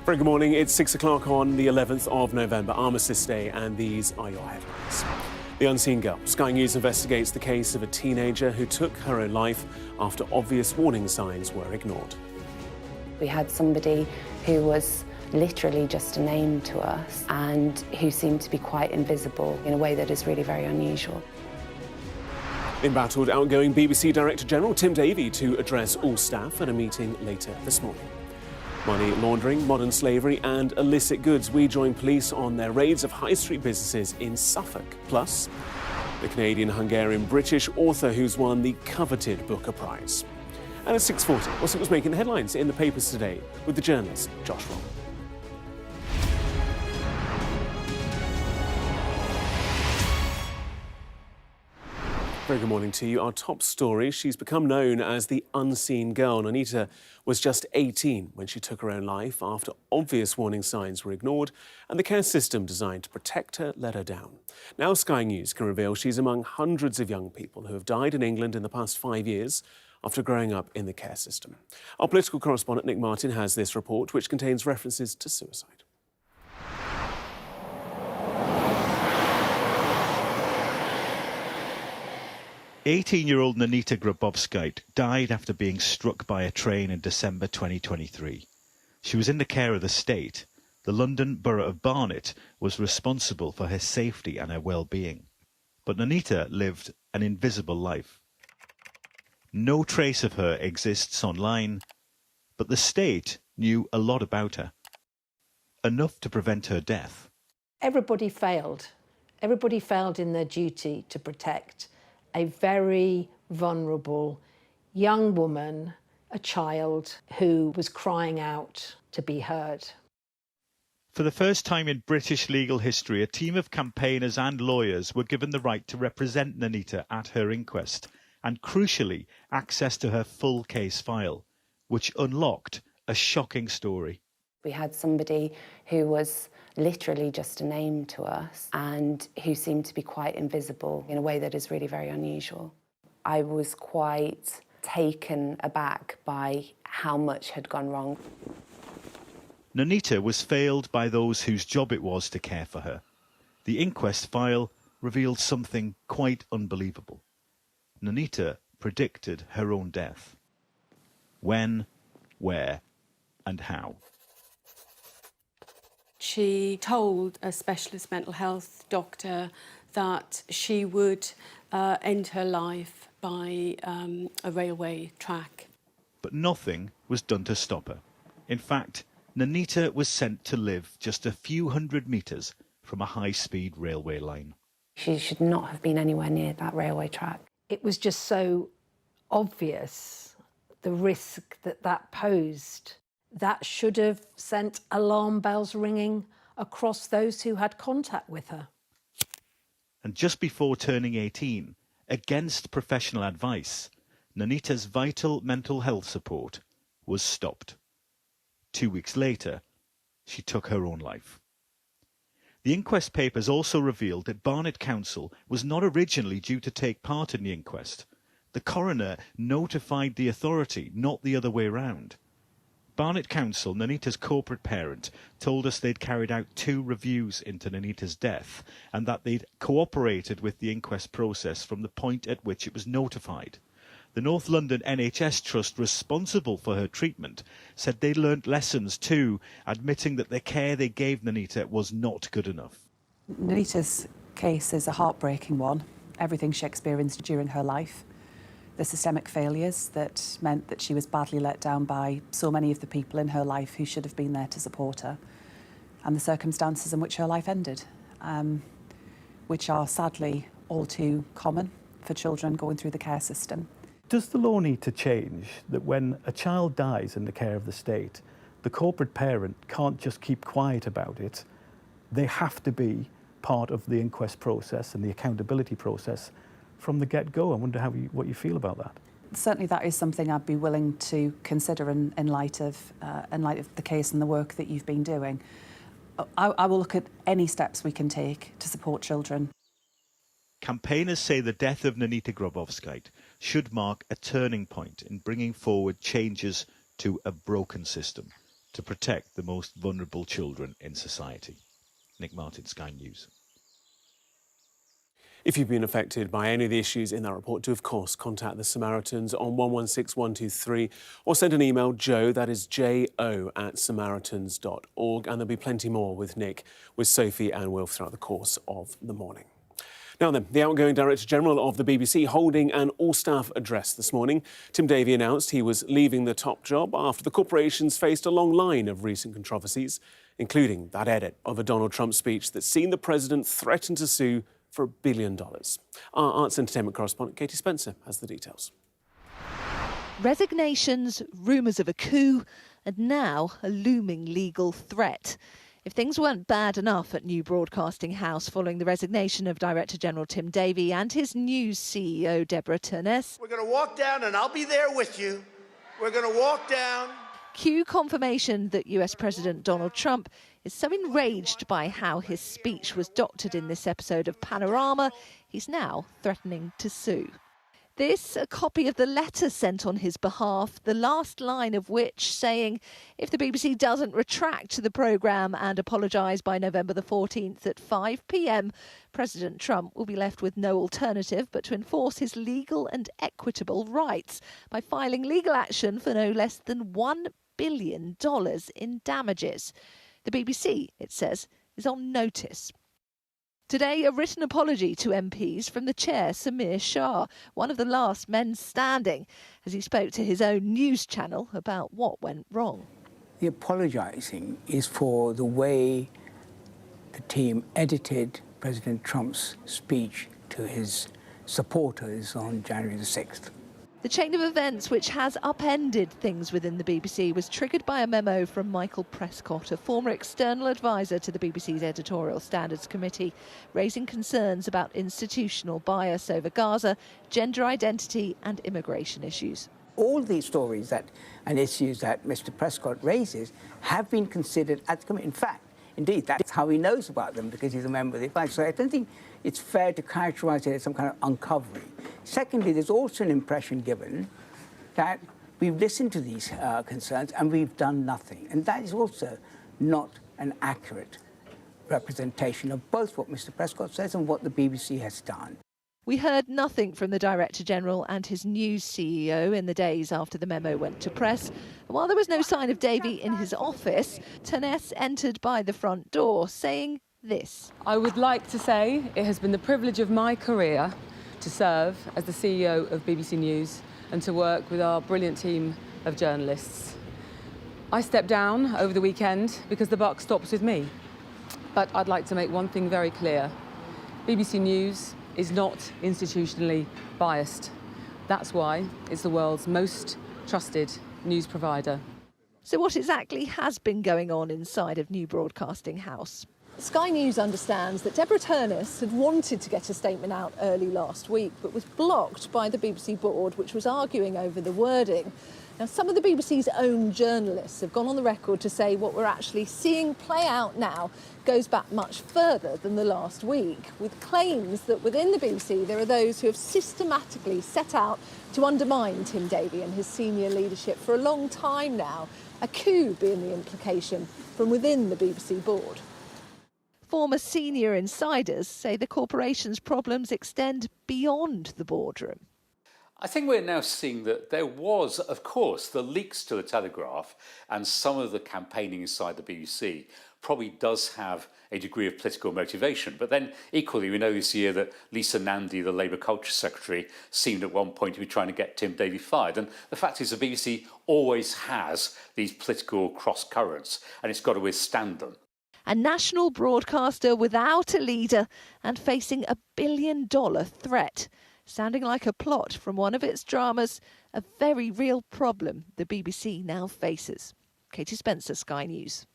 Very good morning. It's 6 o'clock on the 11th of November, Armistice Day, and these are your headlines. The unseen girl. Sky News investigates the case of a teenager who took her own life after obvious warning signs were ignored. We had somebody who was literally just a name to us and who seemed to be quite invisible in a way that is really very unusual. Embattled outgoing BBC Director General Tim Davie to address all staff at a meeting later this morning. Money laundering, modern slavery and illicit goods. We join police on their raids of high street businesses in Suffolk. Plus, the Canadian-Hungarian-British author who's won the coveted Booker Prize. And at 6:40, what's it was making the headlines in the papers today with the journalist Josh Roll. Very good morning to you. Our top story, she's become known as the unseen girl. Anita was just 18 when she took her own life after obvious warning signs were ignored and the care system designed to protect her let her down. Now Sky News can reveal she's among hundreds of young people who have died in England in the past 5 years after growing up in the care system. Our political correspondent Nick Martin has this report, which contains references to suicide. 18-year-old Anita Grabowskite died after being struck by a train in December 2023. She was in the care of the state. The London Borough of Barnet was responsible for her safety and her well-being. But Anita lived an invisible life. No trace of her exists online, but the state knew a lot about her. Enough to prevent her death. Everybody failed. Everybody failed in their duty to protect a very vulnerable young woman, a child who was crying out to be heard. For the first time in British legal history, a team of campaigners and lawyers were given the right to represent Anita at her inquest and, crucially, access to her full case file, which unlocked a shocking story. We had somebody who was literally just a name to us and who seemed to be quite invisible in a way that is really very unusual. I was quite taken aback by how much had gone wrong. Anita was failed by those whose job it was to care for her. The inquest file revealed something quite unbelievable. Anita predicted her own death. When, where, and how. She told a specialist mental health doctor that she would end her life by a railway track. But nothing was done to stop her. In fact, Anita was sent to live just a few hundred metres from a high-speed railway line. She should not have been anywhere near that railway track. It was just so obvious, the risk that that posed. That should have sent alarm bells ringing across those who had contact with her. And just before turning 18, against professional advice, Anita's vital mental health support was stopped. 2 weeks later, she took her own life. The inquest papers also revealed that Barnet Council was not originally due to take part in the inquest. The coroner notified the authority, not the other way round. Barnet Council, Anita's corporate parent, told us they'd carried out 2 reviews into Anita's death and that they'd cooperated with the inquest process from the point at which it was notified. The North London NHS Trust responsible for her treatment said they learnt lessons too, admitting that the care they gave Anita was not good enough. Anita's case is a heartbreaking one. Everything she experienced during her life. The systemic failures that meant that she was badly let down by so many of the people in her life who should have been there to support her, and the circumstances in which her life ended, which are sadly all too common for children going through the care system. Does the law need to change that when a child dies in the care of the state, the corporate parent can't just keep quiet about it? They have to be part of the inquest process and the accountability process from the get-go. I wonder what you feel about that. Certainly that is something I'd be willing to consider in light of the case and the work that you've been doing. I will look at any steps we can take to support children. Campaigners say the death of Anita Grabowskite should mark a turning point in bringing forward changes to a broken system. to protect the most vulnerable children in society. Nick Martin, Sky News. If you've been affected by any of the issues in that report, do of course contact the Samaritans on 116123 or send an email, Joe, that is JO, @samaritans.org, and there'll be plenty more with Nick, with Sophie and Wilf throughout the course of the morning. Now then, the outgoing Director General of the BBC holding an all-staff address this morning. Tim Davie announced he was leaving the top job after the corporation's faced a long line of recent controversies, including that edit of a Donald Trump speech that's seen the president threaten to sue for $1 billion. Our arts and entertainment correspondent Katie Spencer has the details. Resignations, rumours of a coup, and now a looming legal threat. If things weren't bad enough at New Broadcasting House following the resignation of Director General Tim Davie and his news CEO Deborah Turness, we're going to walk down and I'll be there with you. We're going to walk down. cue confirmation that US President Donald Trump is so enraged by how his speech was doctored in this episode of Panorama, he's now threatening to sue. This, a copy of the letter sent on his behalf, the last line of which saying, if the BBC doesn't retract the programme and apologise by November the 14th at 5 p.m, President Trump will be left with no alternative but to enforce his legal and equitable rights by filing legal action for no less than $1 billion in damages. The BBC, it says, is on notice. Today, a written apology to MPs from the chair, Samir Shah, one of the last men standing, as he spoke to his own news channel about what went wrong. The apologising is for the way the team edited President Trump's speech to his supporters on January the 6th. The chain of events which has upended things within the BBC was triggered by a memo from Michael Prescott, a former external advisor to the BBC's Editorial Standards Committee, raising concerns about institutional bias over Gaza, gender identity and immigration issues. All these stories and issues that Mr. Prescott raises have been considered at the committee. In fact, indeed, that's how he knows about them, because he's a member of the advisory. So I don't think it's fair to characterise it as some kind of uncovering. Secondly, there's also an impression given that we've listened to these concerns and we've done nothing. And that is also not an accurate representation of both what Mr. Prescott says and what the BBC has done. We heard nothing from the Director General and his news CEO in the days after the memo went to press. And while there was no sign of Davie in his office, Turness entered by the front door saying this. I would like to say it has been the privilege of my career to serve as the CEO of BBC News and to work with our brilliant team of journalists. I stepped down over the weekend because the buck stops with me. But I'd like to make one thing very clear. BBC News is not institutionally biased. That's why it's the world's most trusted news provider. So what exactly has been going on inside of New Broadcasting House? Sky News understands that Deborah Turness had wanted to get a statement out early last week, but was blocked by the BBC board, which was arguing over the wording. Now, some of the BBC's own journalists have gone on the record to say what we're actually seeing play out now goes back much further than the last week, with claims that within the BBC there are those who have systematically set out to undermine Tim Davie and his senior leadership for a long time now, a coup being the implication from within the BBC board. Former senior insiders say the corporation's problems extend beyond the boardroom. I think we're now seeing that there was, of course, the leaks to the Telegraph and some of the campaigning inside the BBC probably does have a degree of political motivation. But then equally, we know this year that Lisa Nandy, the Labour Culture Secretary, seemed at one point to be trying to get Tim Davie fired. And the fact is the BBC always has these political cross currents and it's got to withstand them. A national broadcaster without a leader and facing $1 billion threat. Sounding like a plot from one of its dramas, a very real problem the BBC now faces. Katie Spencer, Sky News.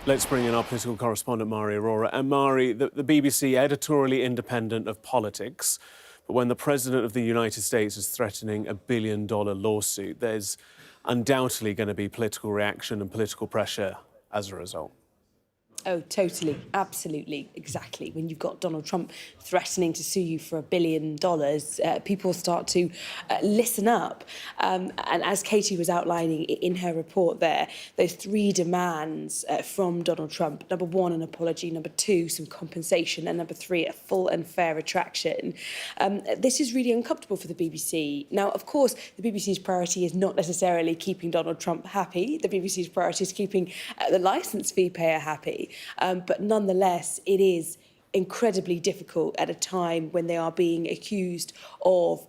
Let's bring in our political correspondent, Mari Aurora. And Mari, the BBC, editorially independent of politics, but when the President of the United States is threatening a $1 billion lawsuit, there's undoubtedly going to be political reaction and political pressure as a result. Oh, totally, absolutely, exactly. When you've got Donald Trump threatening to sue you for $1 billion, people start to listen up. And as Katie was outlining in her report there, those 3 demands from Donald Trump: number 1, an apology; number 2, some compensation; and number 3, a full and fair retraction. This is really uncomfortable for the BBC. Now, of course, the BBC's priority is not necessarily keeping Donald Trump happy. The BBC's priority is keeping the licence fee payer happy. But nonetheless, it is incredibly difficult at a time when they are being accused of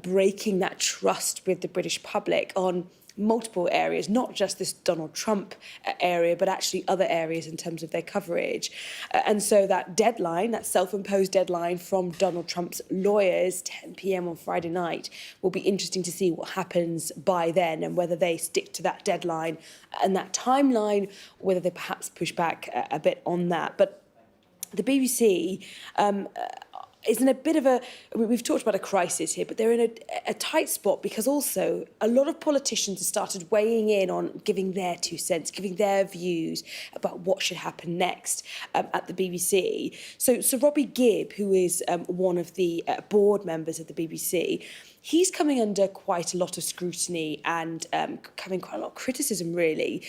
breaking that trust with the British public on multiple areas, not just this Donald Trump area, but actually other areas in terms of their coverage. And so that deadline, that self-imposed deadline from Donald Trump's lawyers, 10 p.m. on Friday night, will be interesting to see what happens by then and whether they stick to that deadline and that timeline, whether they perhaps push back a bit on that. But the BBC is in a bit of a, I mean, we've talked about a crisis here, but they're in a tight spot because also a lot of politicians have started weighing in on giving their 2 cents, giving their views about what should happen next at the BBC. So Robbie Gibb, who is one of the board members of the BBC, he's coming under quite a lot of scrutiny and coming quite a lot of criticism, really.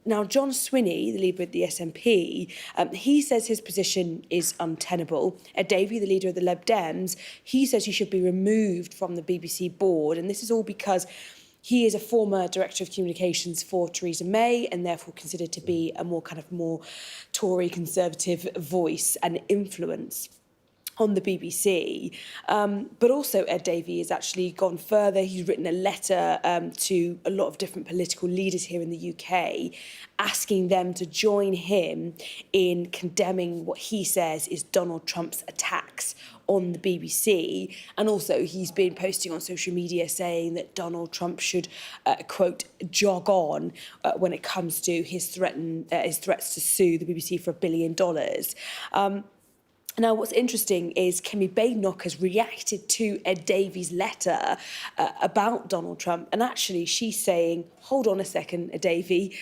Now, John Swinney, the leader of the SNP, he says his position is untenable. Ed Davey, the leader of the Lib Dems, he says he should be removed from the BBC board. And this is all because he is a former director of communications for Theresa May and therefore considered to be a more Tory conservative voice and influence on the BBC. But also Ed Davey has actually gone further. He's written a letter to a lot of different political leaders here in the UK, asking them to join him in condemning what he says is Donald Trump's attacks on the BBC. And also he's been posting on social media saying that Donald Trump should, quote, jog on when it comes to his threats to sue the BBC for $1 billion. Now, what's interesting is Kemi Badenoch has reacted to Ed Davey's letter about Donald Trump. And actually, she's saying, hold on a second, Ed Davey,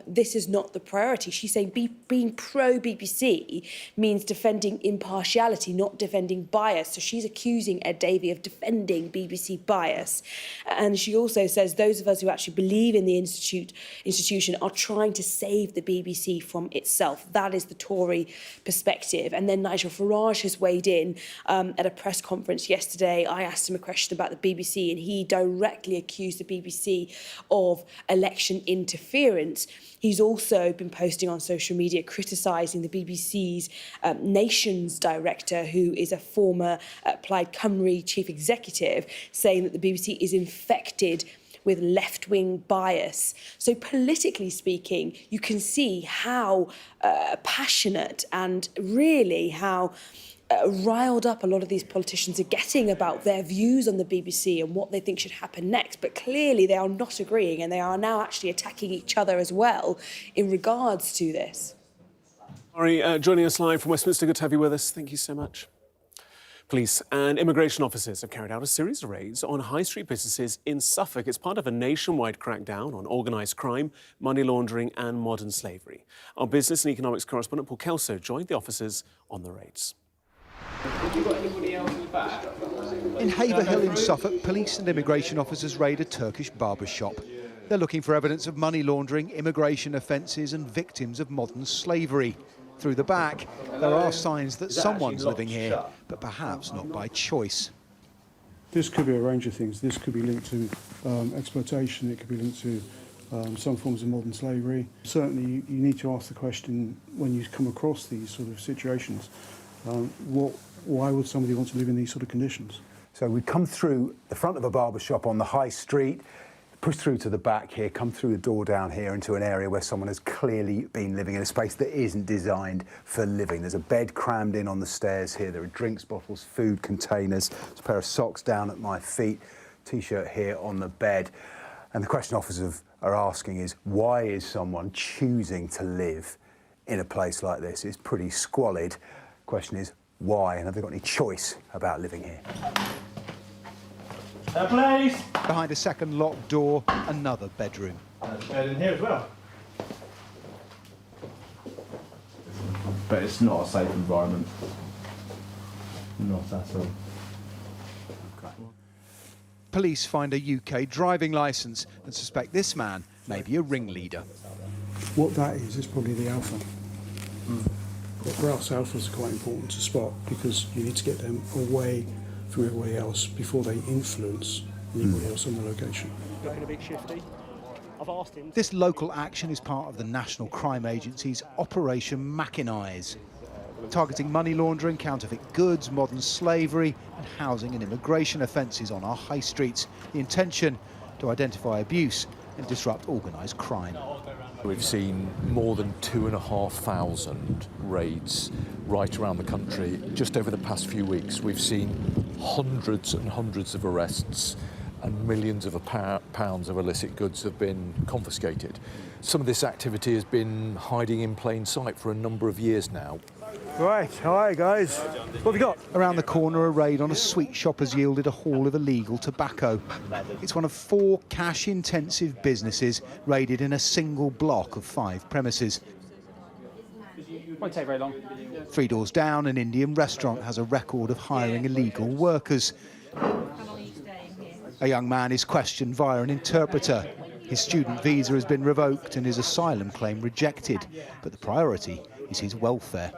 this is not the priority. She's saying being pro-BBC means defending impartiality, not defending bias. So she's accusing Ed Davey of defending BBC bias. And she also says those of us who actually believe in the institution are trying to save the BBC from itself. That is the Tory perspective. And then Nigel Farage has weighed in at a press conference yesterday. I asked him a question about the BBC and he directly accused the BBC of election interference. He's also been posting on social media criticising the BBC's Nations director, who is a former Plaid Cymru chief executive, saying that the BBC is infected with left-wing bias. So politically speaking, you can see how passionate and really how riled up a lot of these politicians are getting about their views on the BBC and what they think should happen next. But clearly they are not agreeing and they are now actually attacking each other as well in regards to this. Ari, joining us live from Westminster, good to have you with us. Thank you so much. Police and immigration officers have carried out a series of raids on high street businesses in Suffolk. It's part of a nationwide crackdown on organised crime, money laundering and modern slavery. Our business and economics correspondent Paul Kelso joined the officers on the raids. Have you got anybody else in the back? In Haverhill in Suffolk, police and immigration officers raid a Turkish barber shop. They're looking for evidence of money laundering, immigration offences and victims of modern slavery. Through the back, there are signs that someone's living here, but perhaps not by choice. This could be a range of things. This could be linked to exploitation, it could be linked to some forms of modern slavery. Certainly you need to ask the question when you come across these sort of situations, why would somebody want to live in these sort of conditions? So we'd come through the front of a barber shop on the high street, push through to the back here, come through the door down here into an area where someone has clearly been living in a space that isn't designed for living. There's a bed crammed in on the stairs here, there are drinks bottles, food containers, there's a pair of socks down at my feet, T-shirt here on the bed. And the question officers are asking is, why is someone choosing to live in a place like this? It's pretty squalid. The question is, why? And have they got any choice about living here? Please! Behind a second locked door, another bedroom. There's a bed in here as well. but it's not a safe environment. Not at all. Police find a UK driving licence and suspect this man may be a ringleader. What that is probably the alpha. But for us, alphas are quite important to spot because you need to get them away from everybody else before they influence anybody else on the location. Looking a bit shifty. I've asked him. This local action is part of the National Crime Agency's Operation Machinize, targeting money laundering, counterfeit goods, modern slavery and housing and immigration offences on our high streets. The intention to identify abuse and disrupt organised crime. We've seen more than 2,500 raids right around the country just over the past few weeks. We've seen hundreds and hundreds of arrests and millions of pounds of illicit goods have been confiscated. Some of this activity has been hiding in plain sight for a number of years now. Right, hi guys. What have you got? Around the corner, a raid on a sweet shop has yielded a haul of illegal tobacco. It's one of 4 cash-intensive businesses raided in a single block of 5 premises. Won't take very long. 3 doors down, an Indian restaurant has a record of hiring illegal workers. A young man is questioned via an interpreter. His student visa has been revoked and his asylum claim rejected, but the priority is his welfare.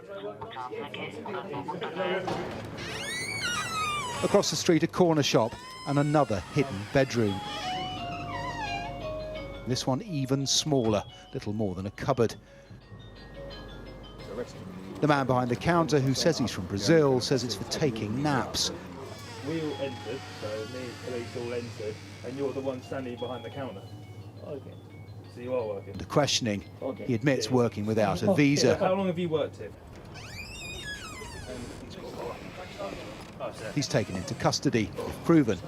Across the street, a corner shop and another hidden bedroom. This one even smaller, little more than a cupboard. The man behind the counter, who says he's from Brazil, says it's for taking naps. We all entered, so me and police all entered, and you're the one standing behind the counter. Okay. So you are working? The questioning, he admits working without a visa. How long have you worked here? He's taken into custody. If proven,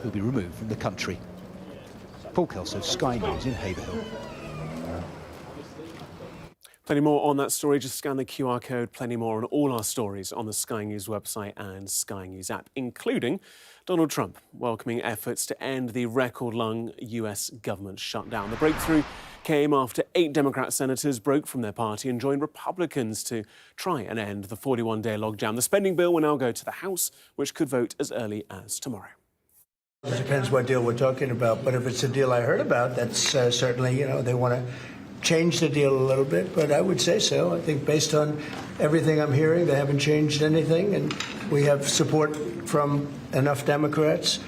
he'll be removed from the country. Paul Kelso, Sky News in Haverhill. Plenty more on that story. Just scan the QR code. Plenty more on all our stories on the Sky News website and Sky News app, including Donald Trump welcoming efforts to end the record-long US government shutdown. The breakthrough came after 8 Democrat senators broke from their party and joined Republicans to try and end the 41-day logjam. The spending bill will now go to the House, which could vote as early as tomorrow. It depends what deal we're talking about, but if it's a deal I heard about, that's certainly, they want to change the deal a little bit, but I would say so. I think based on everything I'm hearing, they haven't changed anything, and we have support from enough Democrats,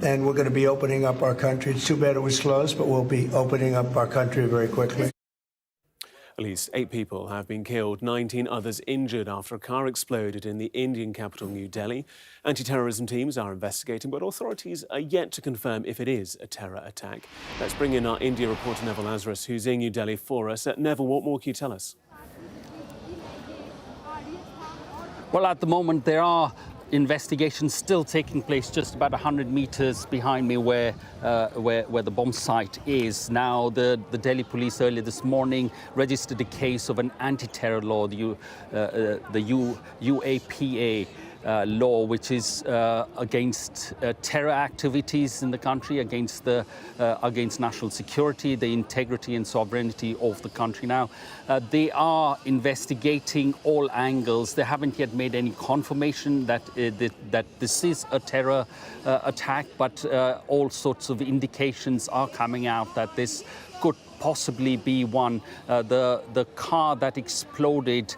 and we're going to be opening up our country. It's too bad it was closed, but we'll be opening up our country very quickly. At least 8 people have been killed, 19 others injured after a car exploded in the Indian capital, New Delhi. Anti-terrorism teams are investigating, but authorities are yet to confirm if it is a terror attack. Let's bring in our India reporter, Neville Lazarus, who's in New Delhi for us. Neville, what more can you tell us? Well, at the moment, there are investigations still taking place just about 100 meters behind me where the bomb site is. Now, the Delhi police earlier this morning registered a case of an anti-terror law, the UAPA law, which is against terror activities in the country, against national security, the integrity and sovereignty of the country. Now, they are investigating all angles. They haven't yet made any confirmation that this is a terror attack, but all sorts of indications are coming out that this could possibly be one. The car that exploded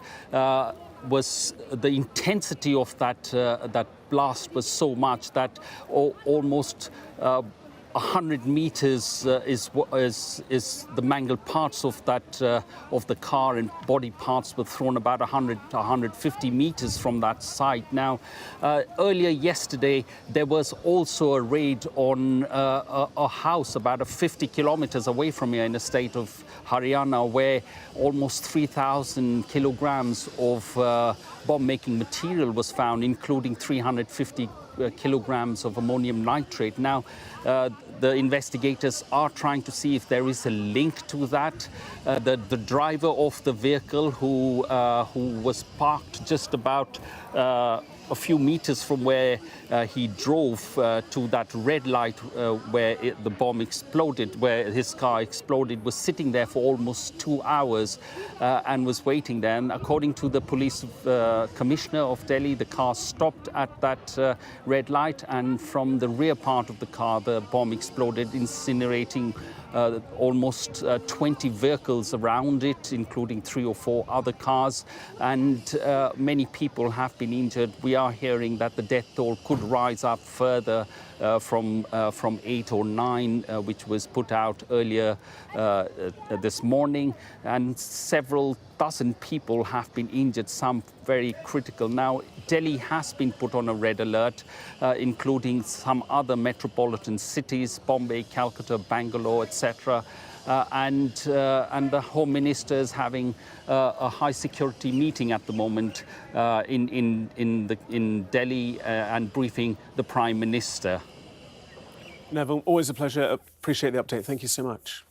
was the intensity of that blast was so much that almost 100 meters is the mangled parts of the car, and body parts were thrown about 100 to 150 meters from that site. Now, earlier yesterday, there was also a raid on a house about 50 kilometers away from here in the state of Haryana, where almost 3,000 kilograms of bomb-making material was found, including 350 kilograms of ammonium nitrate. Now, the investigators are trying to see if there is a link to that. The driver of the vehicle, who was parked just about a few meters from where he drove to that red light where the bomb exploded, where his car exploded, was sitting there for almost 2 hours and was waiting there. And according to the police commissioner of Delhi, the car stopped at that red light, and from the rear part of the car, the bomb exploded, incinerating almost 20 vehicles around it, including 3 or 4 other cars, and many people have been injured. We are hearing that the death toll could rise up further from 8 or 9, which was put out earlier this morning, and several dozen people have been injured, some very critical. Now, Delhi has been put on a red alert, including some other metropolitan cities, Bombay, Calcutta, Bangalore, etc. And the Home Minister is having a high security meeting at the moment in Delhi and briefing the Prime Minister. Neville, always a pleasure. Appreciate the update. Thank you so much.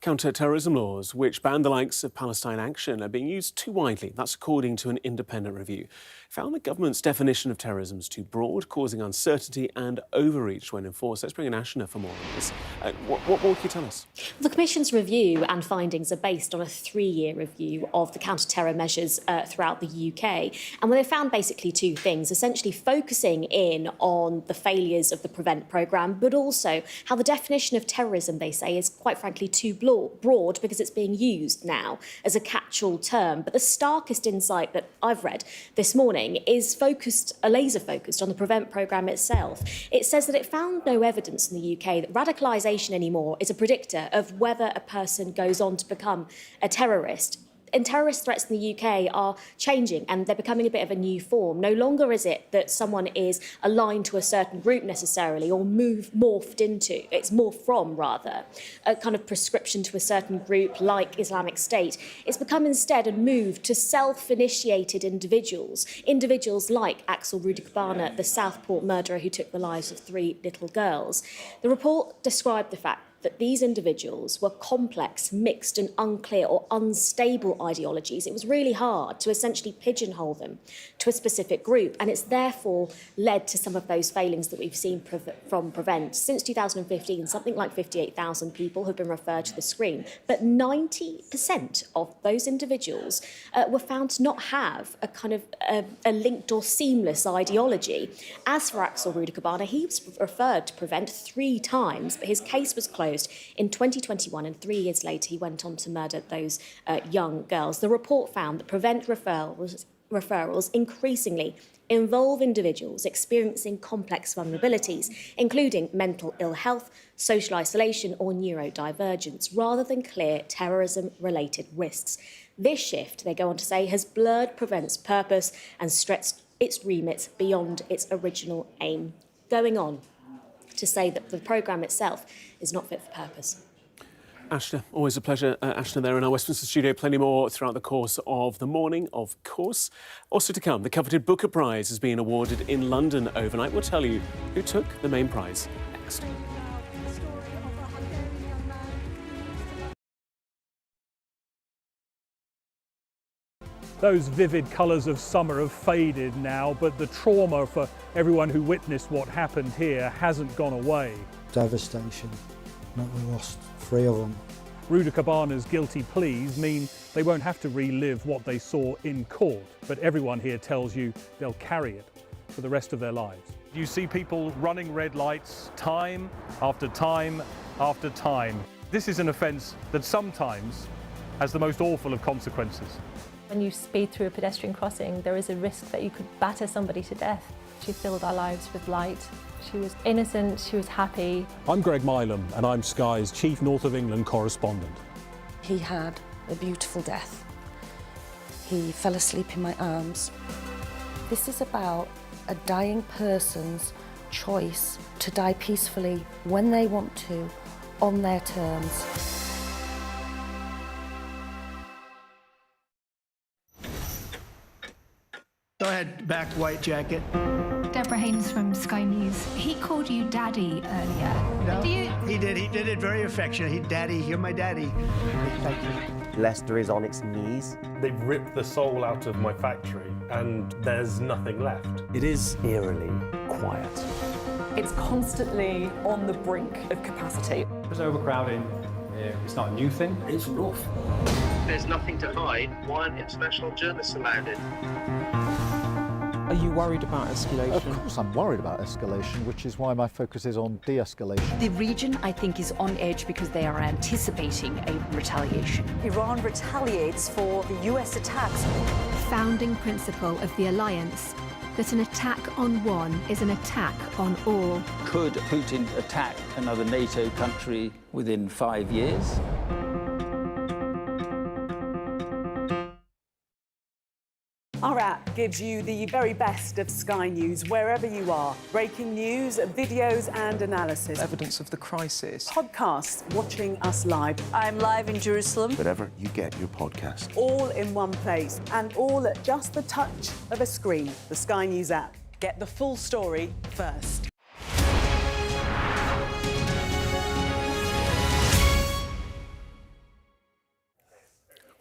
Counter-terrorism laws, which ban the likes of Palestine Action, are being used too widely. That's according to an independent review. Found the government's definition of terrorism is too broad, causing uncertainty and overreach when enforced. Let's bring in Ashna for more on this. What more can you tell us? The Commission's review and findings are based on a 3-year review of the counter-terror measures throughout the UK. And they found basically 2 things, essentially focusing in on the failures of the PREVENT programme, but also how the definition of terrorism, they say, is quite frankly too broad because it's being used now as a catch-all term. But the starkest insight that I've read this morning is laser focused on the PREVENT programme itself. It says that it found no evidence in the UK that radicalisation anymore is a predictor of whether a person goes on to become a terrorist. And terrorist threats in the UK are changing, and they're becoming a bit of a new form. No longer is it that someone is aligned to a certain group necessarily, or morphed into. It's morphed from, rather, a kind of prescription to a certain group like Islamic State. It's become instead a move to self-initiated individuals. Individuals like Axel Rudikbana, the Southport murderer who took the lives of 3 little girls. The report described the fact that these individuals were complex, mixed and unclear or unstable ideologies. It was really hard to essentially pigeonhole them to a specific group, and it's therefore led to some of those failings that we've seen from PREVENT. Since 2015, something like 58,000 people have been referred to the screen, but 90% of those individuals were found to not have a kind of a linked or seamless ideology. As for Axel Rudikbana, he was referred to PREVENT 3 times, but his case was closed in 2021, and 3 years later he went on to murder those young girls. The report found that PREVENT referrals increasingly involve individuals experiencing complex vulnerabilities, including mental ill health, social isolation or neurodivergence, rather than clear terrorism-related risks. This shift, they go on to say, has blurred PREVENT's purpose and stretched its remit beyond its original aim, going on to say that the programme itself is not fit for purpose. Ashna, always a pleasure. Ashna there in our Westminster studio. Plenty more throughout the course of the morning, of course. Also to come, the coveted Booker Prize is being awarded in London overnight. We'll tell you who took the main prize next. Those vivid colours of summer have faded now, but the trauma for everyone who witnessed what happened here hasn't gone away. Devastation. We lost 3 of them. Rudikbana's guilty pleas mean they won't have to relive what they saw in court, but everyone here tells you they'll carry it for the rest of their lives. You see people running red lights time after time after time. This is an offence that sometimes has the most awful of consequences. When you speed through a pedestrian crossing, there is a risk that you could batter somebody to death. She filled our lives with light. She was innocent, she was happy. I'm Greg Milam and I'm Sky's Chief North of England correspondent. He had a beautiful death. He fell asleep in my arms. This is about a dying person's choice to die peacefully when they want to, on their terms. Go ahead, back white jacket. Deborah Haynes from Sky News. He called you Daddy earlier. No, he did it very affectionate. Daddy, you're my daddy. Thank you. Leicester is on its knees. They've ripped the soul out of my factory and there's nothing left. It is eerily quiet. It's constantly on the brink of capacity. There's overcrowding. It's not a new thing. It's rough. There's nothing to hide. Why aren't international journalists allowed in? Are you worried about escalation? Of course I'm worried about escalation, which is why my focus is on de-escalation. The region, I think, is on edge because they are anticipating a retaliation. Iran retaliates for the US attacks. Founding principle of the alliance, that an attack on one is an attack on all. Could Putin attack another NATO country within 5 years? Our app gives you the very best of Sky News wherever you are. Breaking news, videos and analysis. Evidence of the crisis. Podcasts, watching us live. I'm live in Jerusalem. Wherever you get your podcast. All in one place and all at just the touch of a screen. The Sky News app. Get the full story first.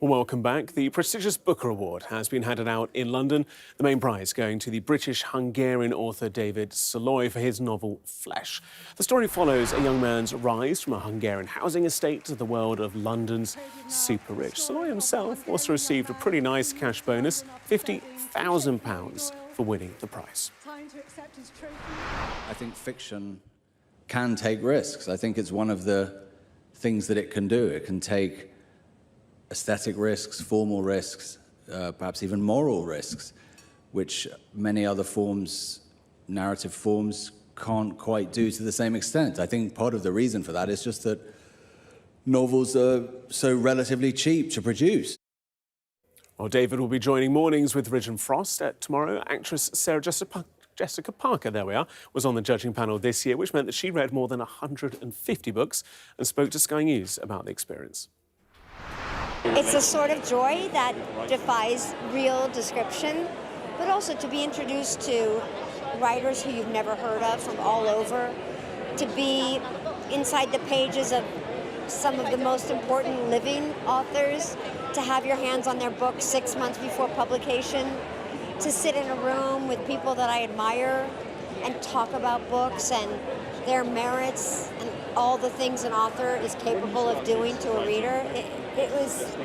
Well, welcome back. The prestigious Booker Award has been handed out in London, the main prize going to the British-Hungarian author David Soloy for his novel Flesh. The story follows a young man's rise from a Hungarian housing estate to the world of London's super-rich. Soloy himself also received a pretty nice cash bonus, £50,000 for winning the prize. I think fiction can take risks. I think it's one of the things that it can do. It can take aesthetic risks, formal risks, perhaps even moral risks, which many other forms, narrative forms, can't quite do to the same extent. I think part of the reason for that is just that novels are so relatively cheap to produce. Well, David will be joining Mornings with Ridge and Frost tomorrow. Actress Sarah Jessica Parker, there we are, was on the judging panel this year, which meant that she read more than 150 books and spoke to Sky News about the experience. It's a sort of joy that defies real description, but also to be introduced to writers who you've never heard of from all over, to be inside the pages of some of the most important living authors, to have your hands on their books 6 months before publication, to sit in a room with people that I admire and talk about books and their merits and all the things an author is capable of doing to a reader. It was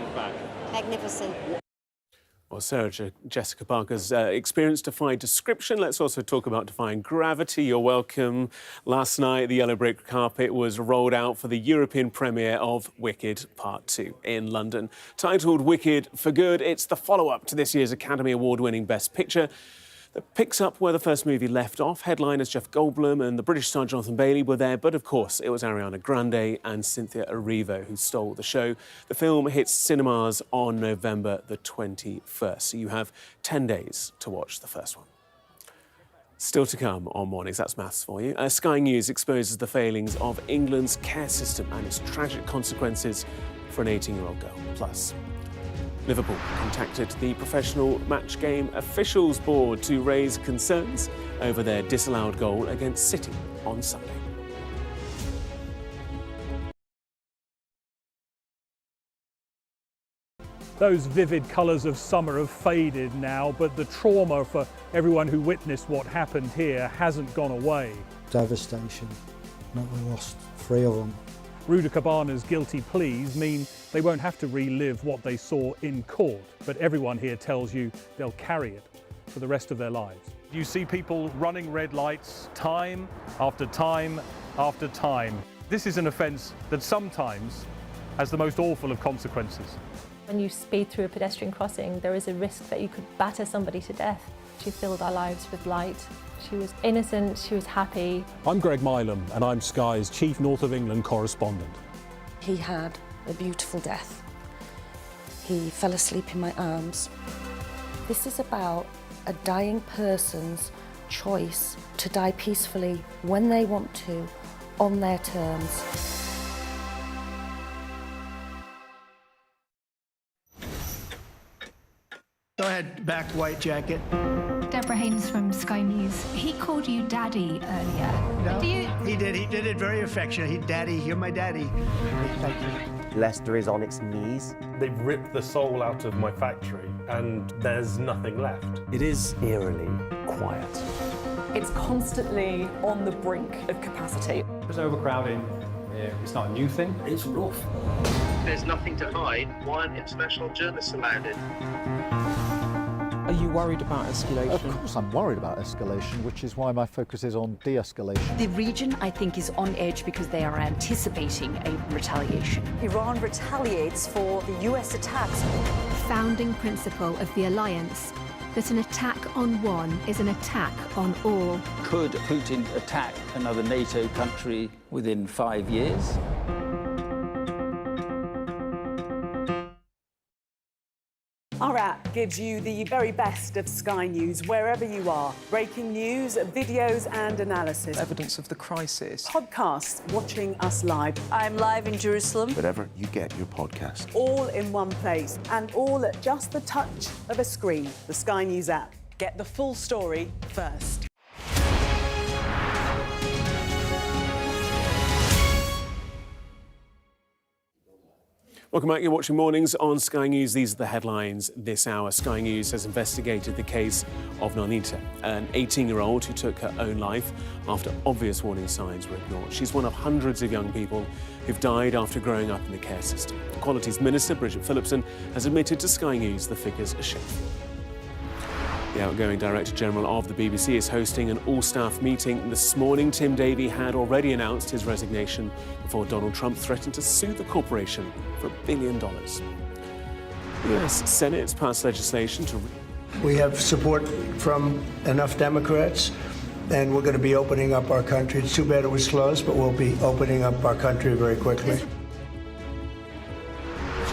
magnificent. Well, Sarah Jessica Parker's experience defied description. Let's also talk about defying gravity. You're welcome. Last night, the yellow brick carpet was rolled out for the European premiere of Wicked Part 2 in London. Titled Wicked for Good, it's the follow-up to this year's Academy Award-winning Best Picture that picks up where the first movie left off. Headliners Jeff Goldblum and the British star Jonathan Bailey were there, but of course it was Ariana Grande and Cynthia Erivo who stole the show. The film hits cinemas on November the 21st, so you have 10 days to watch the first one. Still to come on Mornings, that's maths for you. Sky News exposes the failings of England's care system and its tragic consequences for an 18-year-old girl. Plus, Liverpool contacted the Professional Match Game Officials Board to raise concerns over their disallowed goal against City on Sunday. Those vivid colours of summer have faded now, but the trauma for everyone who witnessed what happened here hasn't gone away. Devastation that we lost 3 of them. Ruda Cabana's guilty pleas mean they won't have to relive what they saw in court, but everyone here tells you they'll carry it for the rest of their lives. You see people running red lights time after time after time. This is an offence that sometimes has the most awful of consequences. When you speed through a pedestrian crossing, there is a risk that you could batter somebody to death. She filled our lives with light. She was innocent, she was happy. I'm Greg Milam and I'm Sky's Chief North of England correspondent. He had a beautiful death. He fell asleep in my arms. This is about a dying person's choice to die peacefully when they want to, on their terms. I ahead, back white jacket. Deborah Haynes from Sky News. He called you Daddy earlier. No, he did it very affectionate. Daddy, you're my daddy. Thank you. Leicester is on its knees. They've ripped the soul out of my factory and there's nothing left. It is eerily quiet. It's constantly on the brink of capacity. There's overcrowding. It's not a new thing. It's rough. There's nothing to hide. Why aren't international journalists allowed in? Are you worried about escalation? Of course I'm worried about escalation, which is why my focus is on de-escalation. The region, I think, is on edge because they are anticipating a retaliation. Iran retaliates for the US attacks. Founding principle of the alliance, that an attack on one is an attack on all. Could Putin attack another NATO country within 5 years? Our app gives you the very best of Sky News wherever you are. Breaking news, videos and analysis. Evidence of the crisis. Podcasts, watching us live. I'm live in Jerusalem. Wherever you get your podcast. All in one place and all at just the touch of a screen. The Sky News app. Get the full story first. Welcome back. You're watching Mornings on Sky News. These are the headlines this hour. Sky News has investigated the case of Nonita, an 18-year-old who took her own life after obvious warning signs were ignored. She's one of hundreds of young people who've died after growing up in the care system. Equalities Minister Bridget Phillipson has admitted to Sky News the figures are shameful. The outgoing Director General of the BBC is hosting an all-staff meeting this morning. Tim Davie had already announced his resignation before Donald Trump threatened to sue the corporation for $1 billion. The US Senate passed legislation to... We have support from enough Democrats, and we're going to be opening up our country. It's too bad it was closed, but we'll be opening up our country very quickly.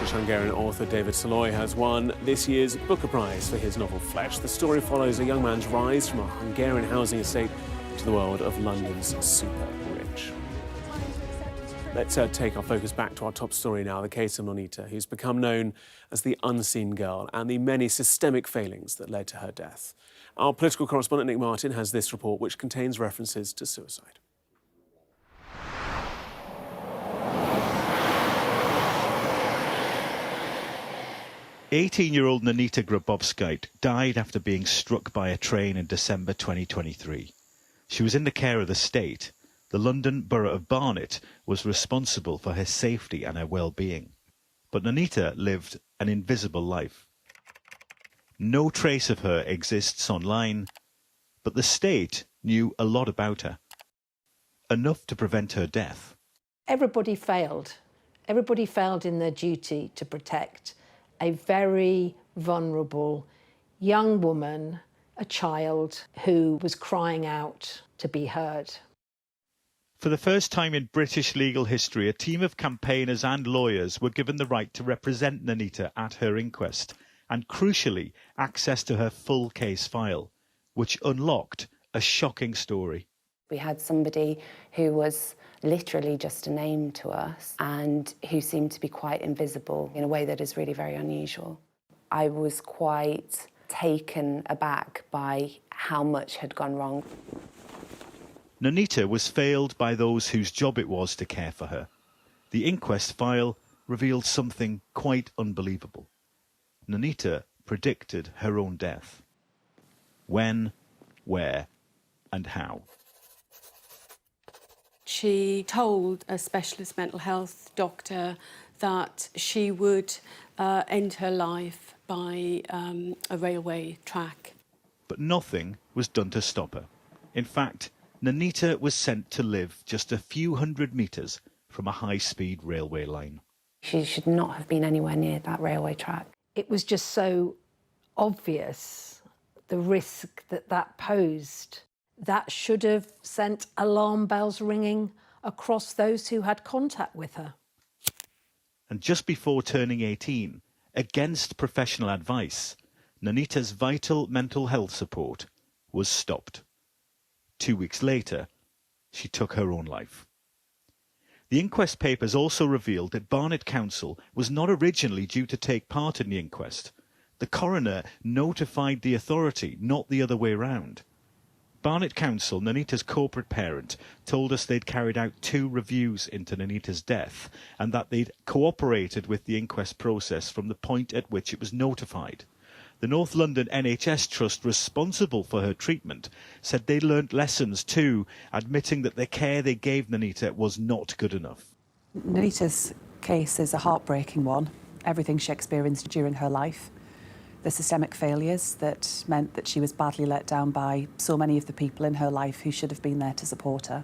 Hungarian author David Soloy has won this year's Booker Prize for his novel Fletch. The story follows a young man's rise from a Hungarian housing estate to the world of London's super rich. Let's take our focus back to our top story now, the case of Nonita, who's become known as the unseen girl and the many systemic failings that led to her death. Our political correspondent Nick Martin has this report, which contains references to suicide. 18-year-old Nonita Grabowskite died after being struck by a train in December 2023. She was in the care of the state. The London Borough of Barnet was responsible for her safety and her well-being. But Nonita lived an invisible life. No trace of her exists online, but the state knew a lot about her. Enough to prevent her death. Everybody failed. Everybody failed in their duty to protect a very vulnerable young woman, a child who was crying out to be heard. For the first time in British legal history, a team of campaigners and lawyers were given the right to represent Nonita at her inquest and, crucially, access to her full case file, which unlocked a shocking story. We had somebody who was literally just a name to us and who seemed to be quite invisible in a way that is really very unusual. I was quite taken aback by how much had gone wrong. Nonita was failed by those whose job it was to care for her. The inquest file revealed something quite unbelievable. Nonita predicted her own death. When, where, and how. She told a specialist mental health doctor that she would end her life by a railway track. But nothing was done to stop her. In fact, Nonita was sent to live just a few hundred metres from a high-speed railway line. She should not have been anywhere near that railway track. It was just so obvious, the risk that that posed. That should have sent alarm bells ringing across those who had contact with her. And just before turning 18, against professional advice, Nonita's vital mental health support was stopped. 2 weeks later, she took her own life. The inquest papers also revealed that Barnet Council was not originally due to take part in the inquest. The The coroner notified the authority, not the other way round. Barnet Council, Nonita's corporate parent, told us they'd carried out 2 reviews into Nonita's death and that they'd cooperated with the inquest process from the point at which it was notified. The North London NHS Trust responsible for her treatment said they learnt lessons too, admitting that the care they gave Nonita was not good enough. Nonita's case is a heartbreaking one. Everything she experienced during her life. The systemic failures that meant that she was badly let down by so many of the people in her life who should have been there to support her,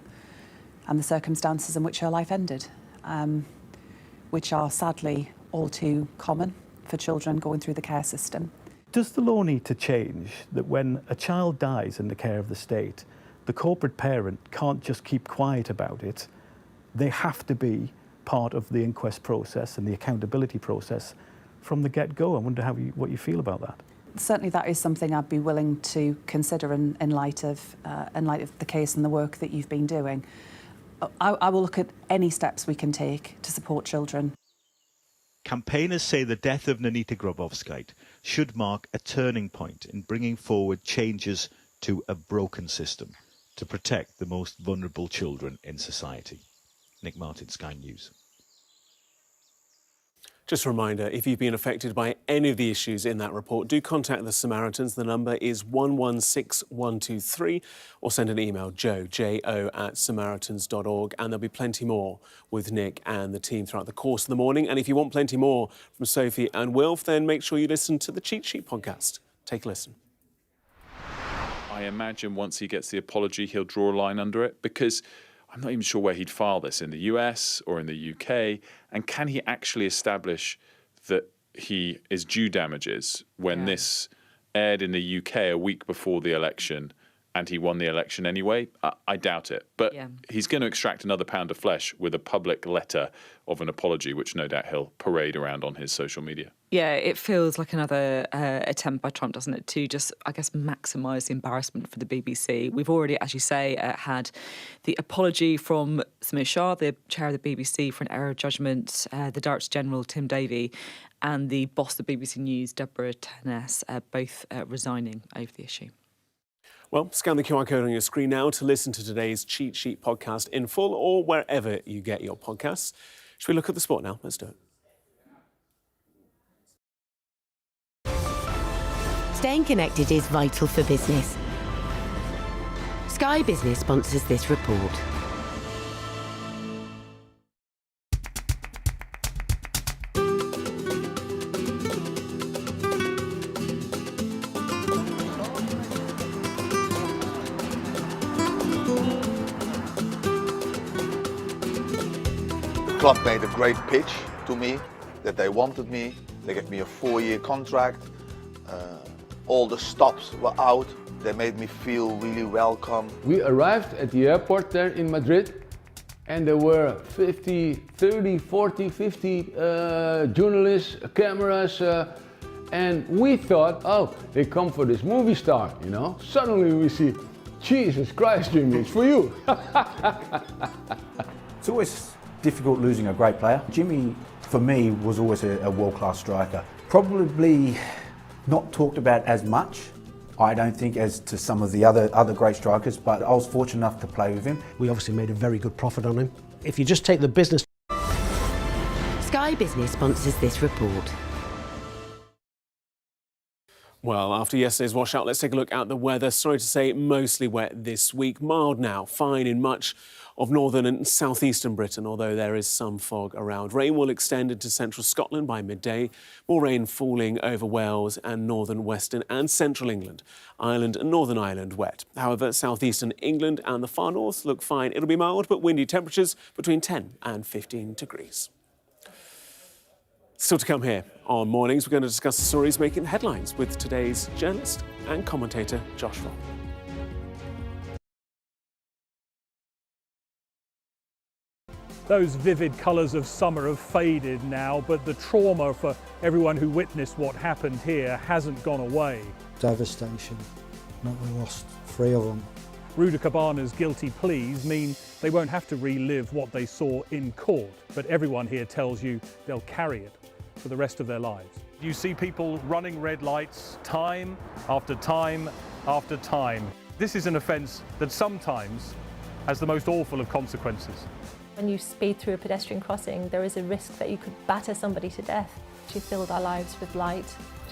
and the circumstances in which her life ended, which are sadly all too common for children going through the care system. Does the law need to change that when a child dies in the care of the state, the corporate parent can't just keep quiet about it? They have to be part of the inquest process and the accountability process from the get-go. I wonder what you feel about that. Certainly that is something I'd be willing to consider in light of the case and the work that you've been doing. I will look at any steps we can take to support children. Campaigners say the death of Nonita Grabowskaite should mark a turning point in bringing forward changes to a broken system to protect the most vulnerable children in society. Nick Martin, Sky News. Just a reminder, if you've been affected by any of the issues in that report, do contact the Samaritans. The number is 116123, or send an email, jo@samaritans.org, and there'll be plenty more with Nick and the team throughout the course of the morning. And if you want plenty more from Sophie and Wilf, then make sure you listen to the Cheat Sheet podcast. Take a listen. I imagine once he gets the apology, he'll draw a line under it, because I'm not even sure where he'd file this, in the US or in the UK, and can he actually establish that he is due damages when this aired in the UK a week before the election and he won the election anyway? I doubt it. But he's going to extract another pound of flesh with a public letter of an apology, which no doubt he'll parade around on his social media. Yeah, it feels like another attempt by Trump, doesn't it, to just, I guess, maximise the embarrassment for the BBC. We've already, as you say, had the apology from Samir Shah, the chair of the BBC, for an error of judgment, the Director General, Tim Davie, and the boss of BBC News, Deborah Turness, both resigning over the issue. Well, scan the QR code on your screen now to listen to today's Cheat Sheet podcast in full, or wherever you get your podcasts. Should we look at the sport now? Let's do it. Staying connected is vital for business. Sky Business sponsors this report. The club made a great pitch to me, that they wanted me. They gave me a 4-year contract. All the stops were out. They made me feel really welcome. We arrived at the airport there in Madrid, and there were 50, 30, 40, 50 journalists, cameras, and we thought, oh, they come for this movie star, you know? Suddenly we see, Jesus Christ, Jimmy, it's for you. It's always difficult losing a great player. Jimmy, for me, was always a world-class striker. Probably not talked about as much, I don't think, as to some of the other great strikers, but I was fortunate enough to play with him. We obviously made a very good profit on him. If you just take the business... Sky Business sponsors this report. Well, after yesterday's washout, let's take a look at the weather. Sorry to say, mostly wet this week. Mild now, fine in much of northern and southeastern Britain, although there is some fog around. Rain will extend into central Scotland by midday. More rain falling over Wales and northern, western and central England. Ireland and Northern Ireland wet. However, southeastern England and the far north look fine. It'll be mild but windy, temperatures between 10 and 15 degrees. Still to come here on Mornings, we're going to discuss the stories making headlines with today's journalist and commentator, Josh Robb. Those vivid colours of summer have faded now, but the trauma for everyone who witnessed what happened here hasn't gone away. Devastation. We lost 3 of them. Ruda Cabana's guilty pleas mean they won't have to relive what they saw in court, but everyone here tells you they'll carry it for the rest of their lives. You see people running red lights time after time after time. This is an offence that sometimes has the most awful of consequences. When you speed through a pedestrian crossing, there is a risk that you could batter somebody to death. She filled our lives with light.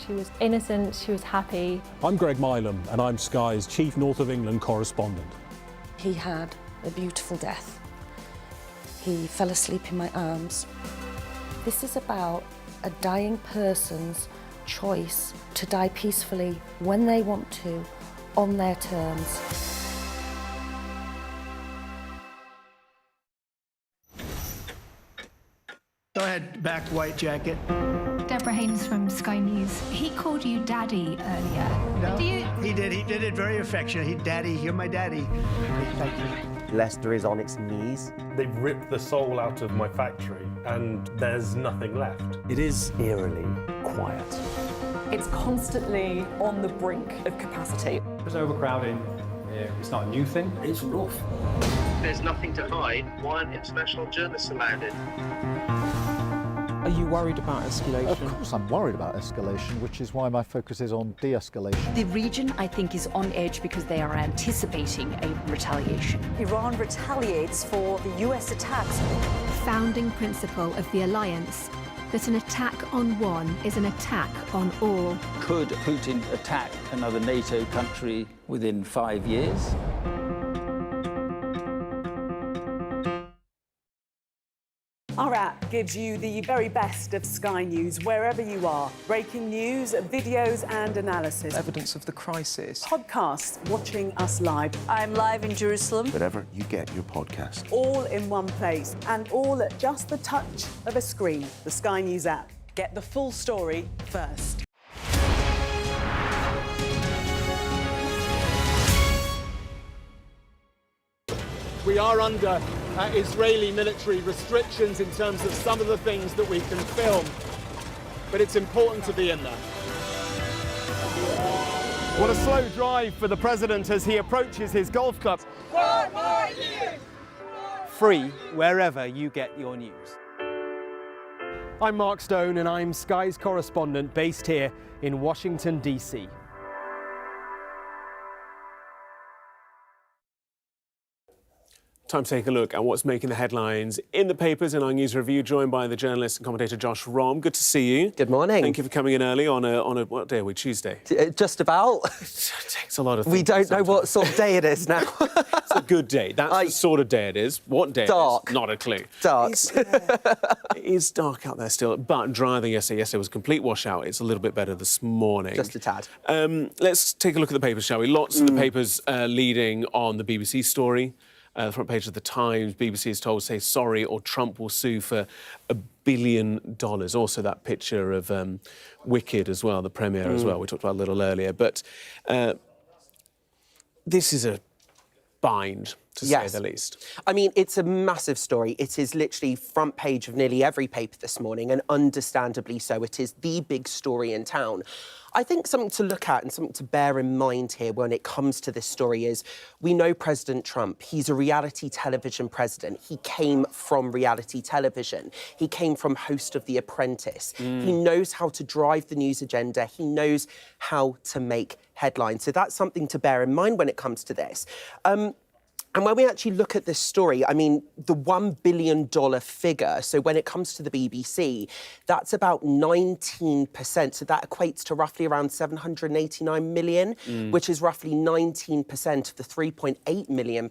She was innocent, she was happy. I'm Greg Milam and I'm Sky's Chief North of England correspondent. He had a beautiful death. He fell asleep in my arms. This is about a dying person's choice to die peacefully when they want to, on their terms. Go ahead, back white jacket. Deborah Haynes from Sky News. He called you Daddy earlier. No, Do you... he did it very affectionately. Daddy, you're my daddy. Thank you. Leicester is on its knees. They've ripped the soul out of my factory and there's nothing left. It is eerily quiet. It's constantly on the brink of capacity. There's overcrowding. It's not a new thing. It's rough. There's nothing to hide. Why aren't international journalists allowed in? Are you worried about escalation? Of course I'm worried about escalation, which is why my focus is on de-escalation. The region, I think, is on edge because they are anticipating a retaliation. Iran retaliates for the US attacks. The founding principle of the alliance, that an attack on one is an attack on all. Could Putin attack another NATO country within 5 years? Our app gives you the very best of Sky News wherever you are. Breaking news, videos and analysis. Evidence of the crisis. Podcasts, watching us live. I'm live in Jerusalem. Wherever you get your podcast. All in one place and all at just the touch of a screen. The Sky News app. Get the full story first. We are under Israeli military restrictions in terms of some of the things that we can film, but it's important to be in there. What a slow drive for the president as he approaches his golf club. 4 more years! Free wherever you get your news. I'm Mark Stone and I'm Sky's correspondent based here in Washington, DC. Time to take a look at what's making the headlines in the papers in our news review, joined by the journalist and commentator Josh Rom. Good to see you. Good morning. Thank you for coming in early on a what day are we? Tuesday? Just about. It takes a lot of We don't know what sort of day it is now. It's a good day. That's the sort of day it is. What day Dark. it is? Not a clue. Dark. It is dark out there still, but drier than yesterday. Yesterday was a complete washout. It's a little bit better this morning. Just a tad. Let's take a look at the papers, shall we? Lots of the papers leading on the BBC story. The front page of the Times, BBC is told, say sorry or Trump will sue for $1 billion. Also that picture of Wicked as well, the premiere as well, we talked about a little earlier. But this is a bind, to say the least. I mean, it's a massive story. It is literally front page of nearly every paper this morning, and understandably so. It is the big story in town. I think something to look at and something to bear in mind here when it comes to this story is we know President Trump. He's a reality television president. He came from reality television. He came from host of The Apprentice. He knows how to drive the news agenda. He knows how to make headlines. So that's something to bear in mind when it comes to this. And when we actually look at this story, I mean, the $1 billion figure, so when it comes to the BBC, that's about 19%. So that equates to roughly around £789 million, which is roughly 19% of the £3.8 million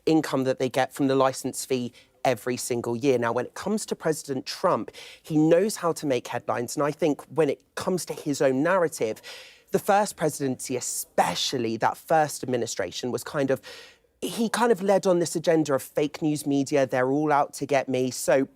income that they get from the licence fee every single year. Now, when it comes to President Trump, he knows how to make headlines. And I think when it comes to his own narrative, the first presidency, especially that first administration, was he kind of led on this agenda of fake news media. They're all out to get me. So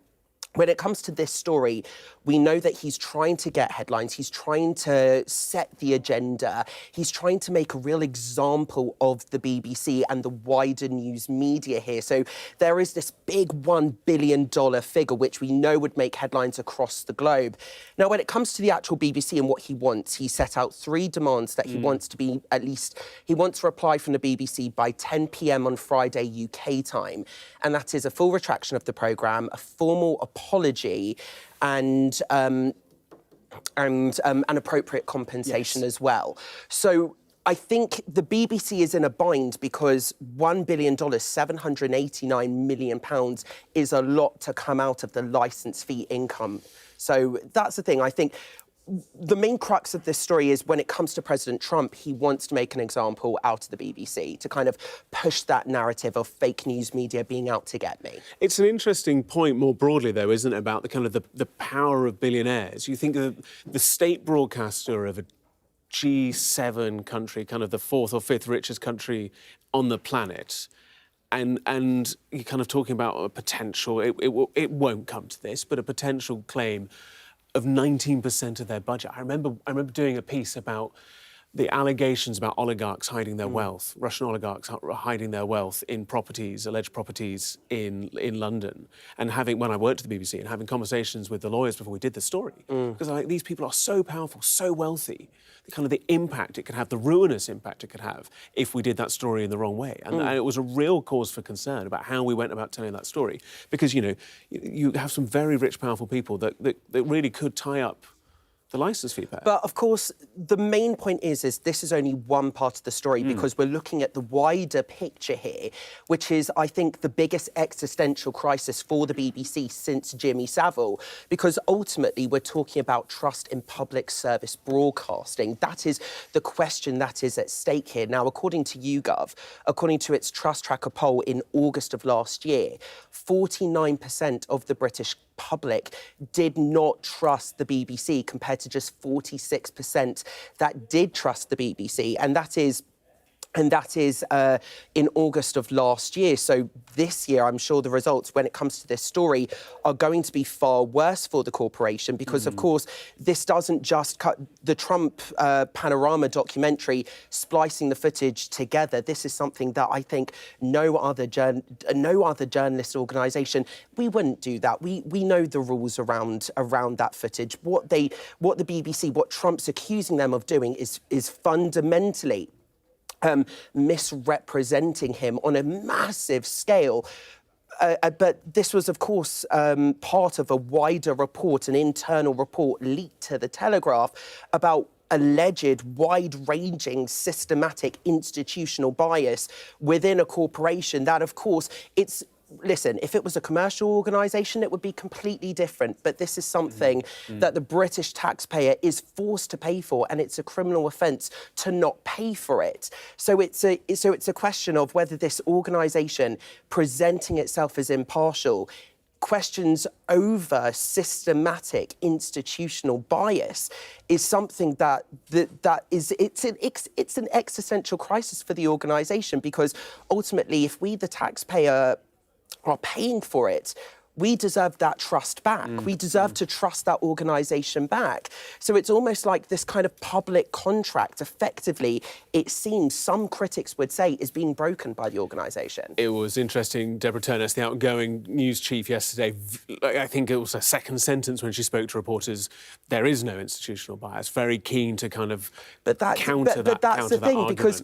when it comes to this story, we know that he's trying to get headlines. He's trying to set the agenda. He's trying to make a real example of the BBC and the wider news media here. So there is this big $1 billion figure, which we know would make headlines across the globe. Now, when it comes to the actual BBC and what he wants, he set out 3 demands that he wants to be he wants a reply from the BBC by 10 p.m. on Friday UK time. And that is a full retraction of the programme, a formal apology, and appropriate compensation as well. So I think the BBC is in a bind because $1 billion, £789 million is a lot to come out of the licence fee income. So that's the thing. I think the main crux of this story is when it comes to President Trump, he wants to make an example out of the BBC to kind of push that narrative of fake news media being out to get me. It's an interesting point more broadly, though, isn't it, about the kind of the power of billionaires. You think of the state broadcaster of a G7 country, kind of the fourth or fifth richest country on the planet, and you're kind of talking about a potential, it won't come to this, but a potential claim of 19% of their budget. I remember doing a piece about the allegations about oligarchs hiding their wealth, Russian oligarchs hiding their wealth in properties, alleged properties in London, and when I worked at the BBC and having conversations with the lawyers before we did the story, because these people are so powerful, so wealthy, the impact it could have, the ruinous impact it could have if we did that story in the wrong way. And it was a real cause for concern about how we went about telling that story, because, you have some very rich, powerful people that really could tie up the licence fee payer. But, of course, the main point is this is only one part of the story because we're looking at the wider picture here, which is, I think, the biggest existential crisis for the BBC since Jimmy Savile, because ultimately we're talking about trust in public service broadcasting. That is the question that is at stake here. Now, according to YouGov, according to its Trust Tracker poll in August of last year, 49% of the British public did not trust the BBC compared to just 46% that did trust the BBC. And that is in August of last year. So this year, I'm sure the results when it comes to this story are going to be far worse for the corporation because, of course, this doesn't just cut the Trump panorama documentary, splicing the footage together. This is something that I think no other journalist organisation, we wouldn't do that. We know the rules around that footage. What the BBC, what Trump's accusing them of doing is fundamentally misrepresenting him on a massive scale. But this was, of course, part of a wider report, an internal report leaked to The Telegraph about alleged wide-ranging, systematic institutional bias within a corporation that, of course, listen, if it was a commercial organisation, it would be completely different. But this is something that the British taxpayer is forced to pay for, and it's a criminal offence to not pay for it. So it's a question of whether this organisation presenting itself as impartial questions over systematic institutional bias is something that is an existential crisis for the organisation, because ultimately, if we, the taxpayer, are paying for it, we deserve that trust back. We deserve to trust that organisation back. So it's almost like this kind of public contract, effectively, it seems some critics would say, is being broken by the organisation. It was interesting, Deborah Turness, the outgoing news chief yesterday, I think it was a second sentence when she spoke to reporters, there is no institutional bias, very keen to kind of counter that. But that's the thing, argument. because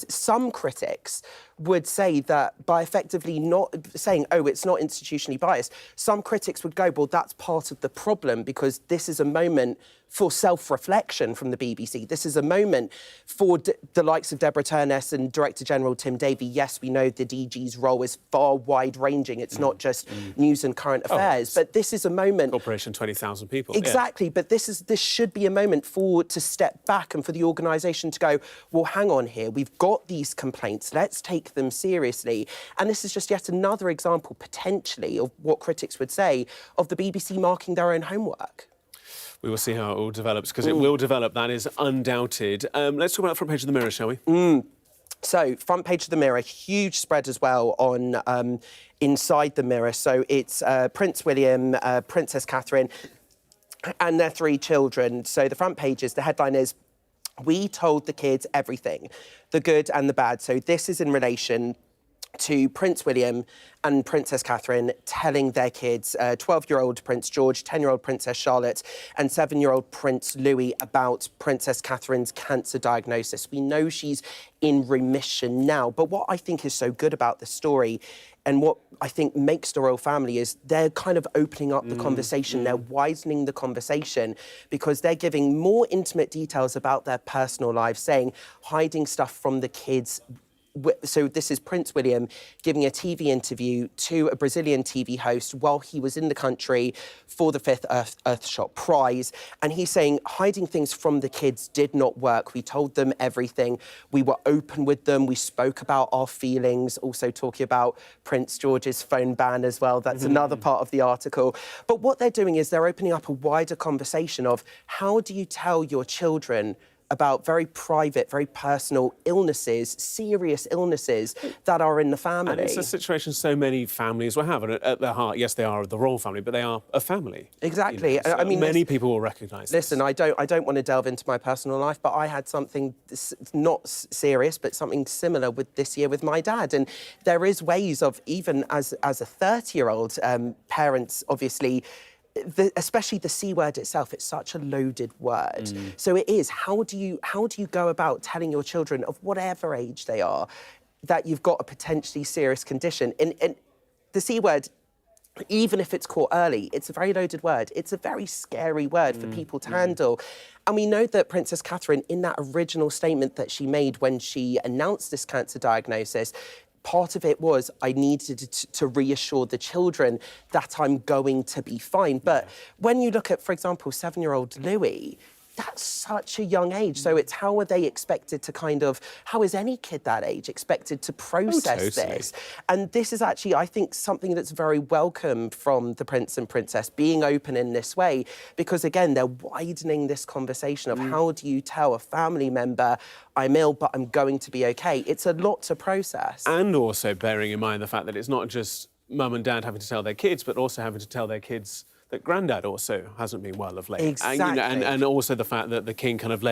some critics would say that by effectively not saying, oh, it's not institutionally biased, some critics would go, well, that's part of the problem, because this is a moment for self-reflection from the BBC. This is a moment for the likes of Deborah Turness and Director General Tim Davie. Yes, we know the DG's role is far wide-ranging. It's not just news and current affairs, but this is a moment... Corporation, 20,000 people. Exactly, but this should be a moment to step back and for the organisation to go, well, hang on here, we've got these complaints, let's take them seriously. And this is just yet another example, potentially, of what critics would say of the BBC marking their own homework. We will see how it all develops, because it will develop, that is undoubted. Let's talk about the front page of the Mirror, shall we? So, front page of the Mirror, huge spread as well on inside the Mirror. So it's Prince William, Princess Catherine and their 3 children. So the front pages, the headline is, "We told the kids everything, the good and the bad." So this is in relation to Prince William and Princess Catherine telling their kids, 12-year-old Prince George, 10-year-old Princess Charlotte and 7-year-old Prince Louis, about Princess Catherine's cancer diagnosis. We know she's in remission now, but what I think is so good about the story and what I think makes the royal family is they're kind of opening up the conversation, they're widening the conversation because they're giving more intimate details about their personal lives, saying, hiding stuff from the kids. So this is Prince William giving a TV interview to a Brazilian TV host while he was in the country for the 5th Earthshot Prize. And he's saying hiding things from the kids did not work. We told them everything. We were open with them. We spoke about our feelings, also talking about Prince George's phone ban as well. That's another part of the article. But what they're doing is they're opening up a wider conversation of how do you tell your children about very private, very personal illnesses, serious illnesses that are in the family. And it's a situation so many families will have. And at their heart, yes, they are the royal family, but they are a family. Exactly. You know, so I mean, many people will recognise this. Listen, I don't want to delve into my personal life, but I had something not serious, but something similar with this year with my dad. And there is ways of, even as a 30-year-old, parents obviously, especially the C word itself, it's such a loaded word. So it is, how do you go about telling your children of whatever age they are that you've got a potentially serious condition? And the C word, even if it's caught early, it's a very loaded word. It's a very scary word for people to handle. And we know that Princess Catherine, in that original statement that she made when she announced this cancer diagnosis, part of it was I needed to reassure the children that I'm going to be fine. But when you look at, for example, 7-year-old Louis, that's such a young age. So it's how are they expected to how is any kid that age expected to process this? And this is actually, I think, something that's very welcome from the Prince and Princess, being open in this way, because again, they're widening this conversation of how do you tell a family member, I'm ill, but I'm going to be okay. It's a lot to process. And also bearing in mind the fact that it's not just mum and dad having to tell their kids, but also having to tell their kids that Grandad also hasn't been well of late. Exactly. And also the fact that the King kind of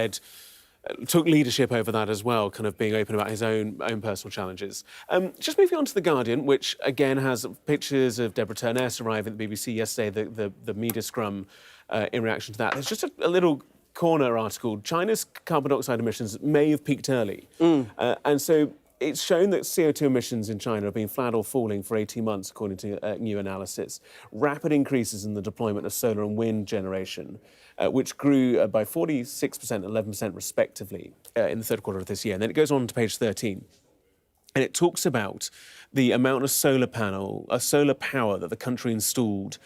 took leadership over that as well, kind of being open about his own personal challenges. Just moving on to The Guardian, which again has pictures of Deborah Turness arriving at the BBC yesterday, the media scrum in reaction to that. There's just a little corner article. China's carbon dioxide emissions may have peaked early. And so it's shown that CO2 emissions in China have been flat or falling for 18 months, according to new analysis. Rapid increases in the deployment of solar and wind generation, which grew by 46% and 11% respectively in the third quarter of this year. And then it goes on to page 13. And it talks about the amount of solar power that the country installed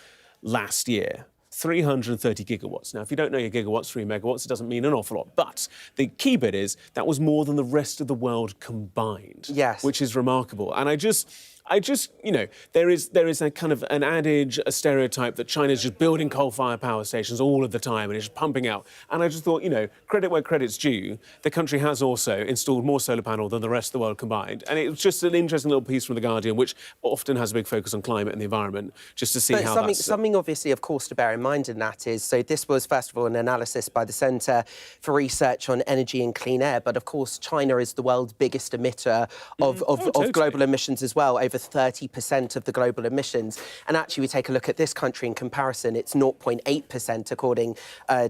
last year. 330 gigawatts. Now, if you don't know your gigawatts, 3 megawatts, it doesn't mean an awful lot. But the key bit is that was more than the rest of the world combined. Yes. Which is remarkable. And I just, you know, there is a kind of an adage, a stereotype that China's just building coal-fired power stations all of the time and it's just pumping out. And I just thought, you know, credit where credit's due. The country has also installed more solar panel than the rest of the world combined. And it was just an interesting little piece from The Guardian, which often has a big focus on climate and the environment, just to see how that's... Something obviously, of course, to bear in mind in that is, so this was, first of all, an analysis by the Centre for Research on Energy and Clean Air, but of course, China is the world's biggest emitter of global emissions as well, over 30% of the global emissions. And actually, we take a look at this country in comparison, it's 0.8% according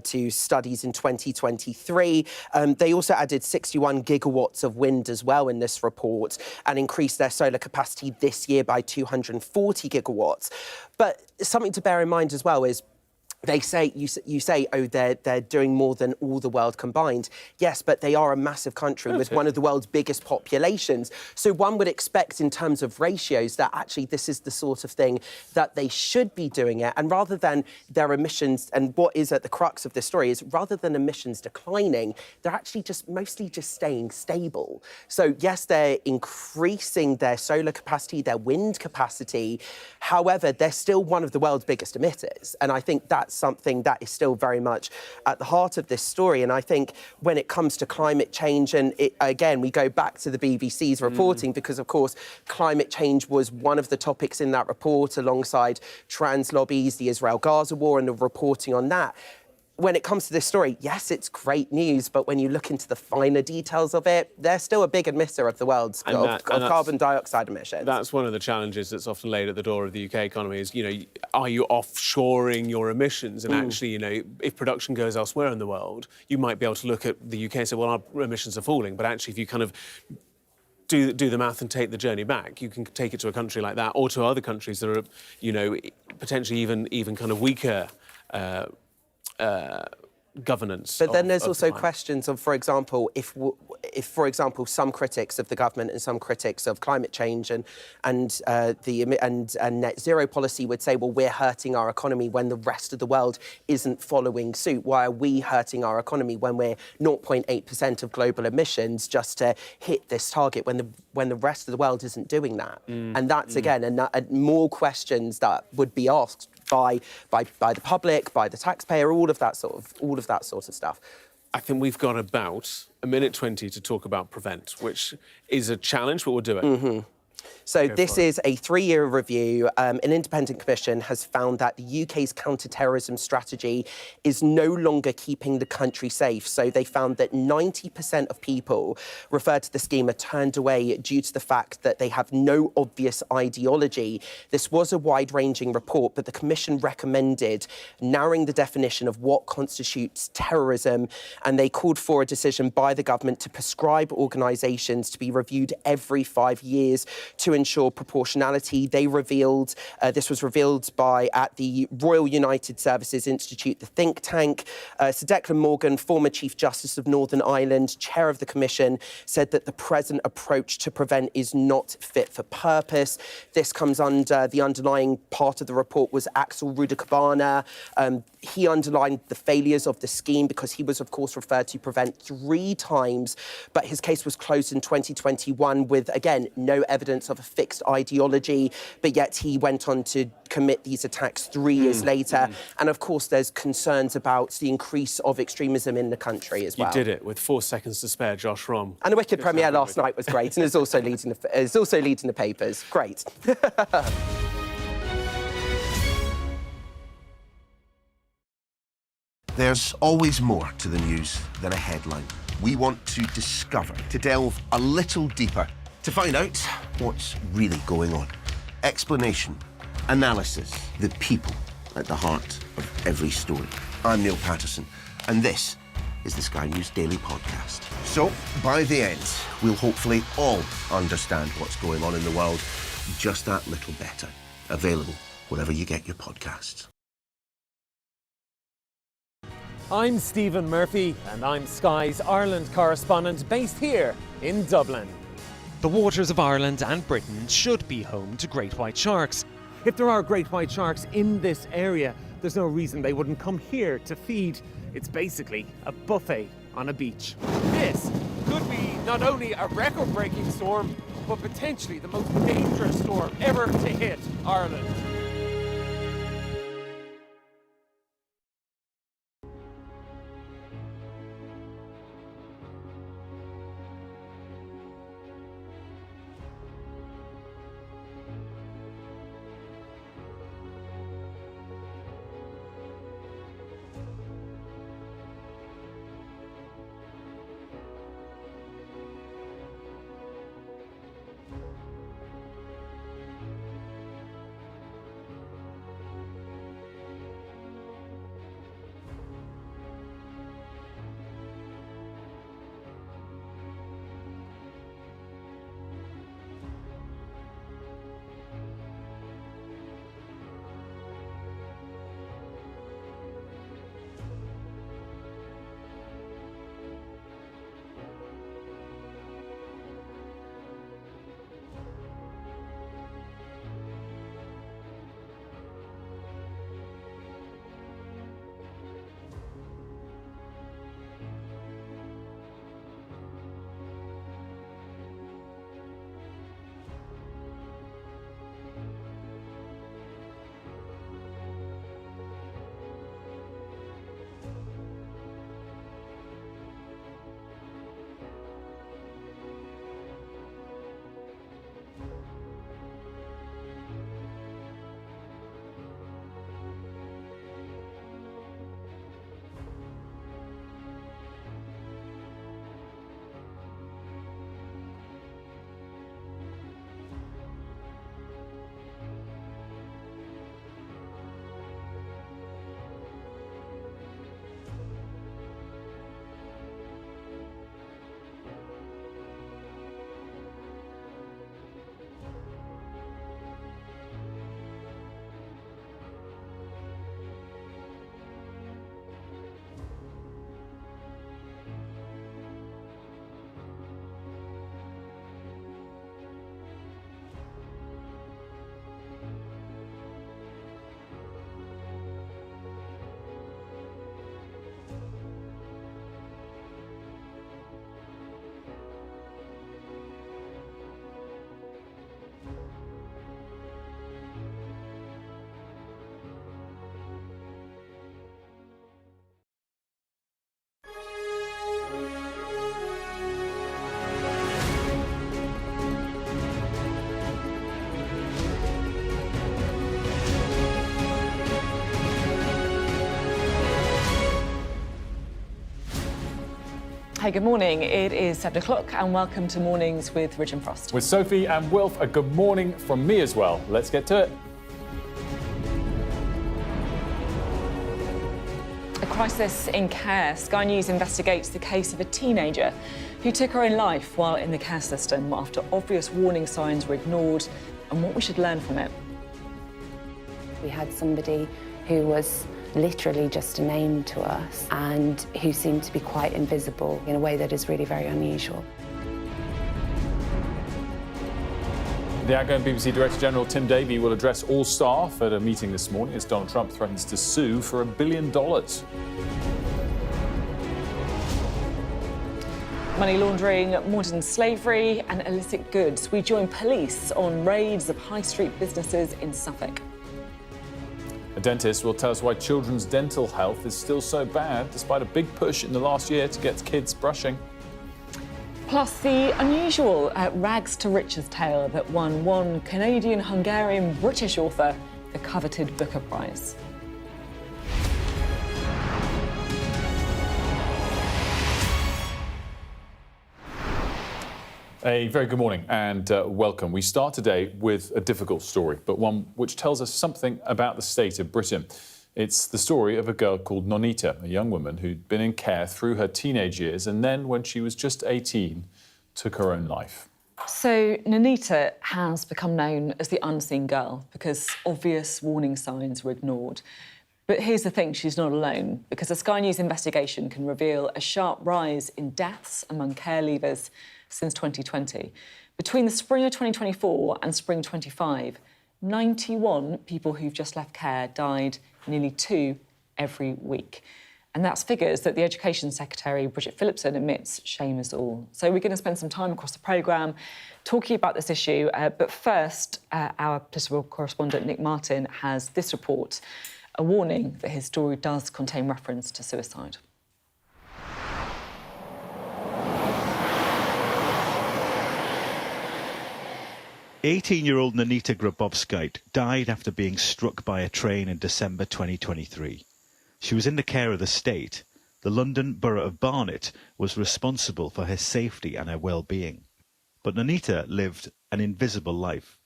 to studies in 2023. They also added 61 gigawatts of wind as well in this report and increased their solar capacity this year by 240 gigawatts. But something to bear in mind as well is they say, you say, oh, they're doing more than all the world combined. Yes, but they are a massive country with one of the world's biggest populations. So one would expect in terms of ratios that actually this is the sort of thing that they should be doing it. And rather than their emissions, and what is at the crux of this story is rather than emissions declining, they're actually mostly staying stable. So yes, they're increasing their solar capacity, their wind capacity. However, they're still one of the world's biggest emitters. And I think that's something that is still very much at the heart of this story. And I think when it comes to climate change, and again, we go back to the BBC's reporting because, of course, climate change was one of the topics in that report alongside trans lobbies, the Israel-Gaza war and the reporting on that. when it comes to this story, yes, it's great news, but when you look into the finer details of it, they're still a big emitter of the world's carbon dioxide emissions. That's one of the challenges that's often laid at the door of the UK economy is, are you offshoring your emissions? And actually, if production goes elsewhere in the world, you might be able to look at the UK and say, well, our emissions are falling. But actually, if you kind of do the math and take the journey back, you can take it to a country like that or to other countries that are, potentially even kind of weaker governance. But then there's also questions of, for example, if for example some critics of the government and some critics of climate change and net zero policy would say, well, we're hurting our economy when the rest of the world isn't following suit. Why are we hurting our economy when we're 0.8% of global emissions just to hit this target when the rest of the world isn't doing that? And that's again more questions that would be asked by the public, by the taxpayer, all of that sort of stuff. I think we've got about a minute 20 to talk about Prevent, which is a challenge, but we'll do it. So this is a 3-year review. An independent commission has found that the UK's counter-terrorism strategy is no longer keeping the country safe. So they found that 90% of people referred to the scheme are turned away due to the fact that they have no obvious ideology. This was a wide-ranging report, but the commission recommended narrowing the definition of what constitutes terrorism, and they called for a decision by the government to prescribe organisations to be reviewed every 5 years to ensure proportionality. They revealed, this was revealed at the Royal United Services Institute, the think tank. Sir Declan Morgan, former Chief Justice of Northern Ireland, chair of the commission, said that the present approach to Prevent is not fit for purpose. This comes under the underlying part of the report was Axel Rudakabana. He underlined the failures of the scheme because he was, of course, referred to Prevent 3 times, but his case was closed in 2021 with, again, no evidence of a fixed ideology, but yet he went on to commit these attacks 3 years later. And, of course, there's concerns about the increase of extremism in the country as well. You did it with 4 seconds to spare, Josh Rom. And the Wicked premiere last night was great and is also leading the papers. Great. There's always more to the news than a headline. We want to discover, to delve a little deeper, to find out what's really going on. Explanation, analysis, the people at the heart of every story. I'm Neil Patterson, and this is the Sky News Daily Podcast. So, by the end, we'll hopefully all understand what's going on in the world just that little better. Available wherever you get your podcasts. I'm Stephen Murphy, and I'm Sky's Ireland correspondent based here in Dublin. The waters of Ireland and Britain should be home to great white sharks. If there are great white sharks in this area, there's no reason they wouldn't come here to feed. It's basically a buffet on a beach. This could be not only a record-breaking storm, but potentially the most dangerous storm ever to hit Ireland. Hey, good morning. It is 7 o'clock and welcome to Mornings with Rich and Frost. With Sophie and Wilf, a good morning from me as well. Let's get to it. A crisis in care. Sky News investigates the case of a teenager who took her own life while in the care system after obvious warning signs were ignored, and what we should learn from it. We had somebody who was literally just a name to us and who seemed to be quite invisible in a way that is really very unusual. The outgoing BBC Director General Tim Davie will address all staff at a meeting this morning as Donald Trump threatens to sue for $1 billion. Money laundering, modern slavery and illicit goods. We join police on raids of high street businesses in Suffolk. A dentist will tell us why children's dental health is still so bad, despite a big push in the last year to get kids brushing. Plus the unusual rags to riches tale that won one Canadian-Hungarian-British author the coveted Booker Prize. A very good morning and welcome. We start today with a difficult story, but one which tells us something about the state of Britain. It's the story of a girl called Nonita, a young woman who'd been in care through her teenage years and then, when she was just 18, took her own life. So Nonita has become known as the unseen girl because obvious warning signs were ignored. But here's the thing, she's not alone, because a Sky News investigation can reveal a sharp rise in deaths among care leavers since 2020. Between the spring of 2024 and spring 25, 91 people who've just left care died, nearly 2 every week. And that's figures that the Education Secretary, Bridget Phillipson, admits shame us all. So we're going to spend some time across the programme talking about this issue. But first, our political correspondent, Nick Martin, has this report, a warning that his story does contain reference to suicide. 18-year-old Nonita Grabowskite died after being struck by a train in December 2023. She was in the care of the state. The London Borough of Barnet was responsible for her safety and her well-being. But Nonita lived an invisible life.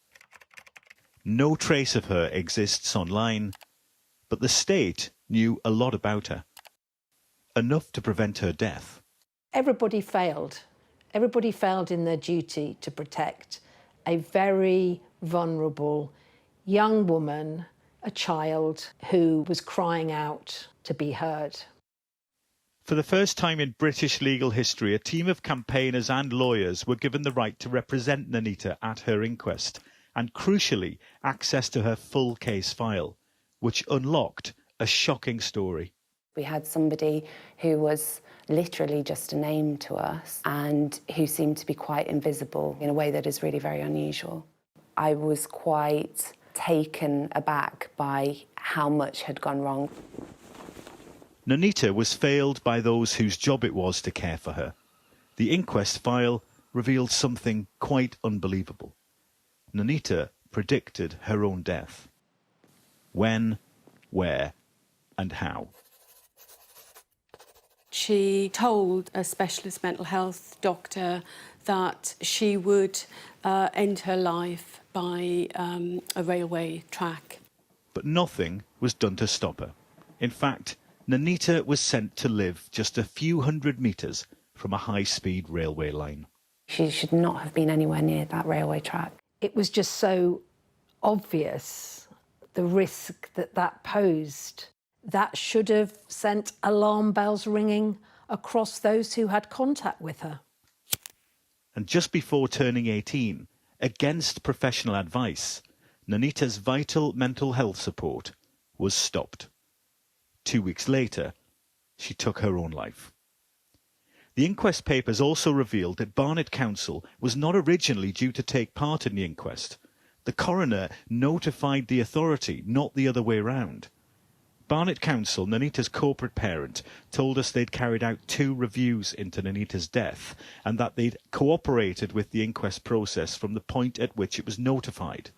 No trace of her exists online, but the state knew a lot about her. Enough to prevent her death. Everybody failed. Everybody failed in their duty to protect a very vulnerable young woman, a child who was crying out to be heard. For the first time in British legal history, a team of campaigners and lawyers were given the right to represent Nonita at her inquest and, crucially, access to her full case file, which unlocked a shocking story. We had somebody who was literally just a name to us and who seemed to be quite invisible in a way that is really very unusual. I was quite taken aback by how much had gone wrong. Nonita was failed by those whose job it was to care for her. The inquest file revealed something quite unbelievable. Nonita predicted her own death. When, where, and how. She told a specialist mental health doctor that she would end her life by a railway track. But nothing was done to stop her. In fact, Nonita was sent to live just a few hundred metres from a high-speed railway line. She should not have been anywhere near that railway track. It was just so obvious, the risk that that posed. That should have sent alarm bells ringing across those who had contact with her. And just before turning 18, against professional advice, Nonita's vital mental health support was stopped. 2 weeks later, she took her own life. The inquest papers also revealed that Barnet Council was not originally due to take part in the inquest. The coroner notified the authority, not the other way round. Barnet Council, Nonita's corporate parent, told us they'd carried out 2 reviews into Nonita's death and that they'd cooperated with the inquest process from the point at which it was notified.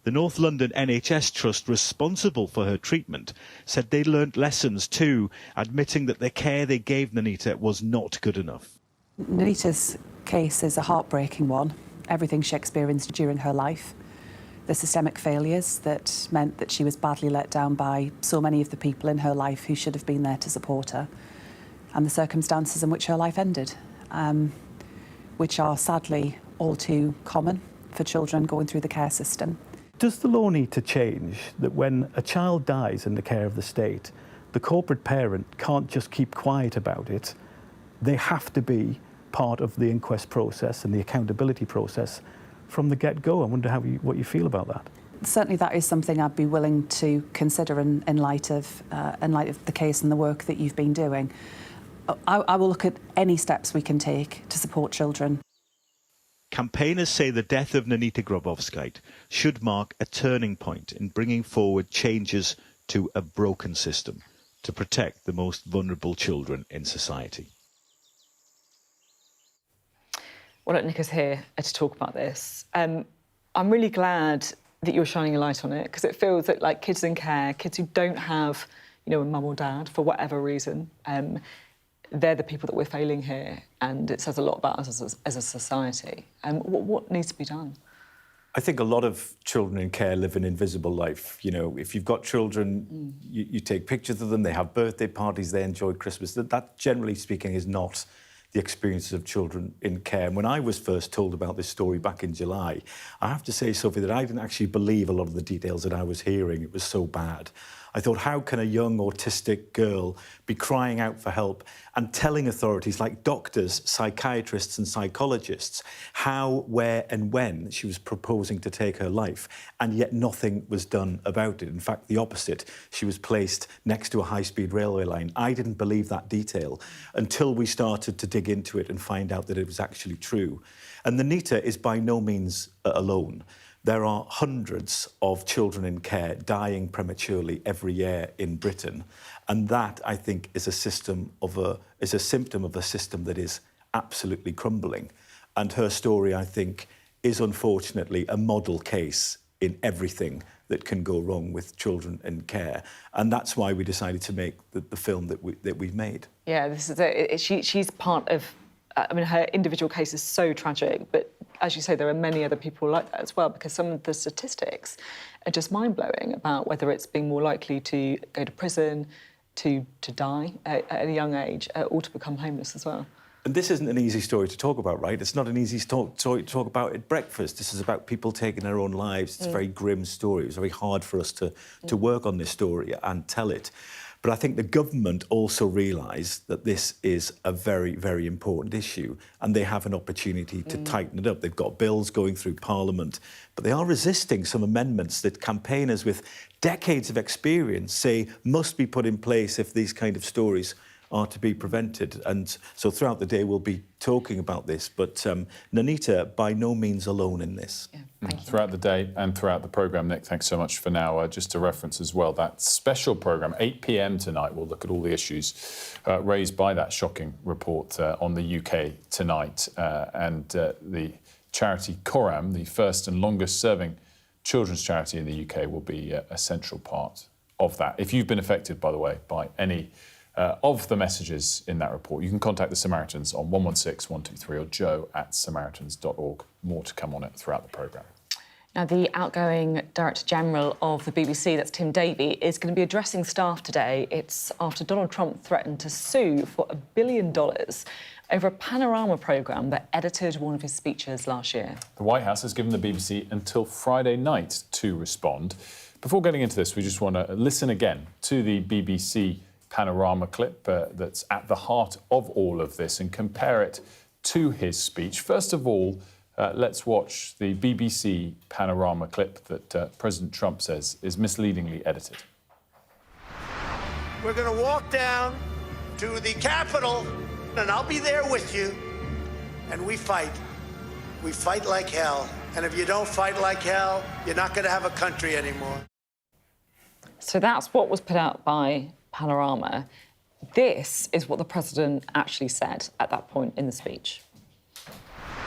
The North London NHS Trust responsible for her treatment said they'd learnt lessons too, admitting that the care they gave Nonita was not good enough. Nonita's case is a heartbreaking one. Everything she experienced during her life, the systemic failures that meant that she was badly let down by so many of the people in her life who should have been there to support her, and the circumstances in which her life ended, which are sadly all too common for children going through the care system. Does the law need to change that when a child dies in the care of the state, the corporate parent can't just keep quiet about it? They have to be part of the inquest process and the accountability process from the get-go. I wonder what you feel about that. Certainly that is something I'd be willing to consider in light of the case and the work that you've been doing. I will look at any steps we can take to support children. Campaigners say the death of Nonita Grabowskaite should mark a turning point in bringing forward changes to a broken system to protect the most vulnerable children in society. Well, look, Nick is here to talk about this. I'm really glad that you're shining a light on it, because it feels that, like, kids in care, kids who don't have, a mum or dad for whatever reason, they're the people that we're failing here, and it says a lot about us as a society. What needs to be done? I think a lot of children in care live an invisible life. If you've got children, you take pictures of them, they have birthday parties, they enjoy Christmas. That generally speaking, is not the experiences of children in care. And when I was first told about this story back in July, I have to say, Sophie, that I didn't actually believe a lot of the details that I was hearing. It was so bad. I thought, how can a young autistic girl be crying out for help and telling authorities like doctors, psychiatrists and psychologists how, where and when she was proposing to take her life, and yet nothing was done about it. In fact, the opposite. She was placed next to a high-speed railway line. I didn't believe that detail until we started to dig into it and find out that it was actually true. And Nonita is by no means alone. There are hundreds of children in care dying prematurely every year in Britain, and that, I think, is a symptom of a system that is absolutely crumbling. And her story, I think, is unfortunately a model case in everything that can go wrong with children in care, and that's why we decided to make the film that we've made. Yeah, this is she's part of. Her individual case is so tragic, but as you say, there are many other people like that as well, because some of the statistics are just mind-blowing about whether it's being more likely to go to prison, to die at a young age, or to become homeless as well. And this isn't an easy story to talk about, right? It's not an easy story to talk about at breakfast. This is about people taking their own lives. It's a very grim story. It was very hard for us to work on this story and tell it. But I think the government also realised that this is a very, very important issue, and they have an opportunity to tighten it up. They've got bills going through Parliament, but they are resisting some amendments that campaigners with decades of experience say must be put in place if these kind of stories are to be prevented. And so throughout the day we'll be talking about this, but Nonita by no means alone in this. Yeah, throughout the day and throughout the programme, Nick, thanks so much for now. Just to reference as well, that special programme, 8 p.m. tonight, we'll look at all the issues raised by that shocking report on the UK tonight. And the charity Coram, the first and longest serving children's charity in the UK, will be a central part of that. If you've been affected, by the way, by any of the messages in that report, you can contact the Samaritans on 116 123 or joe@samaritans.org. More to come on it throughout the programme. Now, the outgoing Director General of the BBC, that's Tim Davie, is going to be addressing staff today. It's after Donald Trump threatened to sue for $1 billion over a panorama programme that edited one of his speeches last year. The White House has given the BBC until Friday night to respond. Before getting into this, we just want to listen again to the BBC panorama clip that's at the heart of all of this and compare it to his speech. First of all, let's watch the BBC panorama clip that President Trump says is misleadingly edited. We're going to walk down to the Capitol, and I'll be there with you, and we fight. We fight like hell. And if you don't fight like hell, you're not going to have a country anymore. So that's what was put out by Panorama. This is what the president actually said at that point in the speech.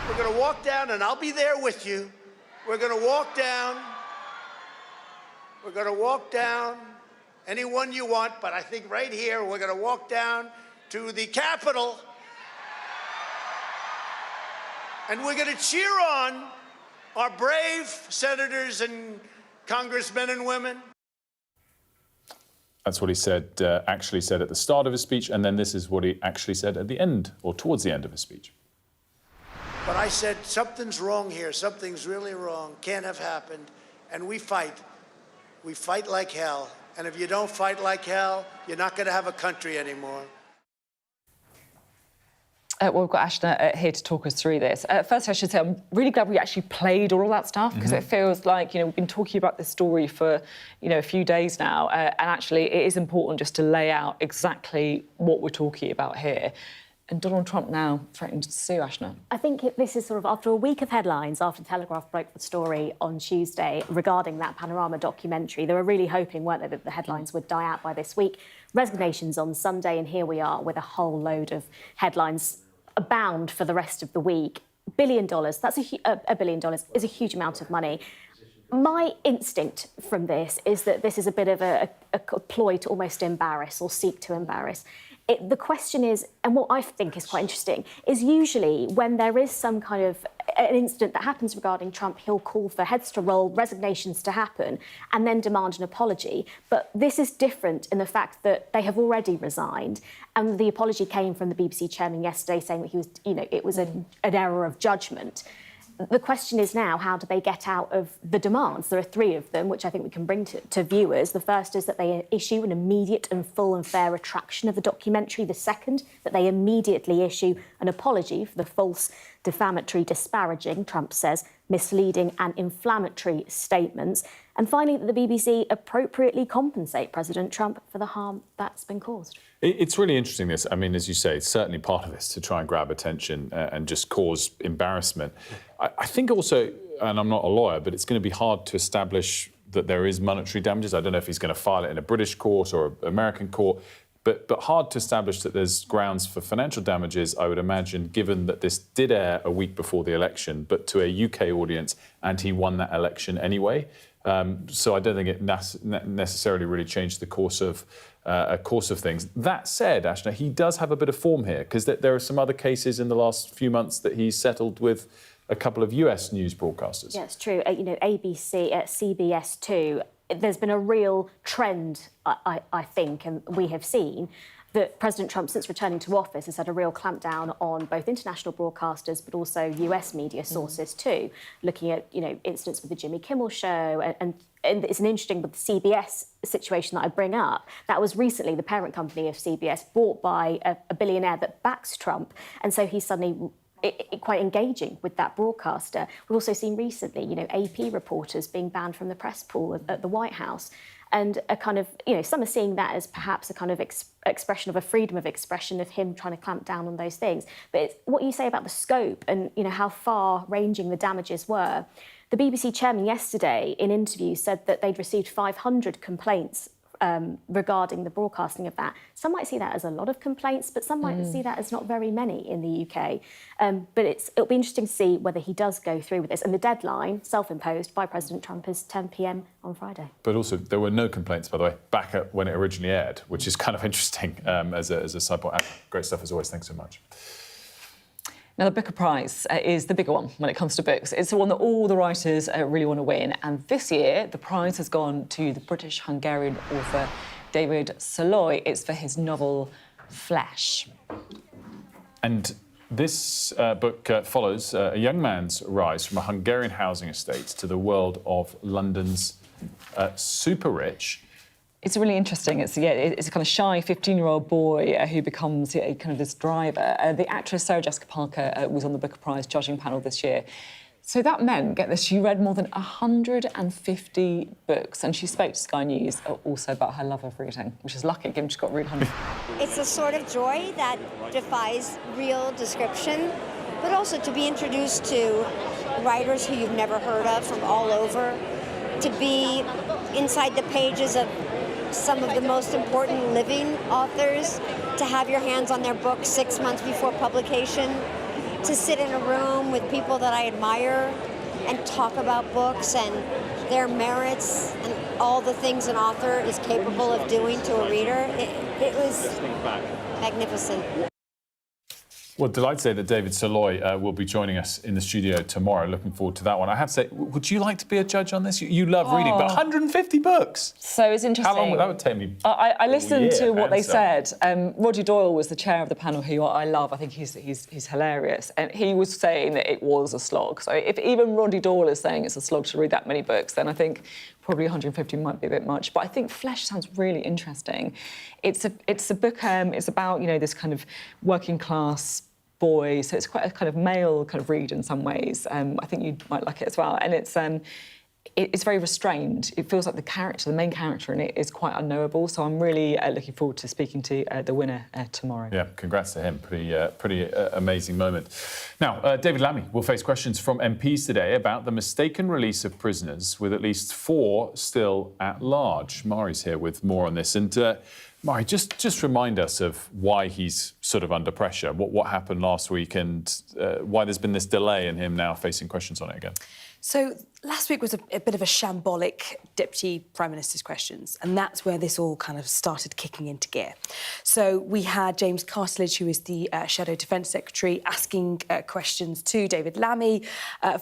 We're going to walk down, and I'll be there with you. We're going to walk down. We're going to walk down anyone you want, but I think right here we're going to walk down to the Capitol. And we're going to cheer on our brave senators and congressmen and women. That's what he said, actually said at the start of his speech, and then this is what he actually said at the end, or towards the end of his speech. But I said, something's wrong here, something's really wrong, can't have happened, and we fight. We fight like hell, and if you don't fight like hell, you're not going to have a country anymore. Well, we've got Ashna here to talk us through this. First, I should say I'm really glad we actually played all of that stuff, because it feels like, we've been talking about this story for, a few days now, and actually it is important just to lay out exactly what we're talking about here. And Donald Trump now threatening to sue, Ashna. I think this is sort of after a week of headlines, after the Telegraph broke the story on Tuesday regarding that Panorama documentary. They were really hoping, weren't they, that the headlines would die out by this week. Resignations on Sunday, and here we are with a whole load of headlines abound for the rest of the week. $1 billion, that's $1 billion is a huge amount of money. My instinct from this is that this is a bit of a ploy to almost embarrass or seek to embarrass. The question is, and what I think is quite interesting, is usually when there is some kind of an incident that happens regarding Trump, he'll call for heads to roll, resignations to happen, and then demand an apology. But this is different in the fact that they have already resigned, and the apology came from the BBC chairman yesterday saying that he was, it was an error of judgment. The question is now, how do they get out of the demands? There are 3 of them, which I think we can bring to viewers. The first is that they issue an immediate and full and fair retraction of the documentary. The second, that they immediately issue an apology for the false, defamatory, disparaging, Trump says, misleading and inflammatory statements. And finally, that the BBC appropriately compensate President Trump for the harm that's been caused. It's really interesting, this. I mean, as you say, it's certainly part of this to try and grab attention and just cause embarrassment. I think also, and I'm not a lawyer, but it's going to be hard to establish that there is monetary damages. I don't know if he's going to file it in a British court or an American court, but hard to establish that there's grounds for financial damages, I would imagine, given that this did air a week before the election, but to a UK audience, and he won that election anyway. So I don't think it necessarily really changed the course of things. That said, Ashna, he does have a bit of form here, because there are some other cases in the last few months that he's settled with a couple of US news broadcasters. Yeah, it's true. ABC, CBS too. There's been a real trend, I think, and we have seen, that President Trump, since returning to office, has had a real clampdown on both international broadcasters but also US media sources too, looking at, incidents with the Jimmy Kimmel show. And it's an interesting with the CBS situation that I bring up. That was recently the parent company of CBS bought by a billionaire that backs Trump. And so he's suddenly quite engaging with that broadcaster. We've also seen recently, AP reporters being banned from the press pool at the White House. And a kind of, some are seeing that as perhaps a kind of expression of a freedom of expression of him trying to clamp down on those things. But it's what you say about the scope and, how far-ranging the damages were. The BBC chairman yesterday, in interviews, said that they'd received 500 complaints regarding the broadcasting of that. Some might see that as a lot of complaints, but some might see that as not very many in the UK. But it'll be interesting to see whether he does go through with this. And the deadline, self-imposed by President Trump, is 10 p.m. on Friday. But also, there were no complaints, by the way, back at when it originally aired, which is kind of interesting as a side point. Great stuff as always. Thanks so much. Now, the Booker Prize is the bigger one when it comes to books. It's the one that all the writers really want to win. And this year, the prize has gone to the British-Hungarian author David Szalai. It's for his novel Flesh. And this book follows a young man's rise from a Hungarian housing estate to the world of London's super-rich. It's really interesting. It's a kind of shy 15-year-old boy who becomes kind of this driver. The actress Sarah Jessica Parker was on the Booker Prize judging panel this year. So that meant, get this, she read more than 150 books, and she spoke to Sky News also about her love of reading, which is lucky, given she's got to read 100. It's a sort of joy that defies real description, but also to be introduced to writers who you've never heard of from all over, to be inside the pages of some of the most important living authors, to have your hands on their books 6 months before publication, to sit in a room with people that I admire and talk about books and their merits and all the things an author is capable of doing to a reader. It was magnificent. Well, delighted to say that David Soloy will be joining us in the studio tomorrow. Looking forward to that one. I have to say, would you like to be a judge on this? You love reading, but 150 books. So it's interesting. How long would that take me? I listened to what they answer. said. Roger Doyle was the chair of the panel, who I love. I think he's hilarious, and he was saying that it was a slog. So if even Roddy Doyle is saying it's a slog to read that many books, then I think probably 150 might be a bit much. But I think Flesh sounds really interesting. It's a book. It's about, you know, this kind of working class boy, so it's quite a kind of male kind of read in some ways. I think you might like it as well, and it's very restrained. It feels like the main character in it, is quite unknowable. So I'm really looking forward to speaking to the winner tomorrow. Yeah, congrats to him. Pretty amazing moment. Now, David Lammy will face questions from MPs today about the mistaken release of prisoners, with at least 4 still at large. Mari's here with more on this. And Mari, just remind us of why he's sort of under pressure, what happened last week, and why there's been this delay in him now facing questions on it again. So last week was a bit of a shambolic Deputy Prime Minister's questions, and that's where this all kind of started kicking into gear. So we had James Cartledge, who is the Shadow Defence Secretary, asking questions to David Lammy.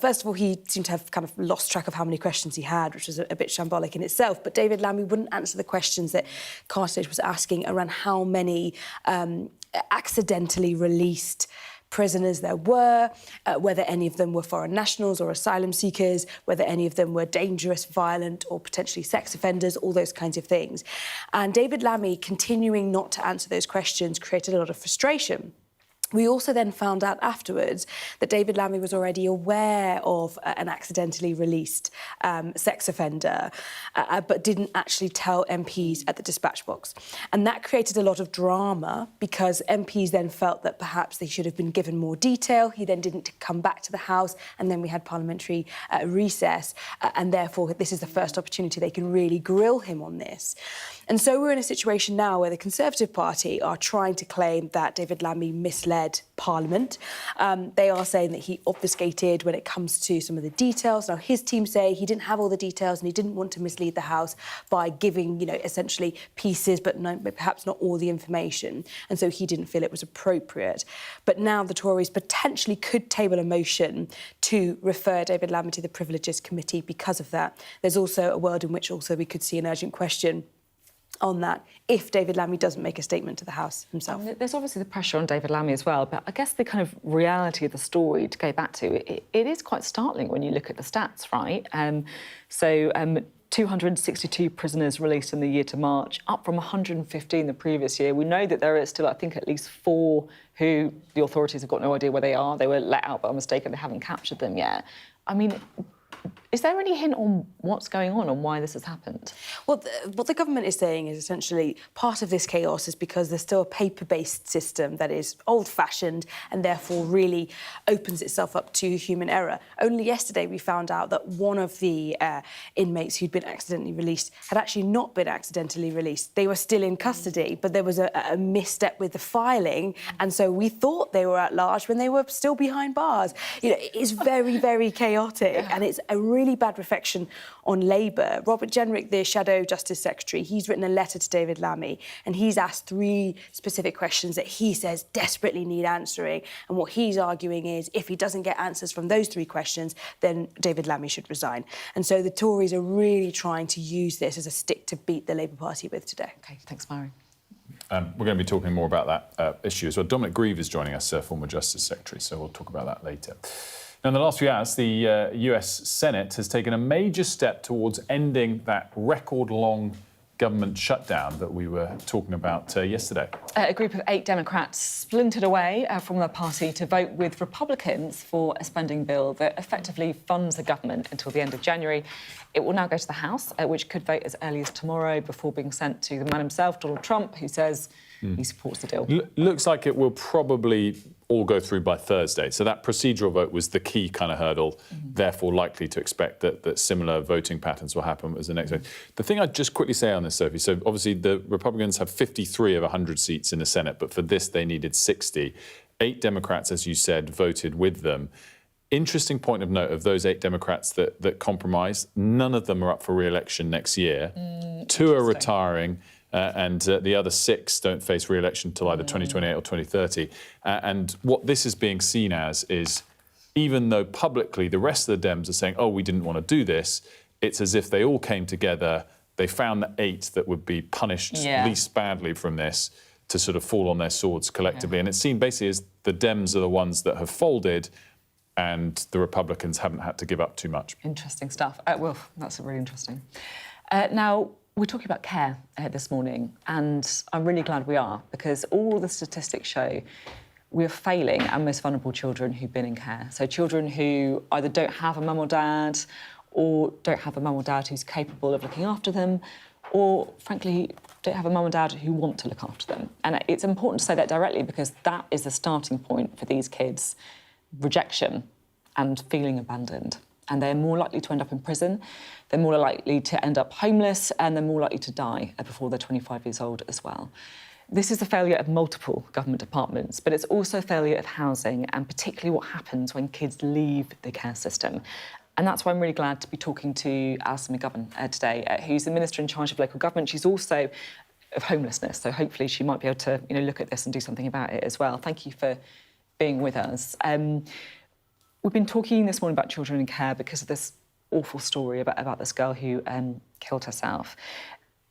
First of all, he seemed to have kind of lost track of how many questions he had, which was a bit shambolic in itself, but David Lammy wouldn't answer the questions that Cartledge was asking around how many accidentally released prisoners there were, whether any of them were foreign nationals or asylum seekers, whether any of them were dangerous, violent or potentially sex offenders, all those kinds of things. And David Lammy continuing not to answer those questions created a lot of frustration. We also then found out afterwards that David Lammy was already aware of an accidentally released sex offender, but didn't actually tell MPs at the dispatch box. And that created a lot of drama because MPs then felt that perhaps they should have been given more detail. He then didn't come back to the House, and then we had parliamentary recess, and therefore this is the first opportunity they can really grill him on this. And so we're in a situation now where the Conservative Party are trying to claim that David Lammy misled Parliament. They are saying that he obfuscated when it comes to some of the details. Now, his team say he didn't have all the details and he didn't want to mislead the House by giving, you know, essentially pieces, but perhaps not all the information. And so he didn't feel it was appropriate. But now the Tories potentially could table a motion to refer David Lammy to the Privileges Committee because of that. There's also a world in which also we could see an urgent question on that if David Lammy doesn't make a statement to the House himself. There's obviously the pressure on David Lammy as well, but I guess the kind of reality of the story, to go back to, it is quite startling when you look at the stats, right? 262 prisoners released in the year to March, up from 115 the previous year. We know that there are still, I think, at least 4 who the authorities have got no idea where they are. They were let out by mistake and they haven't captured them yet. I mean, is there any hint on what's going on and why this has happened? Well, what the government is saying is essentially part of this chaos is because there's still a paper-based system that is old-fashioned and therefore really opens itself up to human error. Only yesterday we found out that one of the inmates who'd been accidentally released had actually not been accidentally released. They were still in custody, but there was a misstep with the filing, and so we thought they were at large when they were still behind bars. You know, it's very, very chaotic, and it's a really bad reflection on Labour. Robert Jenrick, the Shadow Justice Secretary, he's written a letter to David Lammy and he's asked 3 specific questions that he says desperately need answering. And what he's arguing is if he doesn't get answers from those 3 questions, then David Lammy should resign. And so the Tories are really trying to use this as a stick to beat the Labour Party with today. OK, thanks, Mary. We're going to be talking more about that issue as well. Dominic Grieve is joining us, former Justice Secretary, so we'll talk about that later. Now, in the last few hours, the US Senate has taken a major step towards ending that record-long government shutdown that we were talking about yesterday. A group of 8 Democrats splintered away from the party to vote with Republicans for a spending bill that effectively funds the government until the end of January. It will now go to the House, which could vote as early as tomorrow before being sent to the man himself, Donald Trump, who says he supports the deal. Looks like it will probably all go through by Thursday. So that procedural vote was the key kind of hurdle, therefore likely to expect that similar voting patterns will happen as the next vote. The thing I'd just quickly say on this, Sophie, so obviously the Republicans have 53 of 100 seats in the Senate, but for this they needed 60. 8 Democrats, as you said, voted with them. Interesting point of note of those 8 Democrats that compromised, none of them are up for re-election next year. 2 are retiring. and the other 6 don't face re-election until either 2028 or 2030. And what this is being seen as is, even though publicly the rest of the Dems are saying, oh, we didn't want to do this, it's as if they all came together, they found the 8 that would be punished least badly from this to sort of fall on their swords collectively. And it's seen basically as the Dems are the ones that have folded and the Republicans haven't had to give up too much. Interesting stuff. Well, that's really interesting. Now, we're talking about care this morning, and I'm really glad we are, because all the statistics show we're failing our most vulnerable children who've been in care. So children who either don't have a mum or dad, or don't have a mum or dad who's capable of looking after them, or, frankly, don't have a mum or dad who want to look after them. And it's important to say that directly, because that is the starting point for these kids. Rejection and feeling abandoned. And they're more likely to end up in prison, they're more likely to end up homeless, and they're more likely to die before they're 25 years old as well. This is the failure of multiple government departments, but it's also a failure of housing, and particularly what happens when kids leave the care system. And that's why I'm really glad to be talking to Alison McGovern today, who's the Minister in charge of local government. She's also of homelessness, so hopefully she might be able to look at this and do something about it as well. Thank you for being with us. We've been talking this morning about children in care because of this awful story about this girl who killed herself.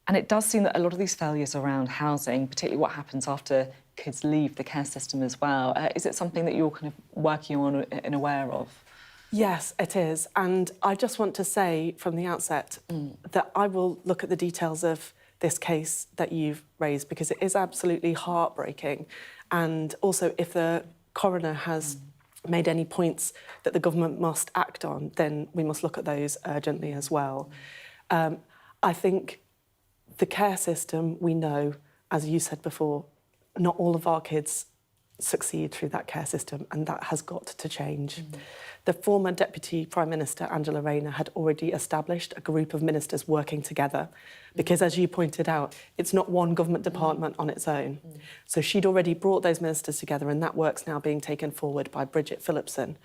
And it does seem that a lot of these failures around housing, particularly what happens after kids leave the care system as well, is it something that you're kind of working on and aware of? Yes, it is. And I just want to say from the outset that I will look at the details of this case that you've raised, because it is absolutely heartbreaking. And also, if the coroner has made any points that the government must act on, then we must look at those urgently as well. I think the care system, we know, as you said before, not all of our kids succeed through that care system, and that has got to change. The former Deputy Prime Minister, Angela Rayner, had already established a group of ministers working together because, as you pointed out, it's not one government department on its own. So she'd already brought those ministers together, and that work's now being taken forward by Bridget Phillipson.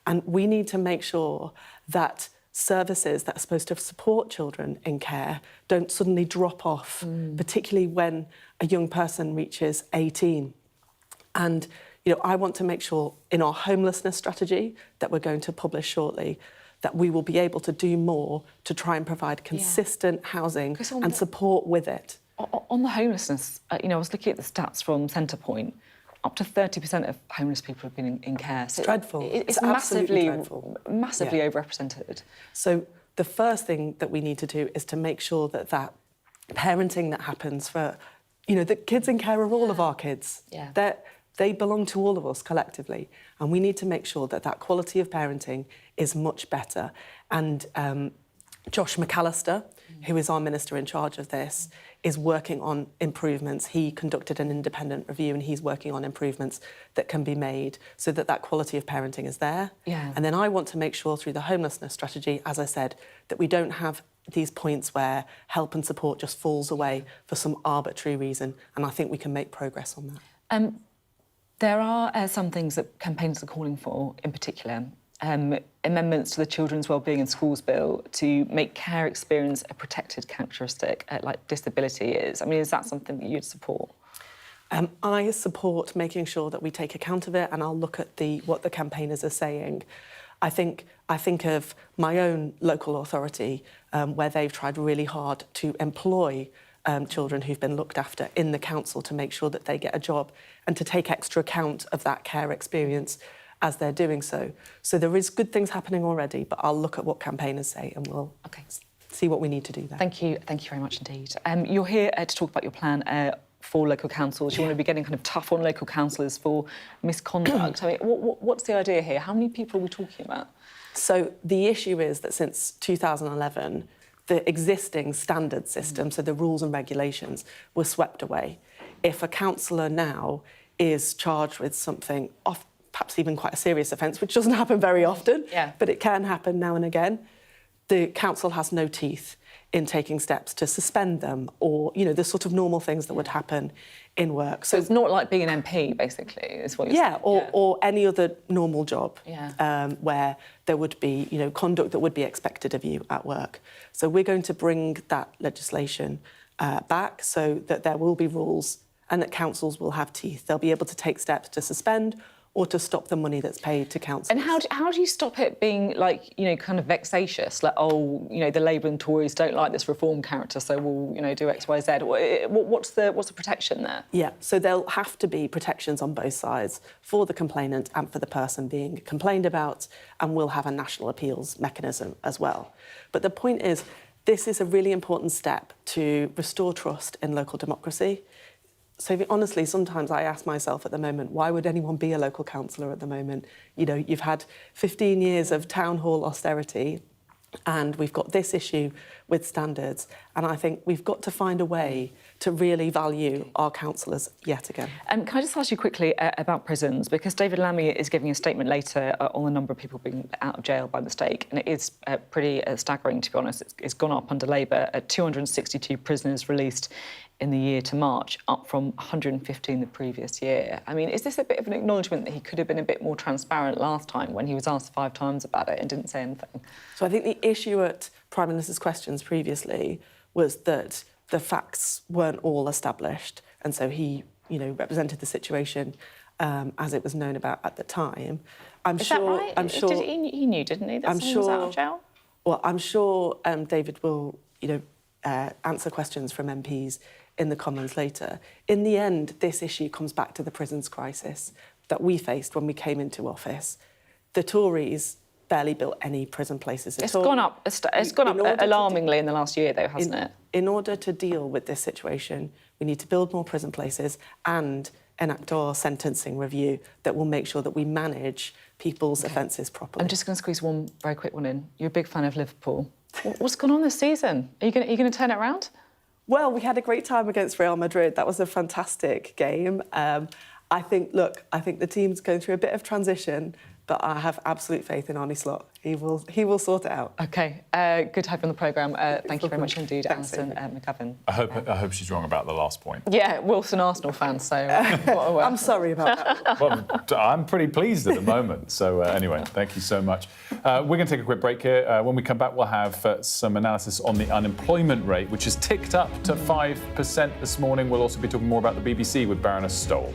And we need to make sure that services that are supposed to support children in care don't suddenly drop off, particularly when a young person reaches 18. And, I want to make sure in our homelessness strategy that we're going to publish shortly that we will be able to do more to try and provide consistent housing and support with it. On the homelessness, I was looking at the stats from Centrepoint. Up to 30% of homeless people have been in care. So it's dreadful. It's massively overrepresented. So the first thing that we need to do is to make sure that that parenting that happens for, the kids in care are all of our kids. They belong to all of us collectively, and we need to make sure that that quality of parenting is much better. And Josh McAllister, who is our minister in charge of this, is working on improvements. He conducted an independent review, and he's working on improvements that can be made so that that quality of parenting is there. And then I want to make sure through the homelessness strategy, as I said, that we don't have these points where help and support just falls away for some arbitrary reason, and I think we can make progress on that. There are some things that campaigners are calling for, in particular, amendments to the Children's Wellbeing in Schools Bill to make care experience a protected characteristic, like disability is. I mean, is that something that you'd support? I support making sure that we take account of it, and I'll look at what the campaigners are saying. I think of my own local authority, where they've tried really hard to employ children who've been looked after in the council to make sure that they get a job and to take extra account of that care experience as they're doing so. So there is good things happening already, but I'll look at what campaigners say and we'll see what we need to do there. Thank you very much indeed. You're here to talk about your plan for local councils. You want to be getting kind of tough on local councillors for misconduct. I mean, what's the idea here? How many people are we talking about? So the issue is that since 2011, the existing standard system, so the rules and regulations, were swept away. If a councillor now is charged with something, perhaps even quite a serious offence, which doesn't happen very often, but it can happen now and again, the council has no teeth in taking steps to suspend them or, the sort of normal things that would happen in work. So it's not like being an MP, basically, is what you're saying? Or any other normal job where there would be, conduct that would be expected of you at work. So we're going to bring that legislation back, so that there will be rules and that councils will have teeth. They'll be able to take steps to suspend or to stop the money that's paid to councils. And how do you stop it being, like, you know, kind of vexatious? Like, oh, you know, the Labour and Tories don't like this reform character, so we'll, you know, do X, Y, Z. What's the protection there? Yeah, so there'll have to be protections on both sides for the complainant and for the person being complained about, and we'll have a national appeals mechanism as well. But the point is, this is a really important step to restore trust in local democracy. So honestly, sometimes I ask myself at the moment, why would anyone be a local councillor at the moment? You know, you've had 15 years of town hall austerity, and we've got this issue with standards, and I think we've got to find a way to really value our councillors yet again. Can I just ask you quickly about prisons? Because David Lammy is giving a statement later on the number of people being out of jail by mistake, and it is pretty staggering, to be honest. It's gone up under Labour. 262 prisoners released in the year to March, up from 115 the previous year. I mean, is this a bit of an acknowledgement that he could have been a bit more transparent last time when he was asked 5 times about it and didn't say anything? So I think the issue at Prime Minister's questions previously was that the facts weren't all established, and so he, you know, represented the situation as it was known about at the time. Is that right? He knew, didn't he, that someone was out of jail? Well, I'm sure David will, you know, answer questions from MPs in the Commons later. In the end, this issue comes back to the prisons crisis that we faced when we came into office. The Tories barely built any prison places at all. It's gone up alarmingly in the last year, though, hasn't it? In order to deal with this situation, we need to build more prison places and enact our sentencing review that will make sure that we manage people's offences properly. I'm just going to squeeze one very quick one in. You're a big fan of Liverpool. What's gone on this season? Are you going to turn it around? Well, we had a great time against Real Madrid. That was a fantastic game. I think the team's going through a bit of transition, but I have absolute faith in Arnie Slot. He will sort it out. OK, good to have you on the programme. Thank you very much indeed, Alison McGovern. I hope she's wrong about the last point. Yeah, Wilson Arsenal fan, so... I'm sorry about that. Well, I'm pretty pleased at the moment. So anyway, thank you so much. We're going to take a quick break here. When we come back, we'll have some analysis on the unemployment rate, which has ticked up to 5% this morning. We'll also be talking more about the BBC with Baroness Stowell.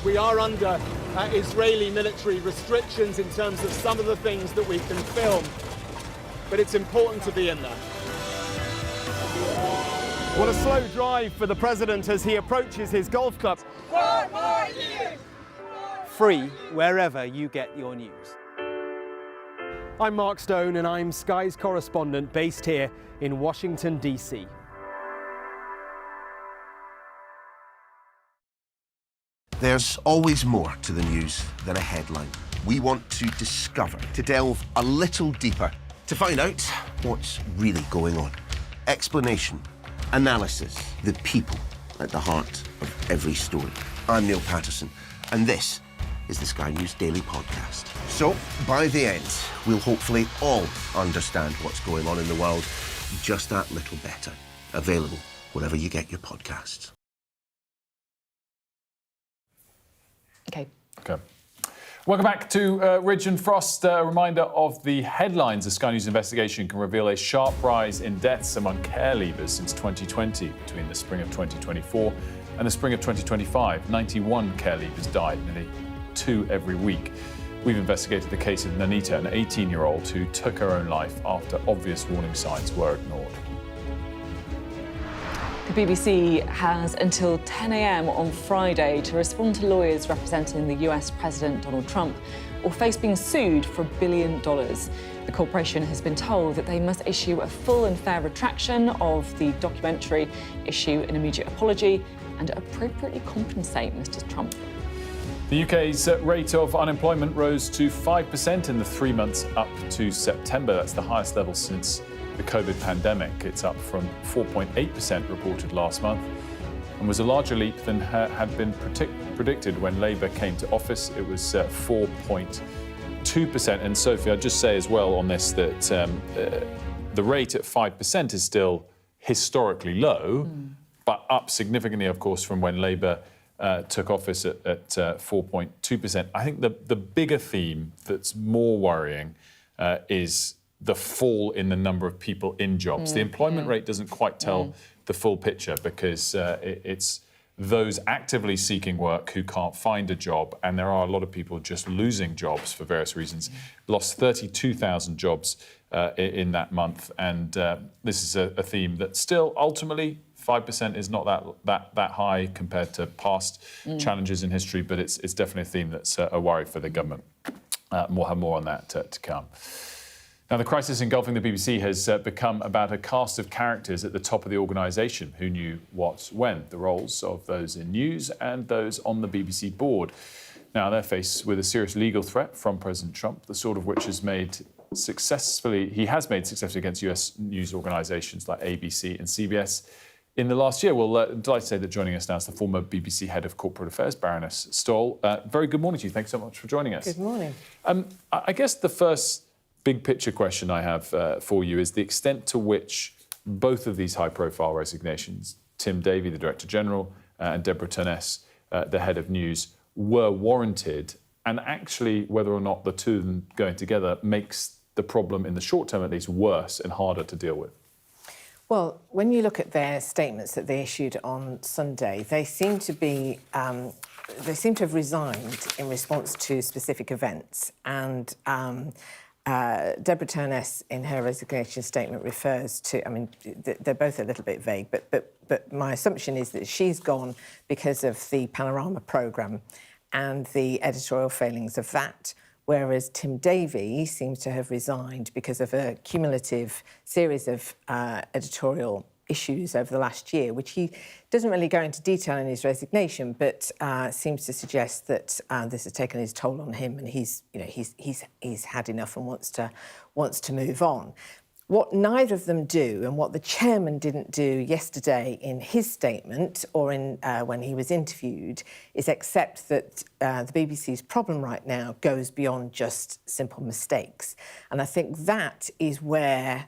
We are under Israeli military restrictions in terms of some of the things that we can film, but it's important to be in there. What a slow drive for the president as he approaches his golf club. 4 more years! free wherever you get your news. I'm Mark Stone and I'm Sky's correspondent based here in Washington, D.C. There's always more to the news than a headline. We want to discover, to delve a little deeper, to find out what's really going on. Explanation, analysis, the people at the heart of every story. I'm Neil Patterson, and this is the Sky News Daily Podcast. So, by the end, we'll hopefully all understand what's going on in the world just that little better. Available wherever you get your podcasts. OK. Welcome back to Ridge and Frost. A reminder of the headlines. The Sky News investigation can reveal a sharp rise in deaths among care leavers since 2020. Between the spring of 2024 and the spring of 2025, 91 care leavers died, nearly 2 every week. We've investigated the case of Nonita, an 18-year-old who took her own life after obvious warning signs were ignored. The BBC has until 10 a.m. on Friday to respond to lawyers representing the US President Donald Trump or face being sued for $1 billion. The corporation has been told that they must issue a full and fair retraction of the documentary, issue an immediate apology and appropriately compensate Mr. Trump. The UK's rate of unemployment rose to 5% in the 3 months up to September. That's the highest level since the COVID pandemic. It's up from 4.8% reported last month and was a larger leap than had been predicted when Labour came to office. It was 4.2%. And Sophie, I'd just say as well on this that the rate at 5% is still historically low, but up significantly, of course, from when Labour took office at 4.2%. I think the bigger theme that's more worrying is the fall in the number of people in jobs. The employment rate doesn't quite tell the full picture because it's those actively seeking work who can't find a job, and there are a lot of people just losing jobs for various reasons. Lost 32,000 jobs in that month, and this is a theme that still ultimately 5% is not that high compared to past challenges in history, but it's definitely a theme that's a worry for the government. We'll have more on that to come. Now, the crisis engulfing the BBC has become about a cast of characters at the top of the organisation who knew what, when, the roles of those in news and those on the BBC board. Now, they're faced with a serious legal threat from President Trump, the sort of which he has made successfully against US news organisations like ABC and CBS in the last year. Well, I'd like to say that joining us now is the former BBC Head of Corporate Affairs, Baroness Stowell. Very good morning to you. Thanks so much for joining us. Good morning. I guess the first big picture question I have for you is the extent to which both of these high-profile resignations, Tim Davie, the Director General, and Deborah Turness, the Head of News, were warranted, and actually whether or not the two of them going together makes the problem, in the short term at least, worse and harder to deal with. Well, when you look at their statements that they issued on Sunday, they seem to be they seem to have resigned in response to specific events. And Deborah Turness, in her resignation statement, refers to, I mean, they're both a little bit vague, but my assumption is that she's gone because of the Panorama programme and the editorial failings of that, whereas Tim Davie seems to have resigned because of a cumulative series of editorial issues over the last year, which he doesn't really go into detail in his resignation, but seems to suggest that this has taken his toll on him, and he's had enough and wants to move on. What neither of them do, and what the chairman didn't do yesterday in his statement or in when he was interviewed, is accept that the BBC's problem right now goes beyond just simple mistakes. And I think that is where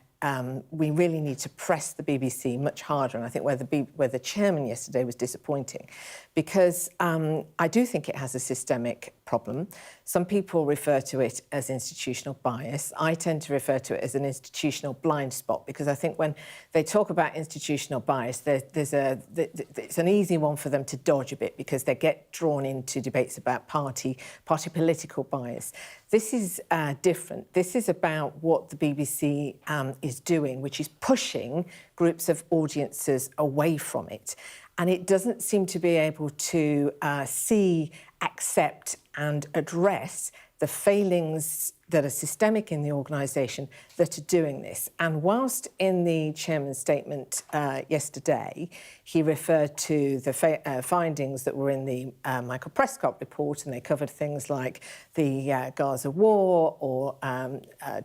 we really need to press the BBC much harder, and I think where the chairman yesterday was disappointing, because I do think it has a systemic problem. Some people refer to it as institutional bias. I tend to refer to it as an institutional blind spot, because I think when they talk about institutional bias, it's an easy one for them to dodge a bit, because they get drawn into debates about party political bias. This is different. This is about what the BBC is doing, which is pushing groups of audiences away from it. And it doesn't seem to be able to see accept and address the failings that are systemic in the organisation that are doing this. And whilst in the chairman's statement yesterday, he referred to the findings that were in the Michael Prescott report, and they covered things like the Gaza war or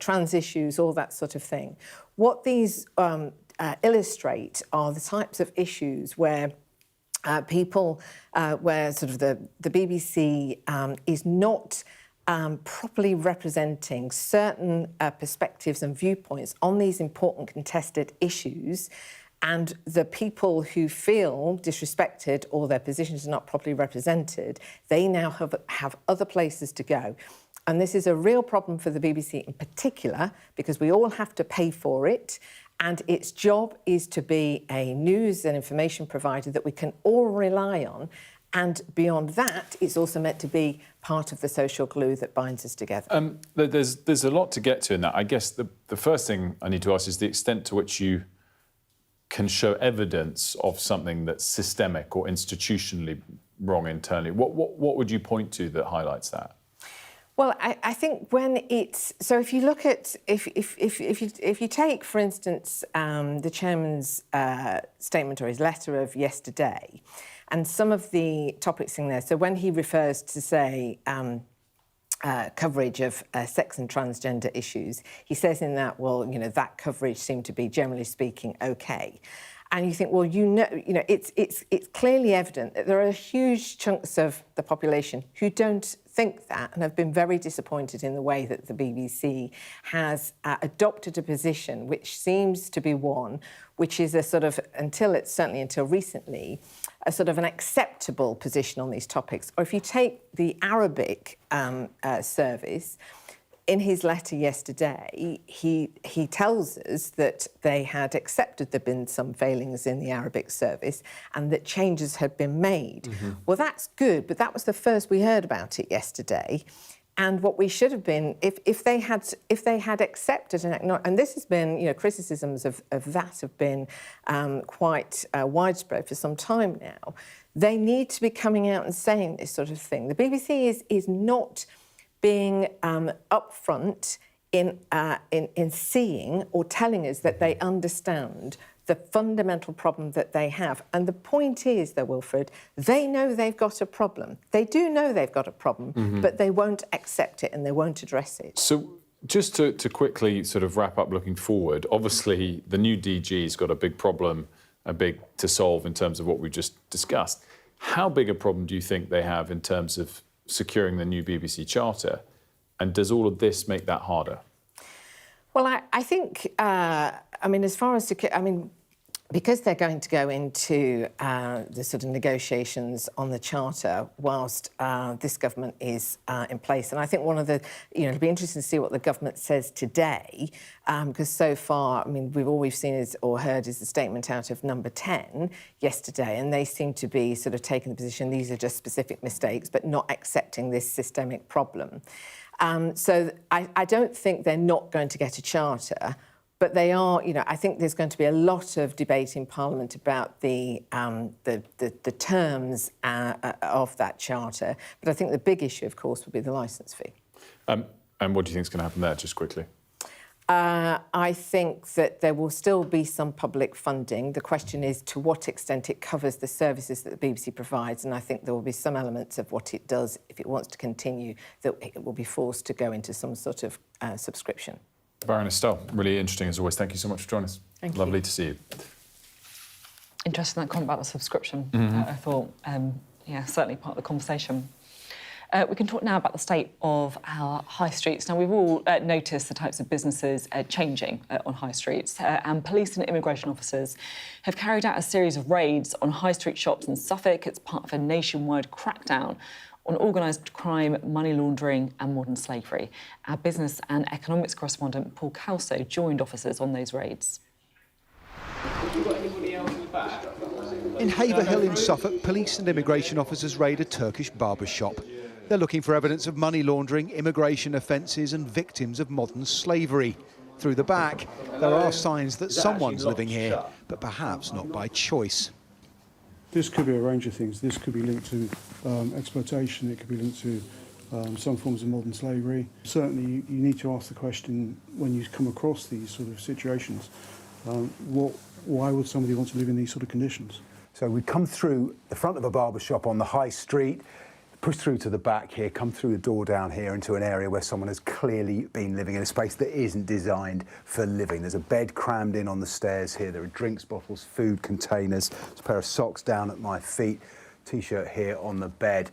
trans issues, all that sort of thing. What these illustrate are the types of issues where where sort of the BBC is not properly representing certain perspectives and viewpoints on these important contested issues, and the people who feel disrespected or their positions are not properly represented, they now have other places to go. And this is a real problem for the BBC in particular, because we all have to pay for it, and its job is to be a news and information provider that we can all rely on. And beyond that, it's also meant to be part of the social glue that binds us together. There's a lot to get to in that. I guess the first thing I need to ask is the extent to which you can show evidence of something that's systemic or institutionally wrong internally. What would you point to that highlights that? Well, I think when it's so, if you look at if you take, for instance, the chairman's statement or his letter of yesterday, and some of the topics in there. So when he refers to, say, coverage of sex and transgender issues, he says in that, well, you know, that coverage seemed to be, generally speaking, okay. And you think, well, it's clearly evident that there are huge chunks of the population who don't think that and have been very disappointed in the way that the BBC has adopted a position which seems to be one which is a sort of, until recently, a sort of an acceptable position on these topics. Or if you take the Arabic service, in his letter yesterday, he tells us that they had accepted there'd been some failings in the Arabic service and that changes had been made. Mm-hmm. Well, that's good, but that was the first we heard about it yesterday. And what we should have been, if they had accepted and this has been, you know, criticisms of that have been quite widespread for some time now. They need to be coming out and saying this sort of thing. The BBC is not being upfront in seeing or telling us that they understand the fundamental problem that they have. And the point is, though, Wilfred, they know they've got a problem. They do know they've got a problem, mm-hmm. but they won't accept it and they won't address it. So just to quickly sort of wrap up looking forward, obviously the new DG's got a big problem, to solve in terms of what we've just discussed. How big a problem do you think they have in terms of securing the new BBC Charter, and does all of this make that harder? Well, I think, as far as because they're going to go into the sort of negotiations on the Charter whilst this government is in place. And I think one of the, it'll be interesting to see what the government says today, because so far, all we've seen or heard is the statement out of Number 10 yesterday, and they seem to be sort of taking the position these are just specific mistakes, but not accepting this systemic problem. So I don't think they're not going to get a charter, but they are, I think there's going to be a lot of debate in Parliament about the terms of that charter. But I think the big issue, of course, will be the licence fee. And what do you think is going to happen there, just quickly? I think that there will still be some public funding. The question is to what extent it covers the services that the BBC provides, and I think there will be some elements of what it does, if it wants to continue, that it will be forced to go into some sort of subscription. Baroness Stowell, really interesting as always. Thank you so much for joining us. Thank you. Lovely to see you. Interesting that comment about the subscription. Mm-hmm. I thought, certainly part of the conversation. We can talk now about the state of our high streets. Now, we've all noticed the types of businesses changing on high streets, and police and immigration officers have carried out a series of raids on high street shops in Suffolk. It's part of a nationwide crackdown on organised crime, money laundering and modern slavery. Our business and economics correspondent Paul Calso joined officers on those raids. In Haverhill in Suffolk, police and immigration officers raid a Turkish barber shop. They're looking for evidence of money laundering, immigration offences and victims of modern slavery. Through the back, there are signs that someone's living here, but perhaps not by choice. This could be a range of things. This could be linked to exploitation. It could be linked to some forms of modern slavery. Certainly, you need to ask the question when you come across these sort of situations, why would somebody want to live in these sort of conditions? So we come through the front of a barber shop on the high street, push through to the back here, come through the door down here into an area where someone has clearly been living in a space that isn't designed for living. There's a bed crammed in on the stairs here. There are drinks bottles, food containers, there's a pair of socks down at my feet, T-shirt here on the bed.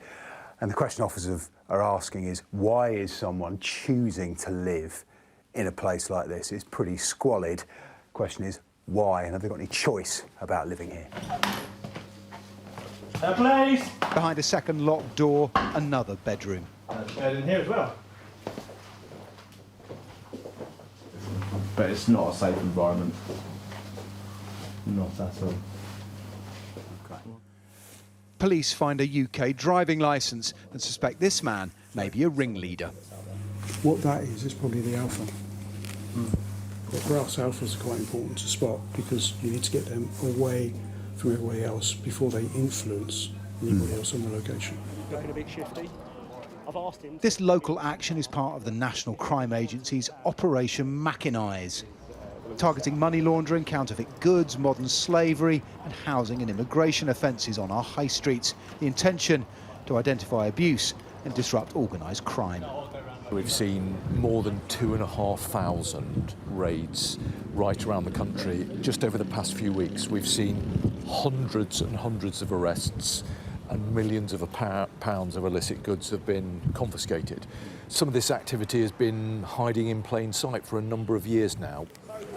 And the question officers are asking is, why is someone choosing to live in a place like this? It's pretty squalid. The question is, why? And have they got any choice about living here? Please! Behind a second locked door, another bedroom. There's a bed in here as well. But it's not a safe environment. Not at all. Police find a UK driving licence and suspect this man may be a ringleader. What that is probably the alpha. But for us, alphas are quite important to spot because you need to get them away from everybody else before they influence anybody else on the location. Looking a bit shifty. I've asked him. This local action is part of the National Crime Agency's Operation Machinize, targeting money laundering, counterfeit goods, modern slavery and housing and immigration offences on our high streets. The intention, to identify abuse and disrupt organised crime. We've seen more than 2,500 raids right around the country just over the past few weeks. We've seen hundreds and hundreds of arrests and millions of pounds of illicit goods have been confiscated. Some of this activity has been hiding in plain sight for a number of years now.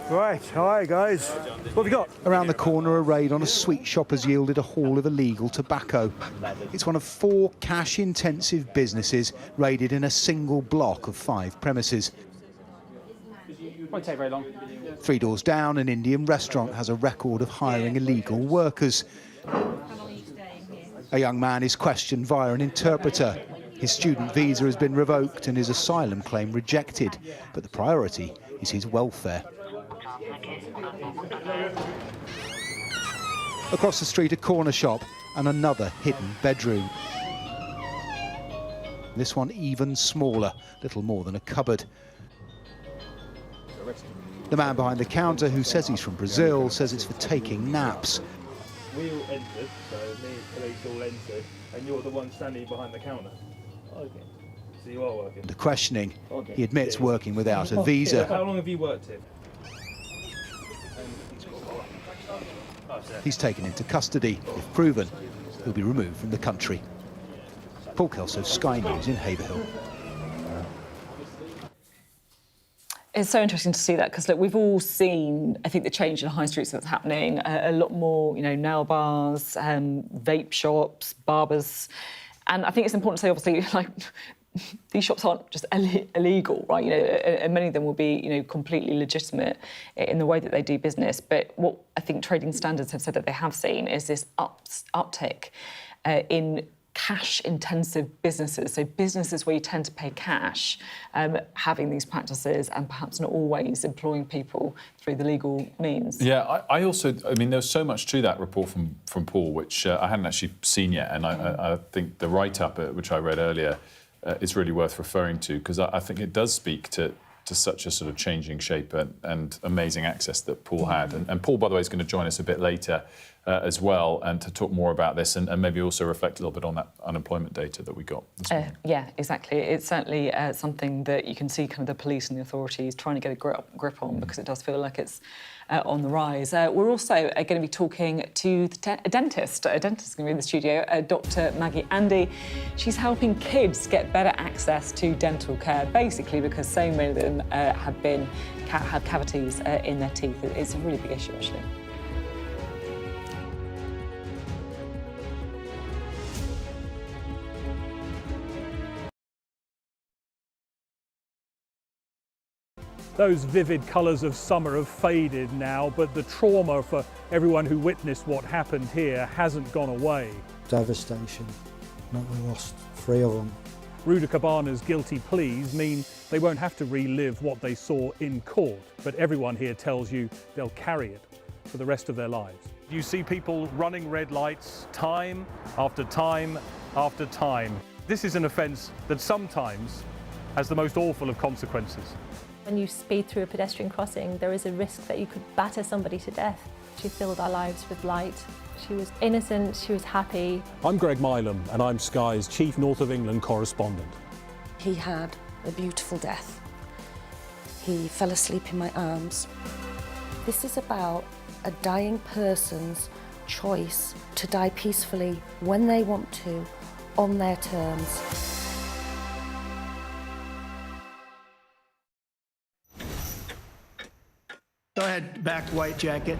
Right, hi guys. What have you got? Around the corner, a raid on a sweet shop has yielded a haul of illegal tobacco. It's one of 4 cash-intensive businesses raided in a single block of 5 premises. Won't take very long. 3 doors down, an Indian restaurant has a record of hiring illegal workers. A young man is questioned via an interpreter. His student visa has been revoked and his asylum claim rejected, but the priority is his welfare. Across the street, a corner shop and another hidden bedroom. This one even smaller, little more than a cupboard. The man behind the counter, who says he's from Brazil, says it's for taking naps. We all entered, so me and police all entered, and you're the one standing behind the counter. Okay. So you are working? Under questioning, Okay. he admits working without a visa. How long have you worked here? He's taken into custody. If proven, he'll be removed from the country. Paul Kelso, Sky News in Haverhill. It's so interesting to see that because we've all seen, I think, the change in high streets that's happening. A lot more, nail bars, vape shops, barbers, and I think it's important to say, obviously, these shops aren't just illegal, right? And many of them will be, completely legitimate in the way that they do business. But what I think trading standards have said that they have seen is this uptick in cash-intensive businesses, so businesses where you tend to pay cash, having these practices and perhaps not always employing people through the legal means. Yeah, I also, there's so much to that report from Paul, which I hadn't actually seen yet, and I think the write-up, which I read earlier, is really worth referring to, because I think it does speak to such a sort of changing shape and amazing access that Paul had. And Paul, by the way, is going to join us a bit later as well, and to talk more about this and maybe also reflect a little bit on that unemployment data that we got this morning. Yeah, exactly. It's certainly something that you can see kind of the police and the authorities trying to get a grip on, because it does feel like it's on the rise. We're also going to be talking to a dentist. A dentist is going to be in the studio, Dr. Maggie Andy. She's helping kids get better access to dental care, basically because so many of them have cavities in their teeth. It's a really big issue, actually. Those vivid colours of summer have faded now, but the trauma for everyone who witnessed what happened here hasn't gone away. Devastation. We lost 3 of them. Ruda Cabana's guilty pleas mean they won't have to relive what they saw in court, but everyone here tells you they'll carry it for the rest of their lives. You see people running red lights time after time after time. This is an offence that sometimes has the most awful of consequences. When you speed through a pedestrian crossing, there is a risk that you could batter somebody to death. She filled our lives with light. She was innocent, she was happy. I'm Greg Milam, and I'm Sky's Chief North of England correspondent. He had a beautiful death. He fell asleep in my arms. This is about a dying person's choice to die peacefully when they want to, on their terms. Go ahead, back white jacket.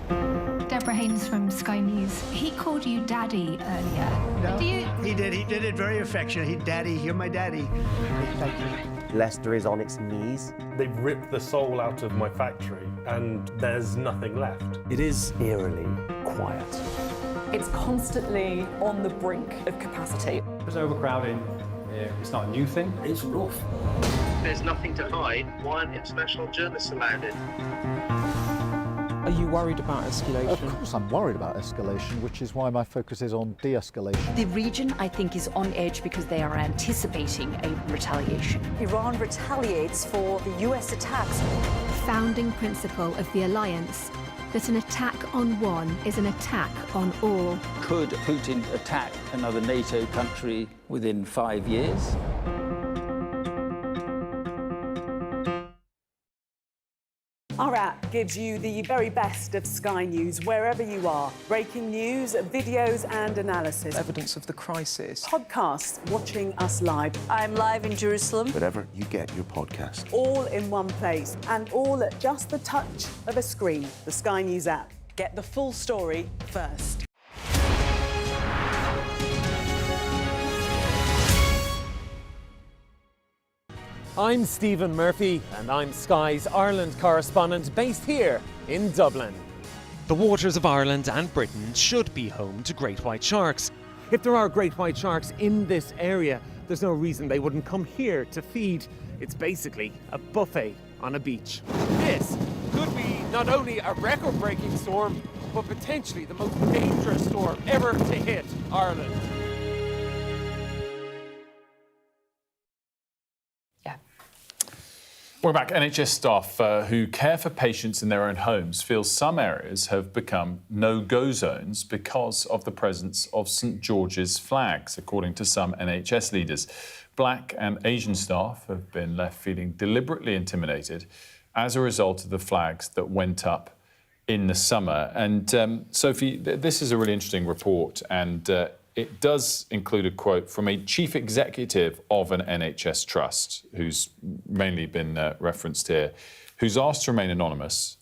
Deborah Haynes from Sky News. He called you Daddy earlier. No, Do you... he did it very affectionately. Daddy, you're my daddy. Thank you. Leicester is on its knees. They've ripped the soul out of my factory and there's nothing left. It is eerily quiet. It's constantly on the brink of capacity. There's overcrowding. It's not a new thing. It's rough. There's nothing to hide. Why aren't international journalists allowed in? Are you worried about escalation? Of course I'm worried about escalation, which is why my focus is on de-escalation. The region, I think, is on edge because they are anticipating a retaliation. Iran retaliates for the US attacks. The founding principle of the alliance, that an attack on one is an attack on all. Could Putin attack another NATO country within 5 years? Our app gives you the very best of Sky News wherever you are. Breaking news, videos and analysis. Evidence of the crisis. Podcasts, watching us live. I'm live in Jerusalem. Wherever you get your podcast. All in one place and all at just the touch of a screen. The Sky News app. Get the full story first. I'm Stephen Murphy, and I'm Sky's Ireland correspondent based here in Dublin. The waters of Ireland and Britain should be home to great white sharks. If there are great white sharks in this area, there's no reason they wouldn't come here to feed. It's basically a buffet on a beach. This could be not only a record-breaking storm, but potentially the most dangerous storm ever to hit Ireland. We're back. NHS staff who care for patients in their own homes feel some areas have become no-go zones because of the presence of St George's flags, according to some NHS leaders. Black and Asian staff have been left feeling deliberately intimidated as a result of the flags that went up in the summer. And Sophie, this is a really interesting report, and it does include a quote from a chief executive of an NHS trust, who's mainly been referenced here, who's asked to remain anonymous.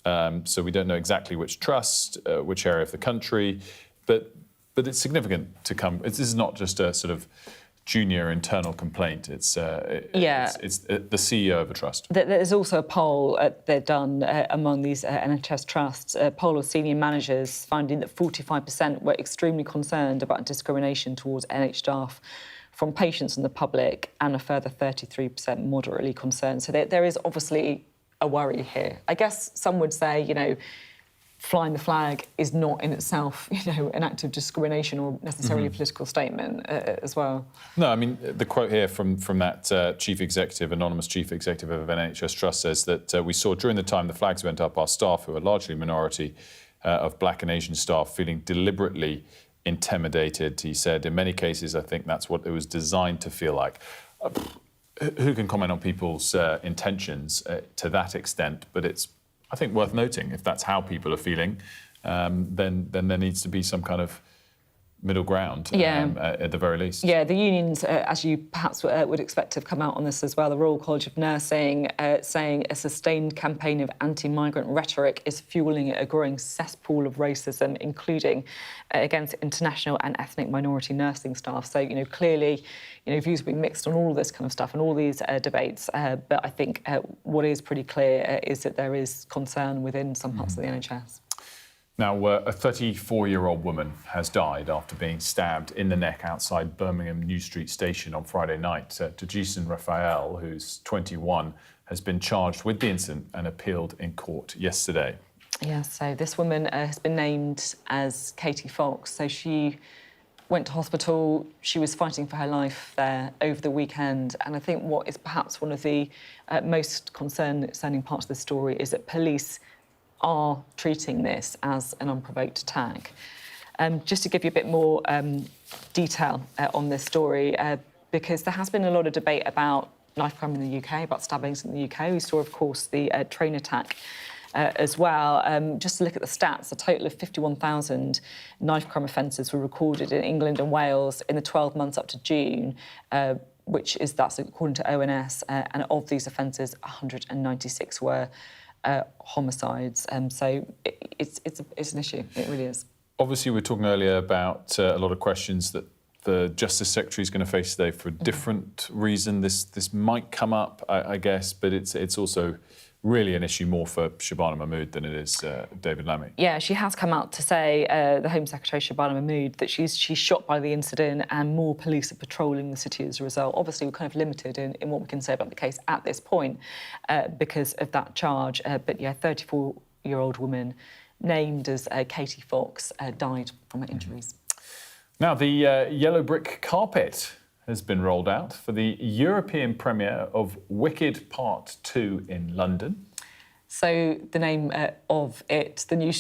So we don't know exactly which trust, which area of the country, but it's significant to come. This is not just a sort of junior internal complaint. It's the CEO of a trust. There's also a poll they've done among these NHS trusts, a poll of senior managers finding that 45% were extremely concerned about discrimination towards NHS staff from patients and the public, and a further 33% moderately concerned. So there is obviously a worry here. I guess some would say, you know, flying the flag is not in itself, you know, an act of discrimination or necessarily a political statement as well. No, I mean, the quote here from that chief executive, anonymous chief executive of an NHS trust, says that we saw during the time the flags went up, our staff, who are largely a minority of Black and Asian staff, feeling deliberately intimidated. He said, in many cases, I think that's what it was designed to feel like. Who can comment on people's intentions to that extent? But it's, I think, worth noting, if that's how people are feeling, then there needs to be some kind of middle ground, at the very least. Yeah, the unions, as you perhaps would expect, have come out on this as well. The Royal College of Nursing saying a sustained campaign of anti-migrant rhetoric is fuelling a growing cesspool of racism, including against international and ethnic minority nursing staff. So, you know, clearly, you know, views have been mixed on all of this kind of stuff and all these debates. But I think what is pretty clear is that there is concern within some parts of the NHS. Now, a 34-year-old woman has died after being stabbed in the neck outside Birmingham New Street Station on Friday night. Tajisan Raphael, who's 21, has been charged with the incident and appealed in court yesterday. Yeah, so this woman has been named as Katie Fox. So she went to hospital. She was fighting for her life there over the weekend. And I think what is perhaps one of the most concerning parts of the story is that police are treating this as an unprovoked attack. Just to give you a bit more detail on this story, because there has been a lot of debate about knife crime in the UK, about stabbings in the UK. We saw, of course, the train attack as well. Just to look at the stats, a total of 51,000 knife crime offences were recorded in England and Wales in the 12 months up to June, that's according to ONS, and of these offences, 196 were homicides. So it's an issue, it really is. Obviously, we were talking earlier about a lot of questions that the Justice Secretary is going to face today for a different reason. This might come up, I guess, but it's also really an issue more for Shabana Mahmood than it is David Lammy. Yeah, she has come out to say, the Home Secretary Shabana Mahmood, that she's shocked by the incident and more police are patrolling the city as a result. Obviously, we're kind of limited in what we can say about the case at this point because of that charge. But yeah, 34-year-old woman named as Katie Fox died from her injuries. Now, the yellow brick carpet has been rolled out for the European premiere of Wicked Part 2 in London. So the name of it, the new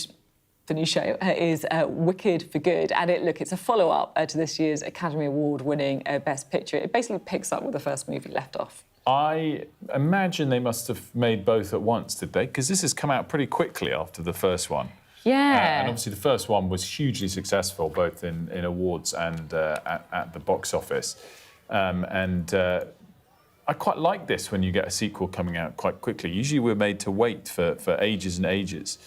show, is Wicked for Good, and it's a follow-up to this year's Academy Award-winning Best Picture. It basically picks up where the first movie left off. I imagine they must have made both at once, did they? Because this has come out pretty quickly after the first one. Yeah. And obviously the first one was hugely successful, both in awards and at the box office. I quite like this when you get a sequel coming out quite quickly. Usually we're made to wait for ages and ages.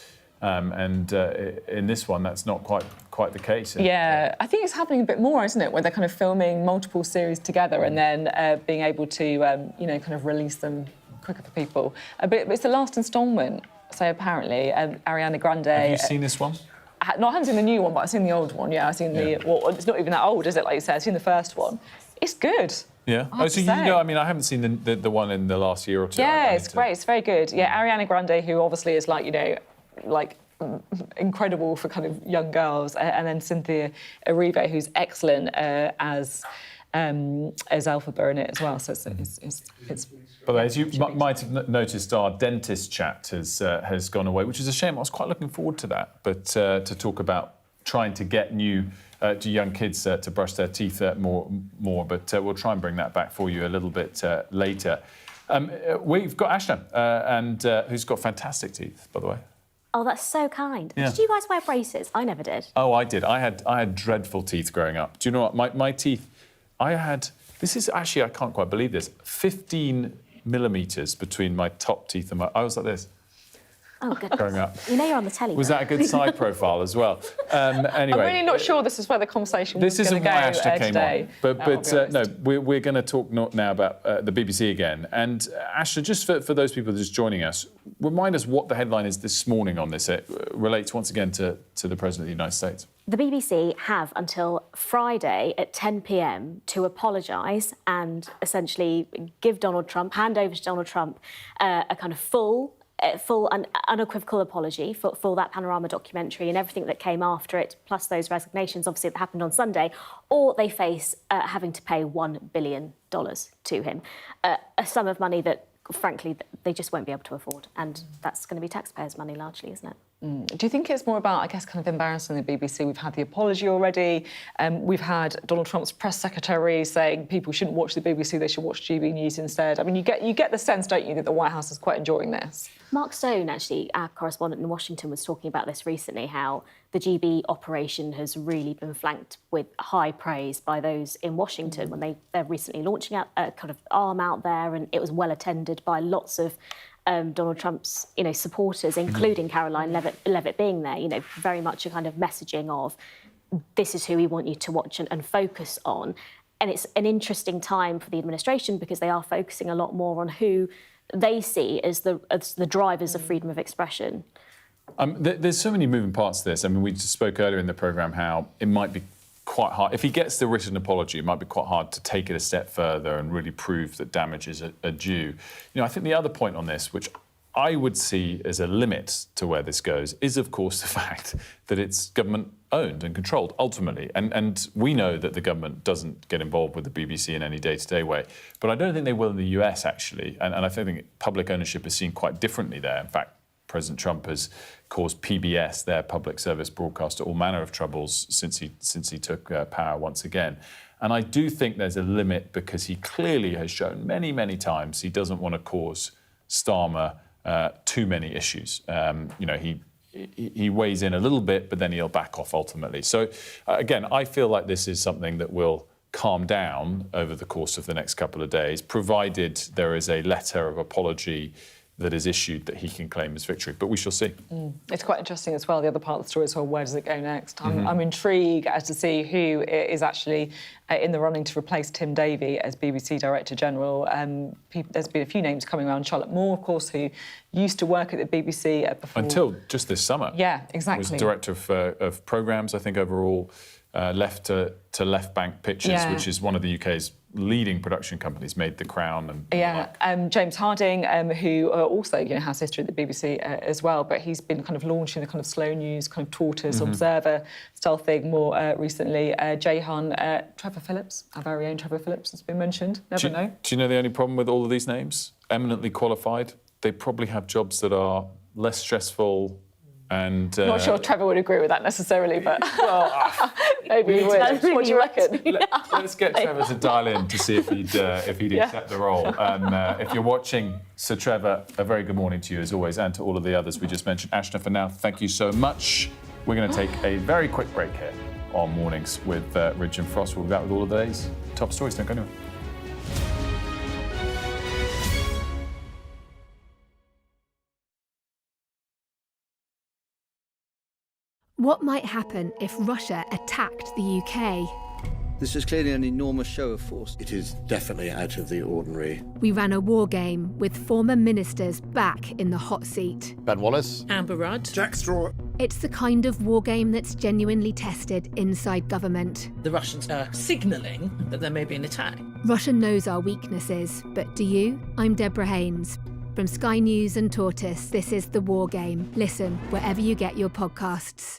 In this one, that's not quite the case. Yeah, I think it's happening a bit more, isn't it? Where they're kind of filming multiple series together and then being able to, kind of release them quicker for people. But it's the last instalment. So apparently, Ariana Grande... Have you seen this one? I haven't seen the new one, but I've seen the old one. Yeah, I've seen well, it's not even that old, is it? Like you said, I've seen the first one. It's good. Yeah. Oh, so I haven't seen the one in the last year or two. Yeah, it's great. It's very good. Yeah, Ariana Grande, who obviously is incredible for kind of young girls, and then Cynthia Erivo, who's excellent as Elphaba in it as well. So it's But as you might have noticed, our dentist chat has gone away, which is a shame. I was quite looking forward to that, but to talk about trying to get young kids to brush their teeth more. But we'll try and bring that back for you a little bit later. We've got Ashna, who's got fantastic teeth, by the way. Oh, that's so kind. Yeah. Did you guys wear braces? I never did. Oh, I did. I had dreadful teeth growing up. Do you know what? My teeth, this is actually, I can't quite believe this, 15 millimetres between my top teeth and I was like this. Oh, goodness. Growing up. You know you're on the telly. Was that a good side profile as well? Anyway. I'm really not sure this is where the conversation was going to go today. This isn't why Ashna came on. But no, we're going to talk now about the BBC again. And Ashna, just for those people just joining us, remind us what the headline is this morning on this. It relates once again to the President of the United States. The BBC have until Friday at 10 p.m. to apologise and essentially hand over to Donald Trump a kind of full and unequivocal apology for that Panorama documentary and everything that came after it, plus those resignations, obviously, that happened on Sunday, or they face having to pay $1 billion to him, a sum of money that, frankly, they just won't be able to afford. And that's going to be taxpayers' money, largely, isn't it? Do you think it's more about, I guess, kind of embarrassing the BBC? We've had the apology already. We've had Donald Trump's press secretary saying people shouldn't watch the BBC, they should watch GB News instead. I mean, you get the sense, don't you, that the White House is quite enjoying this? Mark Stone, actually, our correspondent in Washington, was talking about this recently, how the GB operation has really been flanked with high praise by those in Washington when they're recently launching out a kind of arm out there, and it was well attended by lots of Donald Trump's, supporters, including Caroline Levitt being there, very much a kind of messaging of this is who we want you to watch and focus on. And it's an interesting time for the administration because they are focusing a lot more on who they see as the drivers of freedom of expression. There's so many moving parts to this. I mean, we just spoke earlier in the programme how it might be quite hard. If he gets the written apology, it might be quite hard to take it a step further and really prove that damages are due. I think the other point on this, which I would see as a limit to where this goes is, of course, the fact that it's government-owned and controlled, ultimately. And we know that the government doesn't get involved with the BBC in any day-to-day way. But I don't think they will in the US, actually. And I think public ownership is seen quite differently there. In fact, President Trump has caused PBS, their public service broadcaster, all manner of troubles since he took power once again. And I do think there's a limit because he clearly has shown many, many times he doesn't want to cause Starmer too many issues. He weighs in a little bit, but then he'll back off ultimately. So, again, I feel like this is something that will calm down over the course of the next couple of days, provided there is a letter of apology that is issued that he can claim as victory. But we shall see. It's quite interesting as well, the other part of the story is, well, where does it go next? I'm intrigued as to see who is actually in the running to replace Tim Davie as BBC Director General. There's been a few names coming around. Charlotte Moore, of course, who used to work at the BBC before. Until just this summer. Yeah, exactly. Was Director of Programmes, I think, overall, left to Left Bank Pictures, which is one of the UK's leading production companies, made The Crown and James Harding, who also has history at the BBC as well, but he's been kind of launching the kind of slow news, kind of Tortoise, Observer style thing more recently. Jehan, Trevor Phillips, our very own Trevor Phillips has been mentioned. Never know. Do you know the only problem with all of these names? Eminently qualified. They probably have jobs that are less stressful. And, not sure Trevor would agree with that necessarily, but maybe he would. What do you reckon? Let's get Trevor to dial in to see if he'd accept the role. If you're watching, Sir Trevor, a very good morning to you as always, and to all of the others we just mentioned. Ashna, for now, thank you so much. We're going to take a very quick break here on Mornings with Ridge and Frost. We'll be back with all of today's top stories. Don't go anywhere. What might happen if Russia attacked the UK? This is clearly an enormous show of force. It is definitely out of the ordinary. We ran a war game with former ministers back in the hot seat. Ben Wallace. Amber Rudd. Jack Straw. It's the kind of war game that's genuinely tested inside government. The Russians are signalling that there may be an attack. Russia knows our weaknesses, but do you? I'm Deborah Haynes. From Sky News and Tortoise, this is The War Game. Listen wherever you get your podcasts.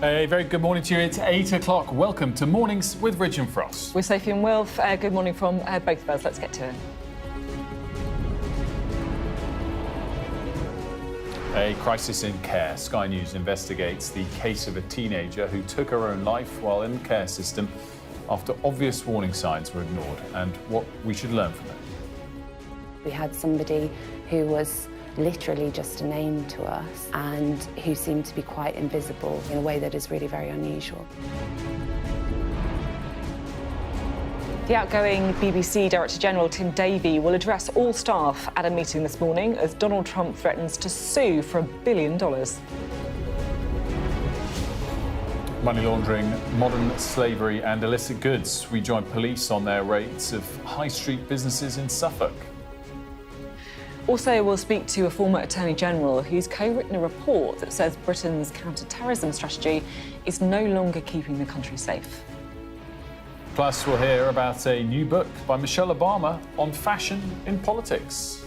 A very good morning to you. It's 8 o'clock. Welcome to Mornings with Ridge and Frost. With Sophy and Wilf. Good morning from both of us. Let's get to it. A crisis in care. Sky News investigates the case of a teenager who took her own life while in the care system after obvious warning signs were ignored, and what we should learn from it. We had somebody who was literally just a name to us and who seemed to be quite invisible in a way that is really very unusual. The outgoing BBC Director General Tim Davie will address all staff at a meeting this morning as Donald Trump threatens to sue for $1 billion. Money laundering, modern slavery and illicit goods. We join police on their raids of high street businesses in Suffolk. Also, we'll speak to a former Attorney General who's co-written a report that says Britain's counter-terrorism strategy is no longer keeping the country safe. Plus, we'll hear about a new book by Michelle Obama on fashion in politics.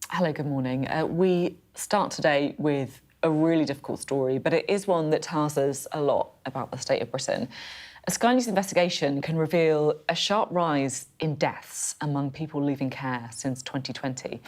Hello, good morning. We start today with a really difficult story, but it is one that tells us a lot about the state of Britain. A Sky News investigation can reveal a sharp rise in deaths among people leaving care since 2020.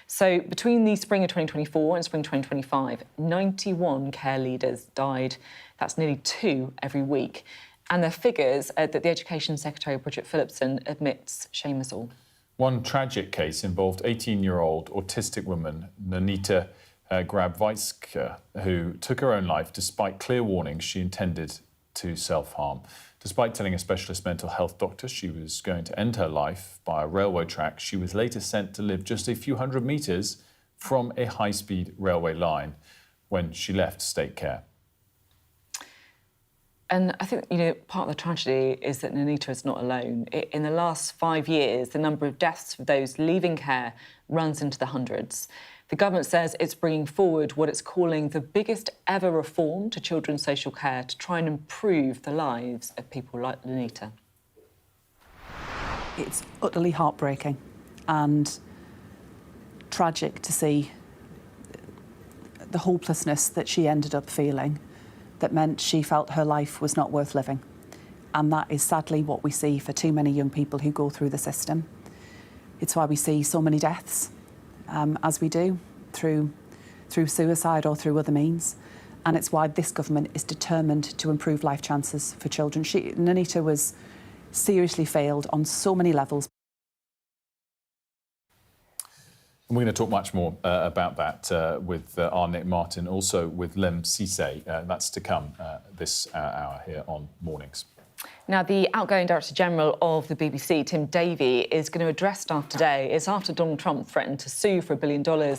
So between the spring of 2024 and spring 2025, 91 care leaders died. That's nearly 2 every week. And they're figures that the Education Secretary, Bridget Phillipson, admits shame us all. One tragic case involved 18-year-old autistic woman, Nonita Grabvitska, who took her own life despite clear warnings she intended to self-harm. Despite telling a specialist mental health doctor she was going to end her life by a railway track, she was later sent to live just a few hundred metres from a high-speed railway line when she left state care. And I think, part of the tragedy is that Nonita is not alone. In the last 5 years, the number of deaths for those leaving care runs into the hundreds. The government says it's bringing forward what it's calling the biggest ever reform to children's social care to try and improve the lives of people like Nonita. It's utterly heartbreaking and tragic to see the hopelessness that she ended up feeling that meant she felt her life was not worth living. And that is sadly what we see for too many young people who go through the system. It's why we see so many deaths, as we do, through suicide or through other means. And it's why this government is determined to improve life chances for children. Nonita was seriously failed on so many levels. And we're going to talk much more about that with our Nick Martin, also with Lem Cisse. That's to come this hour here on Mornings. Now, the outgoing Director General of the BBC, Tim Davie, is going to address staff today. It's after Donald Trump threatened to sue for $1 billion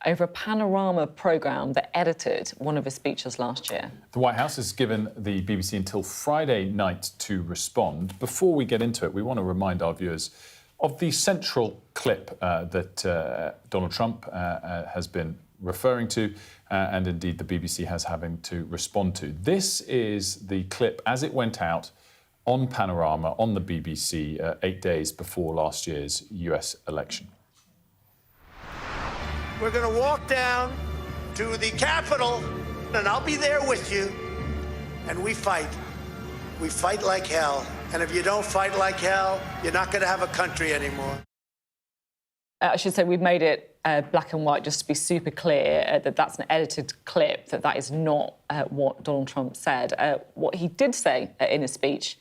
over a panorama programme that edited one of his speeches last year. The White House has given the BBC until Friday night to respond. Before we get into it, we want to remind our viewers of the central clip that Donald Trump has been referring to, and indeed the BBC has having to respond to. This is the clip as it went out on Panorama on the BBC 8 days before last year's US election. We're going to walk down to the Capitol, and I'll be there with you, and we fight. We fight like hell. And if you don't fight like hell, you're not going to have a country anymore. I should say we've made it black and white just to be super clear that that's an edited clip, that is not what Donald Trump said. What he did say in his speech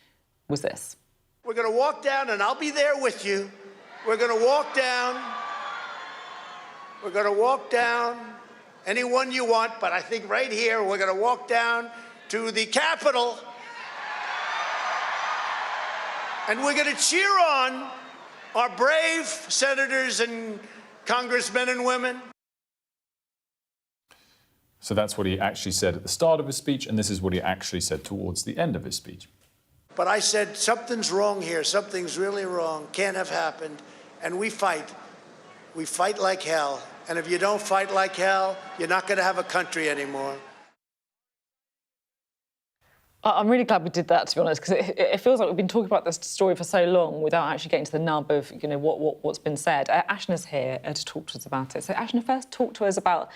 was this. We're going to walk down, and I'll be there with you. We're going to walk down. We're going to walk down anyone you want, but I think right here we're going to walk down to the Capitol. And we're going to cheer on our brave senators and congressmen and women. So that's what he actually said at the start of his speech, and this is what he actually said towards the end of his speech. But I said, something's wrong here. Something's really wrong. Can't have happened. And we fight. We fight like hell. And if you don't fight like hell, you're not going to have a country anymore. I'm really glad we did that, to be honest, because it feels like we've been talking about this story for so long without actually getting to the nub of, you know, what's been said. Ashna's here to talk to us about it. So, Ashna, first talk to us about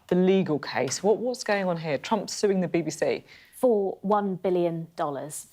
the legal case. What's going on here? Trump's suing the BBC. For $1 billion,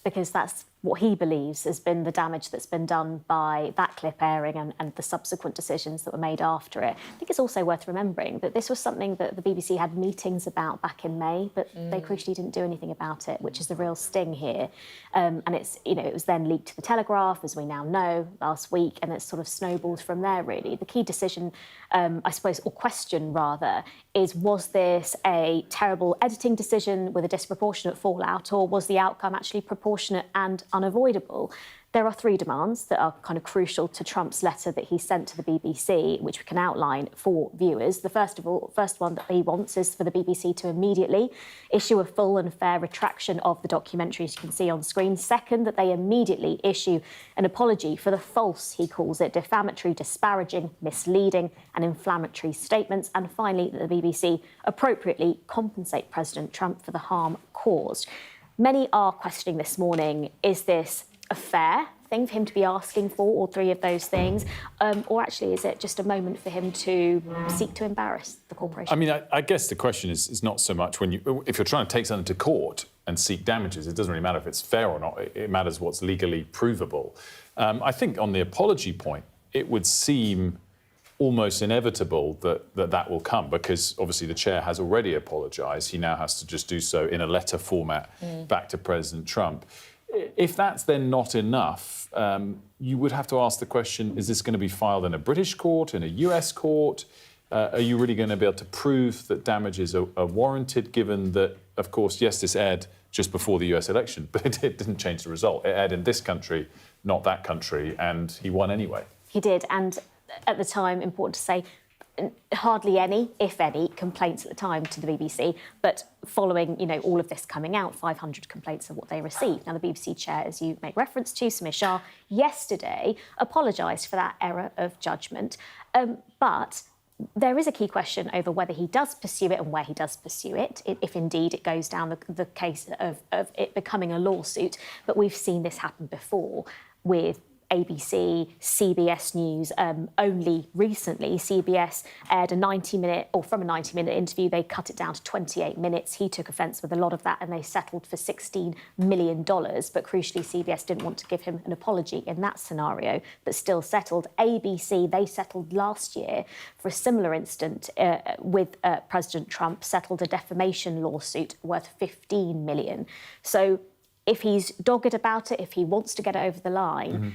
because that's what he believes has been the damage that's been done by that clip airing and the subsequent decisions that were made after it. I think it's also worth remembering that this was something that the BBC had meetings about back in May, but they crucially didn't do anything about it, which is the real sting here. And it's, you know, it was then leaked to the Telegraph, as we now know, last week, and it's sort of snowballed from there, really. The key decision, I suppose, or question rather, is was this a terrible editing decision with a disproportionate fallout, or was the outcome actually proportionate and unavoidable? There are three demands that are kind of crucial to Trump's letter that he sent to the BBC, which we can outline for viewers. The first one that he wants is for the BBC to immediately issue a full and fair retraction of the documentary, as you can see on screen. Second, that they immediately issue an apology for the false, he calls it, defamatory, disparaging, misleading and inflammatory statements. And finally, that the BBC appropriately compensate President Trump for the harm caused. Many are questioning this morning, is this a fair thing for him to be asking for, all three of those things, or actually is it just a moment for him to seek to embarrass the corporation? I mean, I guess the question is not so much if you're trying to take something to court and seek damages, it doesn't really matter if it's fair or not, it matters what's legally provable. I think on the apology point, it would seem almost inevitable that will come, because obviously the chair has already apologised. He now has to just do so in a letter format back to President Trump. If that's then not enough, you would have to ask the question, is this going to be filed in a British court, in a US court? Are you really going to be able to prove that damages are warranted, given that, of course, yes, this aired just before the US election, but it didn't change the result. It aired in this country, not that country, and he won anyway. He did, and at the time, important to say, hardly any, if any, complaints at the time to the BBC, but following, you know, all of this coming out, 500 complaints are what they received. Now, the BBC chair, as you make reference to, Samir Shah, yesterday apologised for that error of judgment, but there is a key question over whether he does pursue it and where he does pursue it, if indeed it goes down the case of it becoming a lawsuit. But we've seen this happen before with ABC, CBS News. Only recently, CBS aired a 90-minute, or from a 90-minute interview, they cut it down to 28 minutes. He took offence with a lot of that, and they settled for $16 million. But crucially, CBS didn't want to give him an apology in that scenario, but still settled. ABC, they settled last year for a similar incident with President Trump, settled a defamation lawsuit worth $15 million. So if he's dogged about it, if he wants to get it over the line,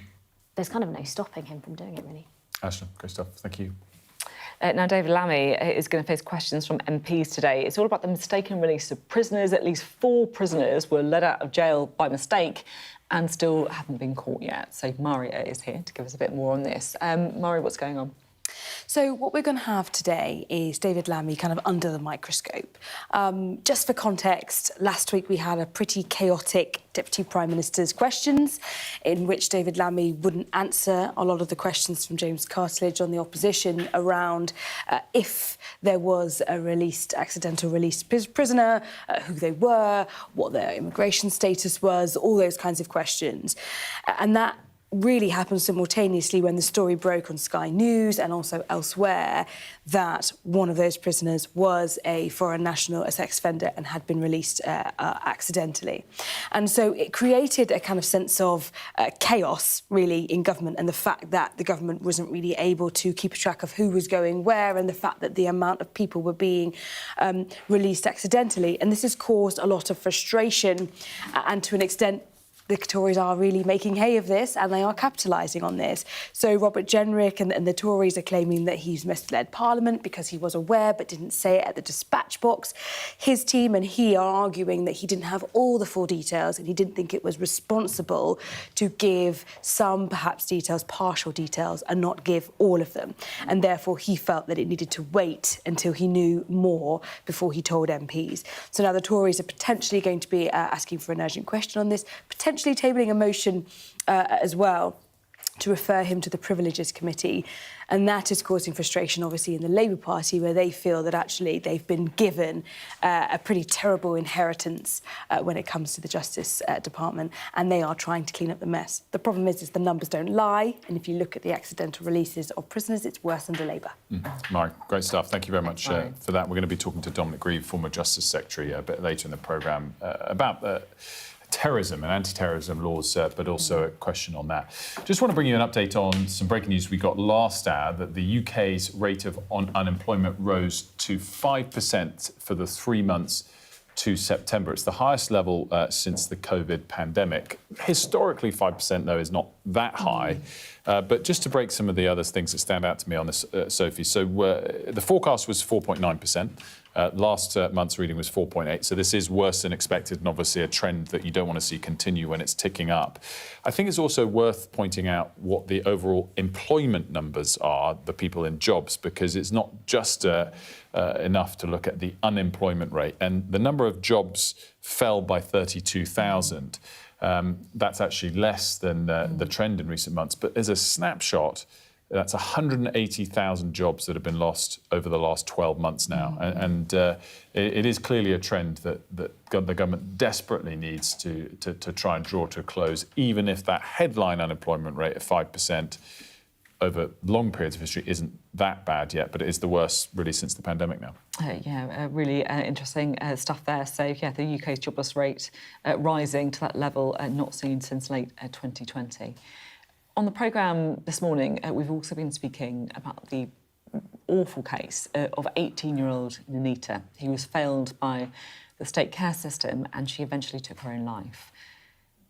there's kind of no stopping him from doing it, really. Ashna, great stuff. Thank you. Now, David Lammy is going to face questions from MPs today. It's all about the mistaken release of prisoners. At least 4 prisoners were let out of jail by mistake and still haven't been caught yet. So Maria is here to give us a bit more on this. Maria, what's going on? So what we're going to have today is David Lammy kind of under the microscope. Just for context, last week we had a pretty chaotic Deputy Prime Minister's questions in which David Lammy wouldn't answer a lot of the questions from James Cartledge on the opposition around if there was a accidental released prisoner, who they were, what their immigration status was, all those kinds of questions. And that really happened simultaneously when the story broke on Sky News and also elsewhere that one of those prisoners was a foreign national, a sex offender, and had been released accidentally. And so it created a kind of sense of chaos, really, in government, and the fact that the government wasn't really able to keep track of who was going where, and the fact that the amount of people were being released accidentally. And this has caused a lot of frustration, and to an extent, the Tories are really making hay of this, and they are capitalising on this. So Robert Jenrick and the Tories are claiming that he's misled Parliament because he was aware but didn't say it at the dispatch box. His team and he are arguing that he didn't have all the full details and he didn't think it was responsible to give some, perhaps, details, partial details, and not give all of them. And therefore, he felt that it needed to wait until he knew more before he told MPs. So now the Tories are potentially going to be asking for an urgent question on this, potentially tabling a motion as well to refer him to the Privileges Committee. And that is causing frustration, obviously, in the Labour Party, where they feel that actually they've been given a pretty terrible inheritance when it comes to the Justice Department, and they are trying to clean up the mess. The problem is the numbers don't lie, and if you look at the accidental releases of prisoners, it's worse under Labour. Mark, great stuff. Thank you very much for that. We're going to be talking to Dominic Grieve, former Justice Secretary, a bit later in the programme about terrorism and anti-terrorism laws, but also a question on that. Just want to bring you an update on some breaking news we got last hour, that the UK's rate of unemployment rose to 5% for the 3 months to September. It's the highest level since the COVID pandemic. Historically, 5%, though, is not that high. But just to break some of the other things that stand out to me on this, Sophie, so the forecast was 4.9%. Last month's reading was 4.8, so this is worse than expected, and obviously a trend that you don't want to see continue when it's ticking up. I think it's also worth pointing out what the overall employment numbers are, the people in jobs, because it's not just enough to look at the unemployment rate. And the number of jobs fell by 32,000. That's actually less than the trend in recent months. But as a snapshot, that's 180,000 jobs that have been lost over the last 12 months now. And it is clearly a trend that the government desperately needs to try and draw to a close, even if that headline unemployment rate of 5% over long periods of history isn't that bad yet, but it is the worst really since the pandemic now. Really interesting stuff there. So, the UK's jobless rate rising to that level not seen since late 2020. On the programme this morning, we've also been speaking about the awful case of 18-year-old Nonita, who was failed by the state care system, and she eventually took her own life.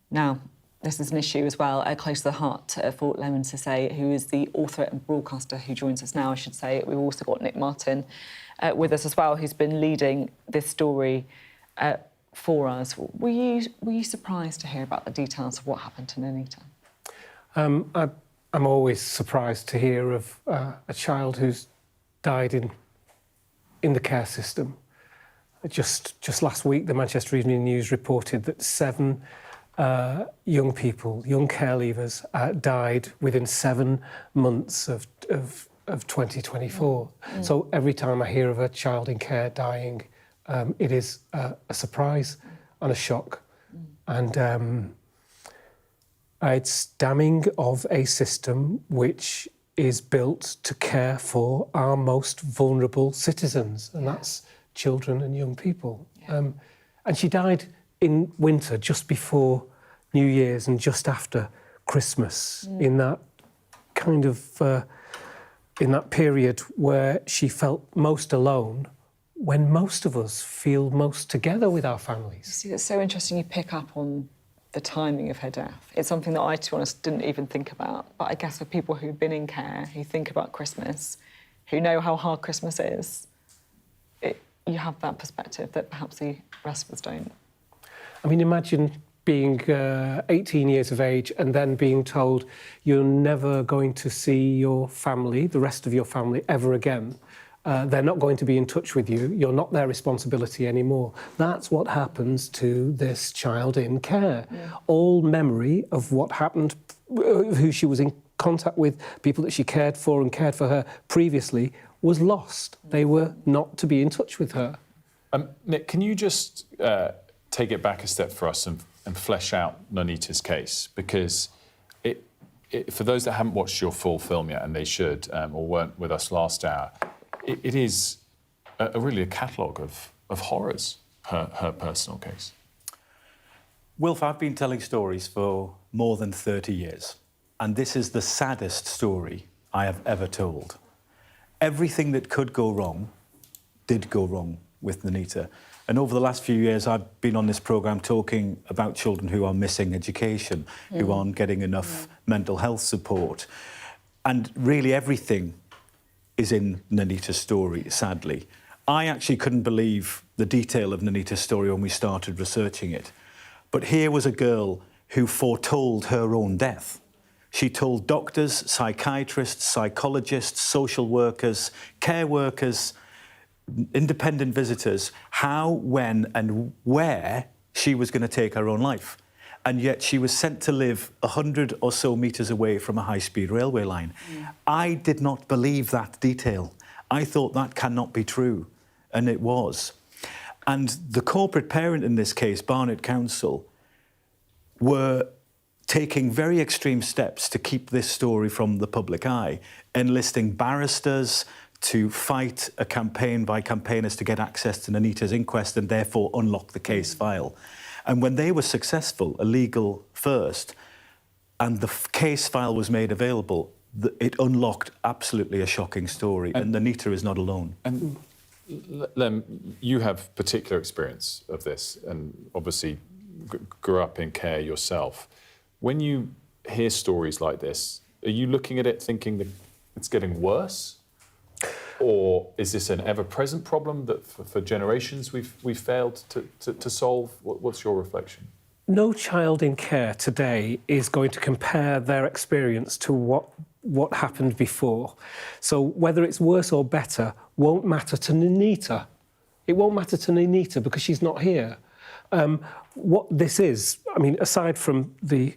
Now, this is an issue as well, close to the heart for Lemon Sissay, who is the author and broadcaster who joins us now, I should say. We've also got Nick Martin with us as well, who's been leading this story for us. Were you surprised to hear about the details of what happened to Nonita? I'm always surprised to hear of a child who's died in the care system. Just last week, the Manchester Evening News reported that 7 young people, young care leavers, died within 7 months of 2024. So every time I hear of a child in care dying, it is a surprise and a shock. And it's damning of a system which is built to care for our most vulnerable citizens, and that's children and young people. And she died in winter, just before New Year's and just after Christmas, in that kind of in that period where she felt most alone, when most of us feel most together with our families. You see, it's so interesting you pick up on the timing of her death. It's something that I, to be honest, didn't even think about. But I guess for people who've been in care, who think about Christmas, who know how hard Christmas is, you have that perspective that perhaps the rest of us don't. I mean, imagine being 18 years of age and then being told you're never going to see your family, the rest of your family, ever again. They're not going to be in touch with you. You're not their responsibility anymore. That's what happens to this child in care. All memory of what happened, who she was in contact with, people that she cared for and cared for her previously, was lost. They were not to be in touch with her. Nick, can you just take it back a step for us and flesh out Nonita's case? Because for those that haven't watched your full film yet, and they should, or weren't with us last hour, it is really a catalogue of horrors, her personal case. Wilf, I've been telling stories for more than 30 years, and this is the saddest story I have ever told. Everything that could go wrong did go wrong with Nonita. And over the last few years, I've been on this programme talking about children who are missing education, who aren't getting enough mental health support. And really everything is in Nonita's story, sadly. I actually couldn't believe the detail of Nonita's story when we started researching it. But here was a girl who foretold her own death. She told doctors, psychiatrists, psychologists, social workers, care workers, independent visitors, how, when and where she was going to take her own life. and yet she was sent to live 100 or so metres away from a high-speed railway line. I did not believe that detail. I thought that cannot be true, and it was. And the corporate parent in this case, Barnet Council, were taking very extreme steps to keep this story from the public eye, enlisting barristers to fight a campaign by campaigners to get access to Nonita's inquest and therefore unlock the case file. And when they were successful, a legal first, and the case file was made available, it unlocked absolutely a shocking story, and Nonita is not alone. And Lem, you have particular experience of this, and obviously grew up in care yourself. When you hear stories like this, are you looking at it thinking that it's getting worse? Or is this an ever-present problem that for generations we've failed to solve? What's your reflection? No child in care today is going to compare their experience to what happened before. So whether it's worse or better won't matter to Nonita. It won't matter to Nonita because she's not here. What this is, I mean, aside from the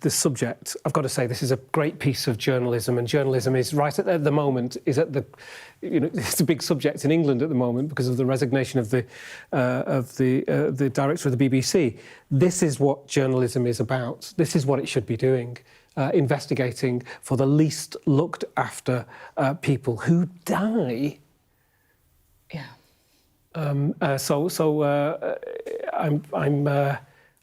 subject, I've got to say this is a great piece of journalism, and journalism is right at the moment is at the, it's a big subject in England at the moment because of the resignation of the director of the BBC. This is what journalism is about. This is what it should be doing, investigating for the least looked after people who die. Yeah.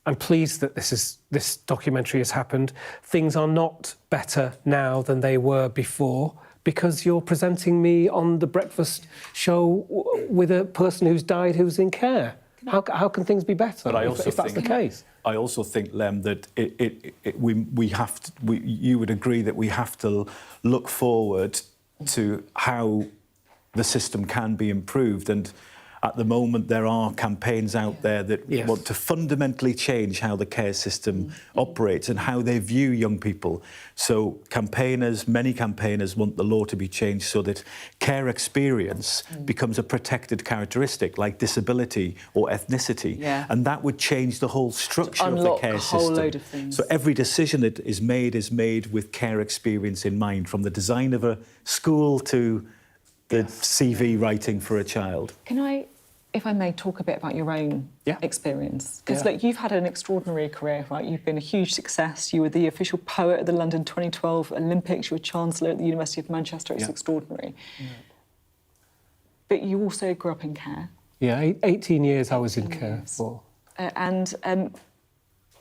I'm pleased that this documentary has happened. Things are not better now than they were before because you're presenting me on the breakfast show with a person who's died who's in care. How can things be better if that's the case? I also think, Lem, that you would agree that we have to look forward to how the system can be improved. And at the moment, there are campaigns out there that want to fundamentally change how the care system operates and how they view young people. So many campaigners want the law to be changed so that care experience becomes a protected characteristic, like disability or ethnicity. Yeah. And that would change the whole structure of the care system. Unlock a whole load of things. So every decision that is made with care experience in mind, from the design of a school to the CV writing for a child. Can I, if I may, talk a bit about your own experience? Because look, you've had an extraordinary career, right? You've been a huge success. You were the official poet at the London 2012 Olympics. You were Chancellor at the University of Manchester. It's extraordinary. Yeah. But you also grew up in care. Yeah, 18 years I was in care for.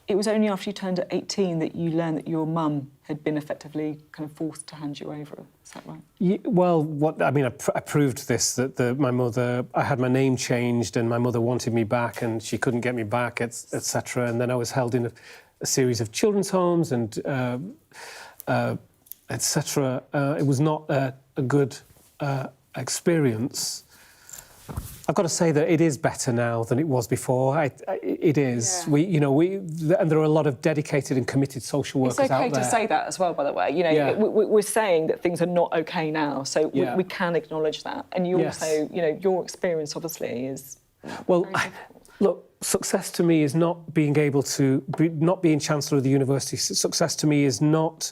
It was only after you turned 18 that you learned that your mum had been effectively kind of forced to hand you over. Is that right? Yeah, well, I proved this, that my mother, I had my name changed and my mother wanted me back and she couldn't get me back, etc. And then I was held in a series of children's homes and etc. It was not a good experience. I've got to say that it is better now than it was before. It is. Yeah. And there are a lot of dedicated and committed social workers out there. It's okay to say that as well, by the way. We're saying that things are not okay now, so we can acknowledge that. And you also, your experience obviously is. Well, look, success to me is not being able to not being Chancellor of the university. Success to me is not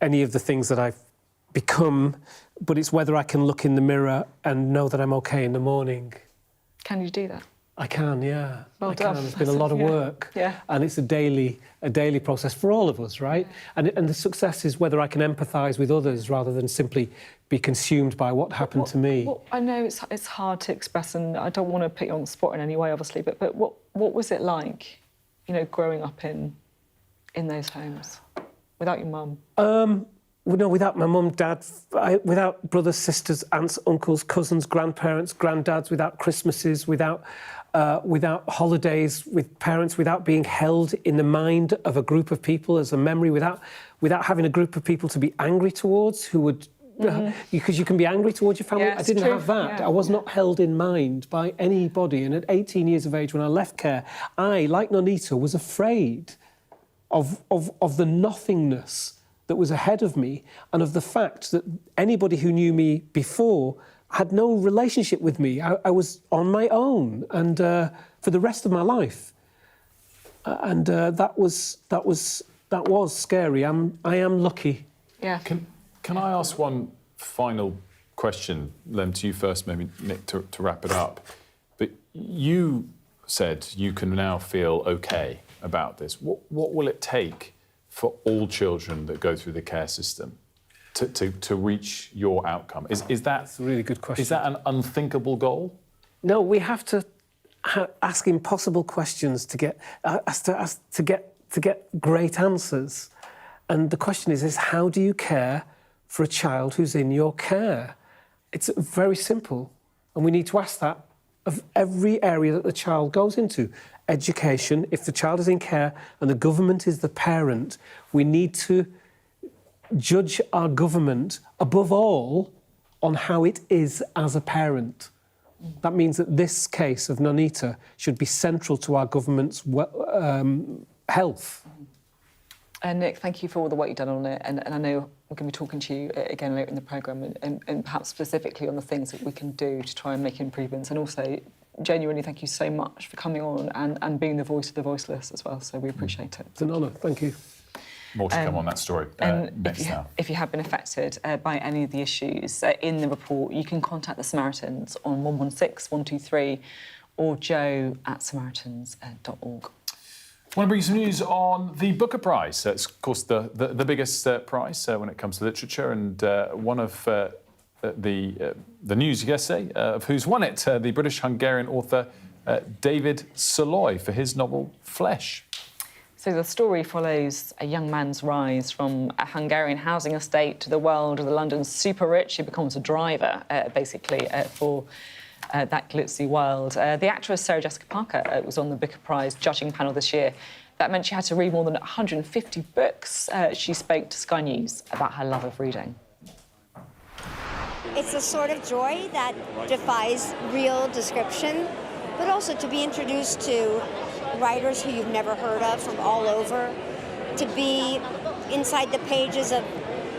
any of the things that I've become. But it's whether I can look in the mirror and know that I'm okay in the morning. Can you do that? I can, yeah. Well I done. can. It's been a lot of work. Yeah. And it's a daily process for all of us, right? Yeah. And the success is whether I can empathise with others rather than simply be consumed by what happened to me. Well, I know it's hard to express, and I don't want to put you on the spot in any way, obviously, but what was it like, growing up in those homes without your mum? No, without my mum, dad, without brothers, sisters, aunts, uncles, cousins, grandparents, granddads, without Christmases, without holidays with parents, without being held in the mind of a group of people as a memory, without having a group of people to be angry towards who would... because you can be angry towards your family. I didn't have that. I was not held in mind by anybody. And at 18 years of age, when I left care, I, like Nonita, was afraid of the nothingness that was ahead of me and of the fact that anybody who knew me before had no relationship with me. I was on my own and for the rest of my life. that was scary. I am lucky. Yeah. Can I ask one final question, Lem, to you first, maybe Nick, to wrap it up? But you said you can now feel OK about this. What will it take for all children that go through the care system to reach your outcome? Is that That's a really good question. Is that an unthinkable goal? No, we have to ask impossible questions to get to get great answers. And the question is how do you care for a child who's in your care? It's very simple, and we need to ask that of every area that the child goes into. Education, if the child is in care and the government is the parent, we need to judge our government above all on how it is as a parent. That means that this case of Nonita should be central to our government's health. Nick, thank you for all the work you've done on it, and I know we're going to be talking to you again later in the programme and perhaps specifically on the things that we can do to try and make improvements, and also genuinely thank you so much for coming on and being the voice of the voiceless as well, so we appreciate it. It's an honour, thank you. More to come on that story next now. If you have been affected by any of the issues in the report, you can contact the Samaritans on 116 123 or joe@samaritans.org. I want to bring you some news on the Booker Prize. It's, of course, the biggest prize when it comes to literature, and one of the news yesterday of who's won it, the British-Hungarian author David Szalai for his novel Flesh. So the story follows a young man's rise from a Hungarian housing estate to the world of the London super-rich. He becomes a driver, basically, for that glitzy world. The actress Sarah Jessica Parker was on the Booker Prize judging panel this year. That meant she had to read more than 150 books. She spoke to Sky News about her love of reading. It's a sort of joy that defies real description, but also to be introduced to writers who you've never heard of from all over, to be inside the pages of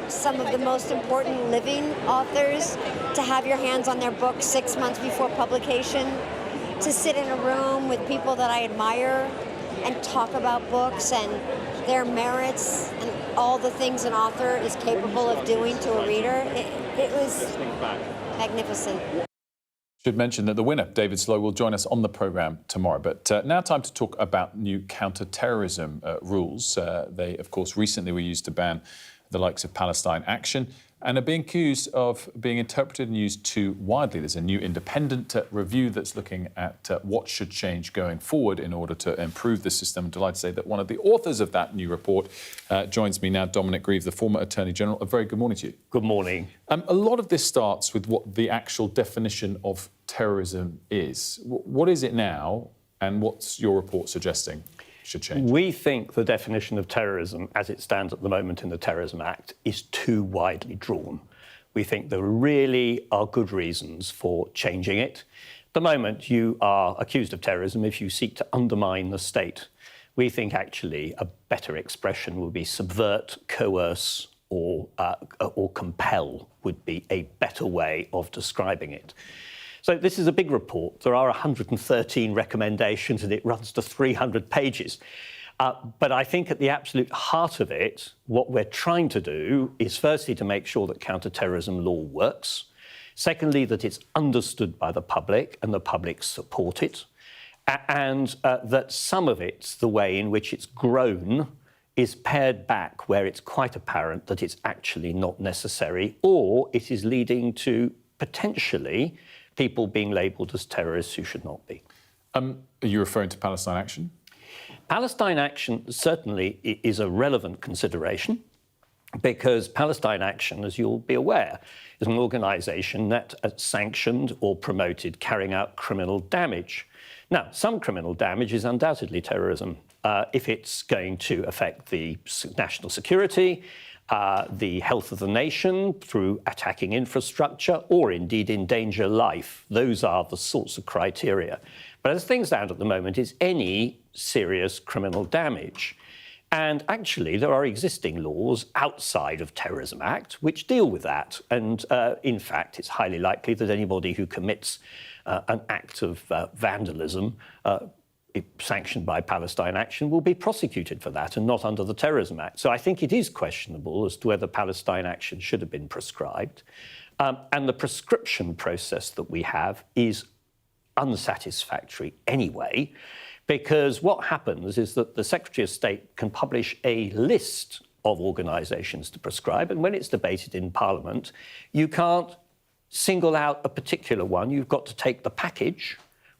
some of the most important living authors, to have your hands on their book 6 months before publication, to sit in a room with people that I admire and talk about books and their merits and all the things an author is capable of doing to a reader. It was magnificent. Should mention that the winner, David Szalai, will join us on the programme tomorrow. But now time to talk about new counter-terrorism rules. They, of course, recently were used to ban the likes of Palestine Action and are being accused of being interpreted and used too widely. There's a new independent review that's looking at what should change going forward in order to improve the system. I'm delighted to say that one of the authors of that new report joins me now, Dominic Grieve, the former Attorney General. A very good morning to you. Good morning. A lot of this starts with what the actual definition of terrorism is. What is it now, and what's your report suggesting should change? We think the definition of terrorism, as it stands at the moment in the Terrorism Act, is too widely drawn. We think there really are good reasons for changing it. At the moment, you are accused of terrorism if you seek to undermine the state. We think, actually, a better expression would be subvert, coerce, or compel would be a better way of describing it. So this is a big report. There are 113 recommendations and it runs to 300 pages. But I think at the absolute heart of it, what we're trying to do is firstly to make sure that counter-terrorism law works. Secondly, that it's understood by the public and the public support it. And that some of it, the way in which it's grown, is pared back where it's quite apparent that it's actually not necessary, or it is leading to potentially people being labelled as terrorists who should not be. Are you referring to Palestine Action? Palestine Action certainly is a relevant consideration because Palestine Action, as you'll be aware, is an organisation that sanctioned or promoted carrying out criminal damage. Now, some criminal damage is undoubtedly terrorism. If it's going to affect the national security, the health of the nation through attacking infrastructure or indeed endanger life. Those are the sorts of criteria. But as things stand at the moment, it's any serious criminal damage. And actually, there are existing laws outside of Terrorism Act which deal with that. And in fact, it's highly likely that anybody who commits an act of vandalism sanctioned by Palestine Action will be prosecuted for that and not under the Terrorism Act. So I think it is questionable as to whether Palestine Action should have been prescribed. And the prescription process that we have is unsatisfactory anyway, because what happens is that the Secretary of State can publish a list of organisations to prescribe, and when it's debated in Parliament, you can't single out a particular one. You've got to take the package,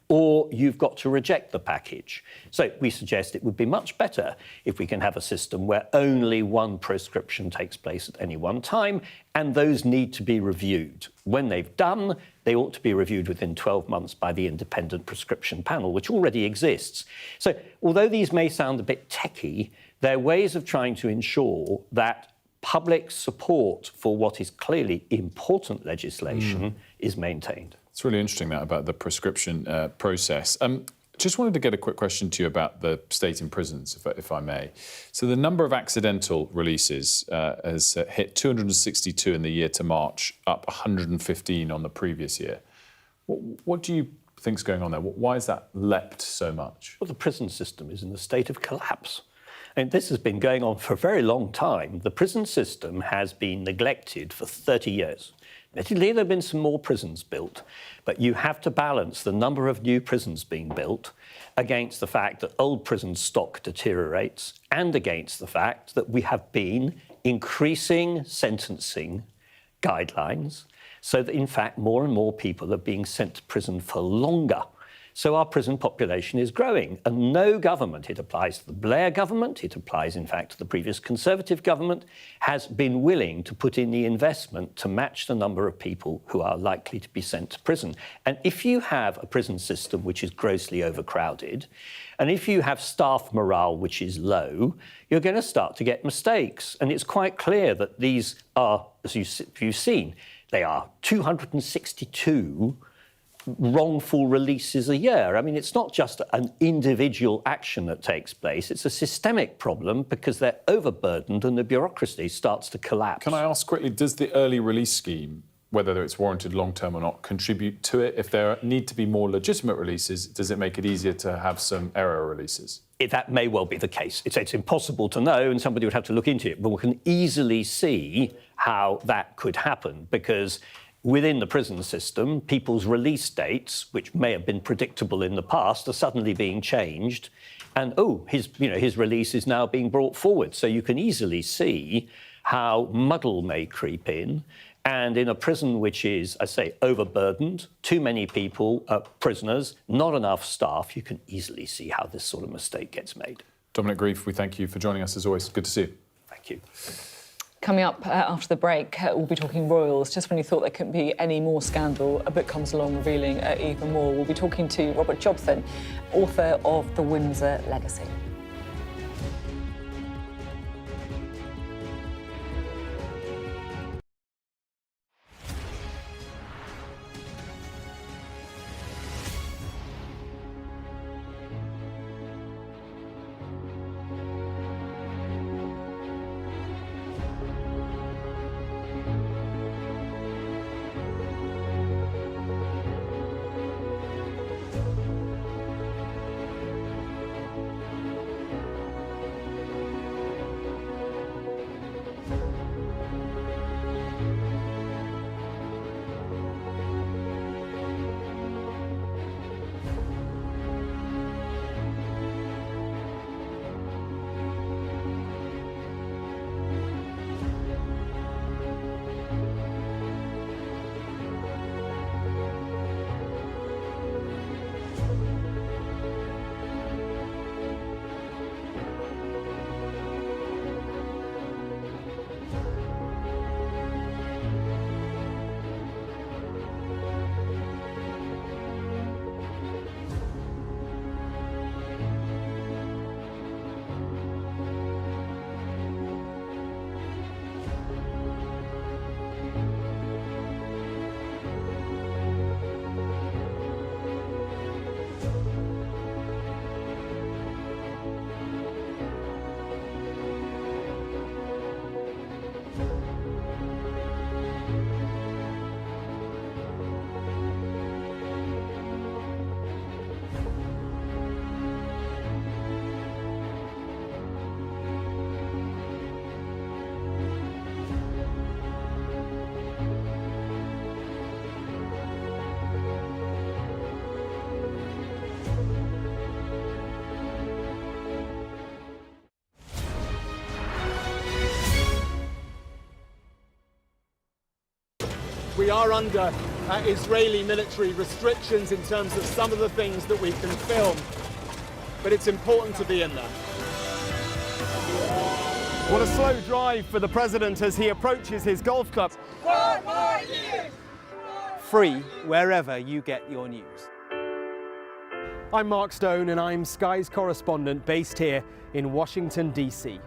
or you've got to reject the package. So we suggest it would be much better if we can have a system where only one prescription takes place at any one time, and those need to be reviewed. When they've done, they ought to be reviewed within 12 months by the independent prescription panel, which already exists. So although these may sound a bit techie, they're ways of trying to ensure that public support for what is clearly important legislation is maintained. It's really interesting that about the prescription process. Just wanted to get a quick question to you about the state in prisons, if I may. So the number of accidental releases has hit 262 in the year to March, up 115 on the previous year. What do you think's going on there? Why has that leapt so much? Well, the prison system is in a state of collapse. And this has been going on for a very long time. The prison system has been neglected for 30 years. Admittedly, there have been some more prisons built, but you have to balance the number of new prisons being built against the fact that old prison stock deteriorates and against the fact that we have been increasing sentencing guidelines so that, in fact, more and more people are being sent to prison for longer. So our prison population is growing, and no government, it applies to the Blair government, it applies in fact to the previous Conservative government, has been willing to put in the investment to match the number of people who are likely to be sent to prison. And if you have a prison system which is grossly overcrowded, and if you have staff morale which is low, you're going to start to get mistakes. And it's quite clear that these are, as you've seen, they are 262 wrongful releases a year. I mean, it's not just an individual action that takes place, it's a systemic problem because they're overburdened and the bureaucracy starts to collapse. Can I ask quickly, does the early release scheme, whether it's warranted long-term or not, contribute to it? If there need to be more legitimate releases, does it make it easier to have some error releases? That may well be the case. It's impossible to know, and somebody would have to look into it, but we can easily see how that could happen because within the prison system, people's release dates, which may have been predictable in the past, are suddenly being changed. And, his release is now being brought forward. So you can easily see how muddle may creep in. And in a prison which is, I say, overburdened, too many people, prisoners, not enough staff, you can easily see how this sort of mistake gets made. Dominic Grief, we thank you for joining us as always. Good to see you. Thank you. Coming up after the break, we'll be talking royals. Just when you thought there couldn't be any more scandal, a book comes along revealing even more. We'll be talking to Robert Jobson, author of The Windsor Legacy. we are under Israeli military restrictions in terms of some of the things that we can film, but it's important to be in there. What a slow drive for the president as he approaches his golf club. 4 more years! Free wherever you get your news. I'm Mark Stone and I'm Sky's correspondent based here in Washington, D.C.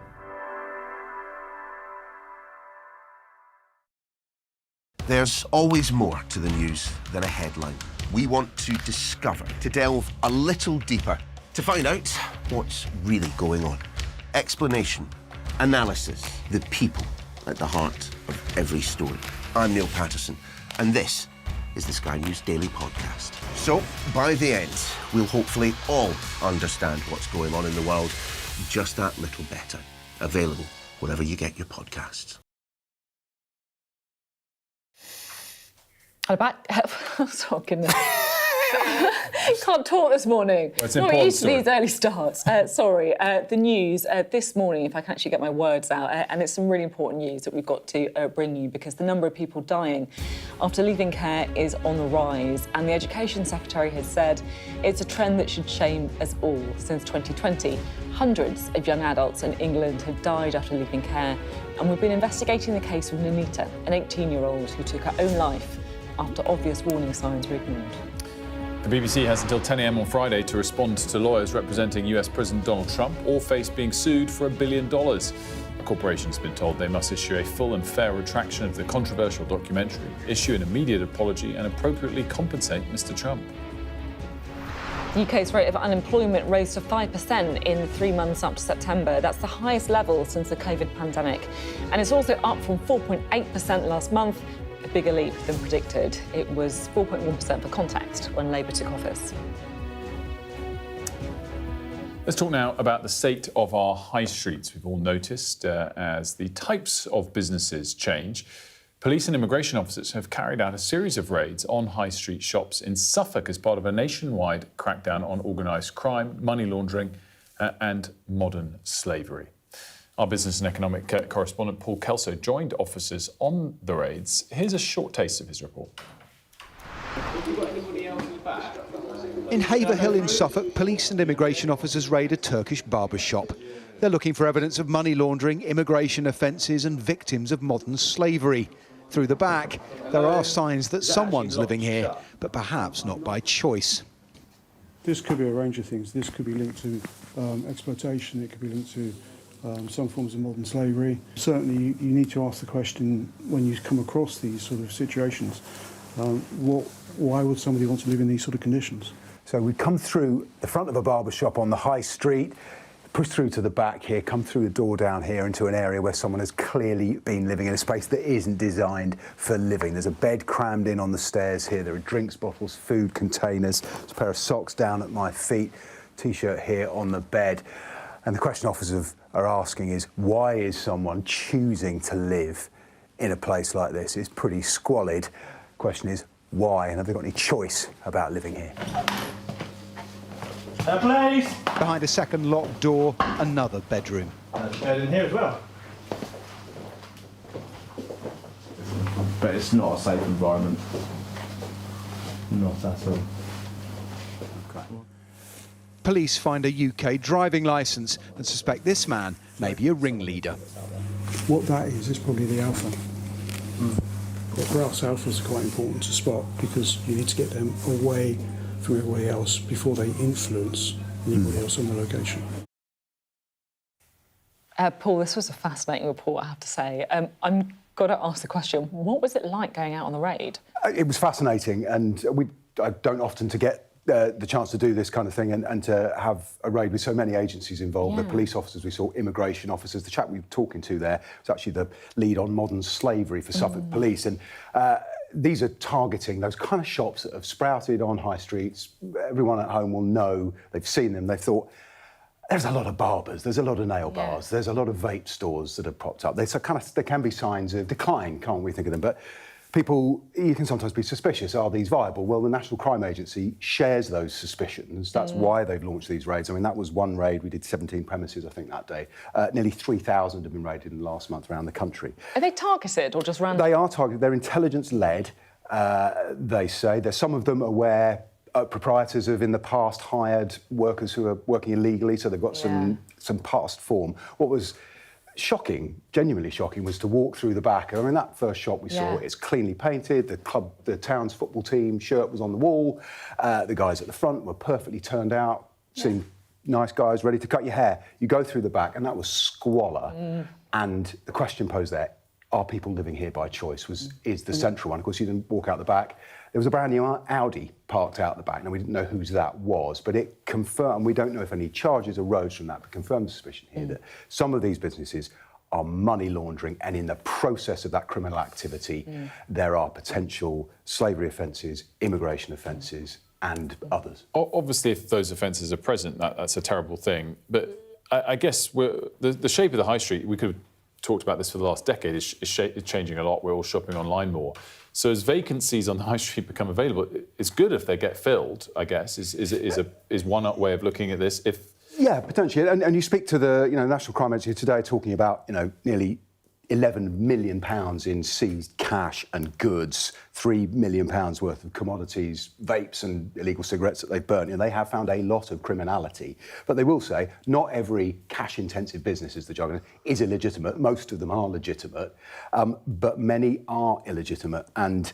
There's always more to the news than a headline. We want to discover, to delve a little deeper, to find out what's really going on. Explanation, analysis, the people at the heart of every story. I'm Neil Patterson, and this is the Sky News Daily Podcast. So, by the end, we'll hopefully all understand what's going on in the world just that little better. Available wherever you get your podcasts. I'm back. Oh, goodness. Can't talk this morning. Well, it's not important used to these early starts. Sorry. The news this morning, if I can actually get my words out, and it's some really important news that we've got to bring you because the number of people dying after leaving care is on the rise, and the Education Secretary has said it's a trend that should shame us all. Since 2020, hundreds of young adults in England have died after leaving care, and we've been investigating the case of Nonita, an 18-year-old who took her own life after obvious warning signs were ignored. The BBC has until 10 a.m. on Friday to respond to lawyers representing US President Donald Trump, all face being sued for $1 billion. The corporation's been told they must issue a full and fair retraction of the controversial documentary, issue an immediate apology and appropriately compensate Mr. Trump. The UK's rate of unemployment rose to 5% in the 3 months up to September. That's the highest level since the COVID pandemic. And it's also up from 4.8% last month, a bigger leap than predicted. It was 4.1% for context when Labour took office. Let's talk now about the state of our high streets. We've all noticed as the types of businesses change. Police and immigration officers have carried out a series of raids on high street shops in Suffolk as part of a nationwide crackdown on organised crime, money laundering and modern slavery. Our business and economic correspondent Paul Kelso joined officers on the raids. Here's a short taste of his report. In Haverhill in Suffolk, police and immigration officers raid a Turkish barber shop. They're looking for evidence of money laundering, immigration offences and victims of modern slavery. Through the back, there are signs that someone's living here, but perhaps not by choice. This could be a range of things. This could be linked to exploitation. It could be linked to some forms of modern slavery. Certainly, you need to ask the question when you come across these sort of situations, why would somebody want to live in these sort of conditions? So we come through the front of a barber shop on the high street, push through to the back here, come through the door down here into an area where someone has clearly been living in a space that isn't designed for living. There's a bed crammed in on the stairs here. There are drinks bottles, food containers, there's a pair of socks down at my feet, T-shirt here on the bed. And the question officers are asking is, why is someone choosing to live in a place like this? It's pretty squalid. The question is, why? And have they got any choice about living here? Please. Behind a second locked door, another bedroom. Bed in here as well. But it's not a safe environment. Not at all. Police find a UK driving licence and suspect this man may be a ringleader. What that is probably the alpha. But for us, alphas are quite important to spot because you need to get them away from everybody else before they influence anybody else on the location. Paul, this was a fascinating report, I have to say. I'm got to ask the question, what was it like going out on the raid? It was fascinating, and I don't often get the chance to do this kind of thing and to have a raid with so many agencies involved. The police officers we saw, immigration officers. The chap we were talking to there was actually the lead on modern slavery for Suffolk Police. And these are targeting those kind of shops that have sprouted on high streets. Everyone at home will know, they've seen them, they've thought, there's a lot of barbers, there's a lot of nail bars, there's a lot of vape stores that have popped up. There can be signs of decline, can't we think of them? But people, you can sometimes be suspicious. Are these viable? Well, the National Crime Agency shares those suspicions. That's why they've launched these raids. I mean, that was one raid. We did 17 premises, I think, that day. Nearly 3,000 have been raided in the last month around the country. Are they targeted or just random? They are targeted. They're intelligence-led. they say. There's some of them are where proprietors have in the past hired workers who are working illegally, so they've got some past form. What was shocking, genuinely shocking, was to walk through the back. I mean, that first shot we saw, it's cleanly painted, the town's football team shirt was on the wall, the guys at the front were perfectly turned out, seemed nice guys, ready to cut your hair. You go through the back, and that was squalor. And the question posed there, are people living here by choice, is the central one. Of course, you didn't walk out the back. There was a brand new Audi parked out the back. Now, we didn't know whose that was, but it confirmed, we don't know if any charges arose from that, but confirmed the suspicion here that some of these businesses are money laundering, and in the process of that criminal activity, there are potential slavery offences, immigration offences, and others. Obviously, if those offences are present, that's a terrible thing. But I guess the shape of the high street, we could have talked about this for the last decade, is changing a lot. We're all shopping online more. So as vacancies on the high street become available, it's good if they get filled, I guess, is one way of looking at this. Yeah, potentially. And you speak to the National Crime Agency today talking about nearly £11 million in seized cash and goods, £3 million worth of commodities, vapes and illegal cigarettes that they've burnt. They have found a lot of criminality. But they will say not every cash-intensive business, is the jargon, is illegitimate. Most of them are legitimate, but many are illegitimate. And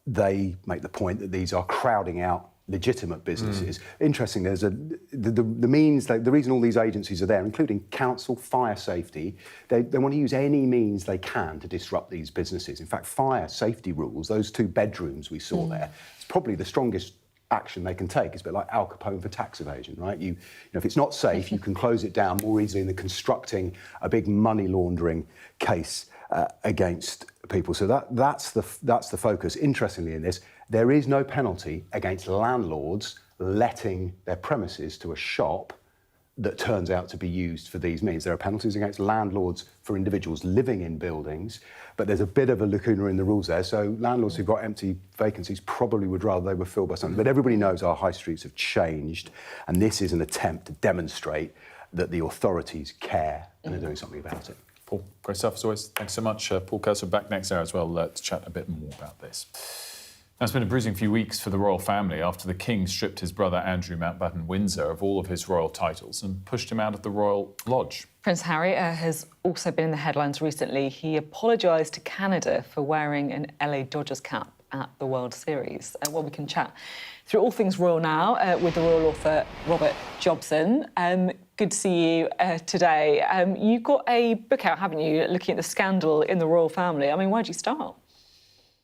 they make the point that these are crowding out legitimate businesses. Interesting, there's the means, the reason all these agencies are there, including council, fire safety, they want to use any means they can to disrupt these businesses. In fact, fire safety rules, those 2 bedrooms we saw there, it's probably the strongest action they can take. It's a bit like Al Capone for tax evasion, right? If it's not safe, you can close it down more easily than constructing a big money laundering case against people. So that's the focus. Interestingly, in this, there is no penalty against landlords letting their premises to a shop that turns out to be used for these means. There are penalties against landlords for individuals living in buildings, but there's a bit of a lacuna in the rules there. So landlords who've got empty vacancies probably would rather they were filled by something. But everybody knows our high streets have changed, and this is an attempt to demonstrate that the authorities care and are doing something about it. Paul, great stuff as always. Thanks so much. Paul Kelso back next hour as well to chat a bit more about this. Now, it's been a bruising few weeks for the royal family after the King stripped his brother Andrew Mountbatten-Windsor of all of his royal titles and pushed him out of the Royal Lodge. Prince Harry has also been in the headlines recently. He apologised to Canada for wearing an LA Dodgers cap at the World Series. Well, we can chat through all things royal now with the royal author Robert Jobson. Good to see you today. You've got a book out, haven't you, looking at the scandal in the royal family. I mean, where'd you start?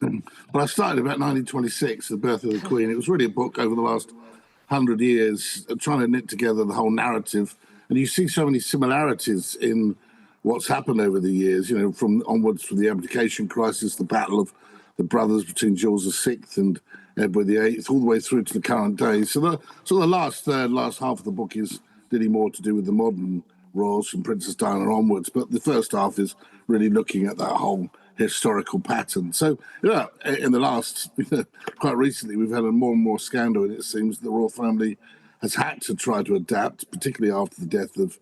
Well, I started about 1926, the birth of the Queen. It was really a book over the last 100 years, trying to knit together the whole narrative. And you see so many similarities in what's happened over the years, from the abdication crisis, the battle of the brothers between George VI and Edward VIII, all the way through to the current day. So the last half of the book is really more to do with the modern royals from Princess Diana onwards. But the first half is really looking at that whole historical pattern. So, in the last, quite recently, we've had a more and more scandal, and it seems the royal family has had to try to adapt, particularly after the death of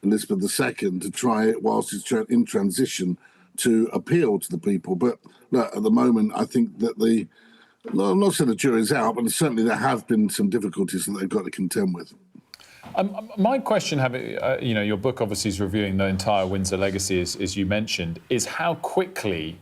Elizabeth II, to try, whilst it's in transition, to appeal to the people. But at the moment, I think that I'm not saying the jury's out, but certainly there have been some difficulties that they've got to contend with. My question, your book obviously is reviewing the entire Windsor legacy, as you mentioned, is how quickly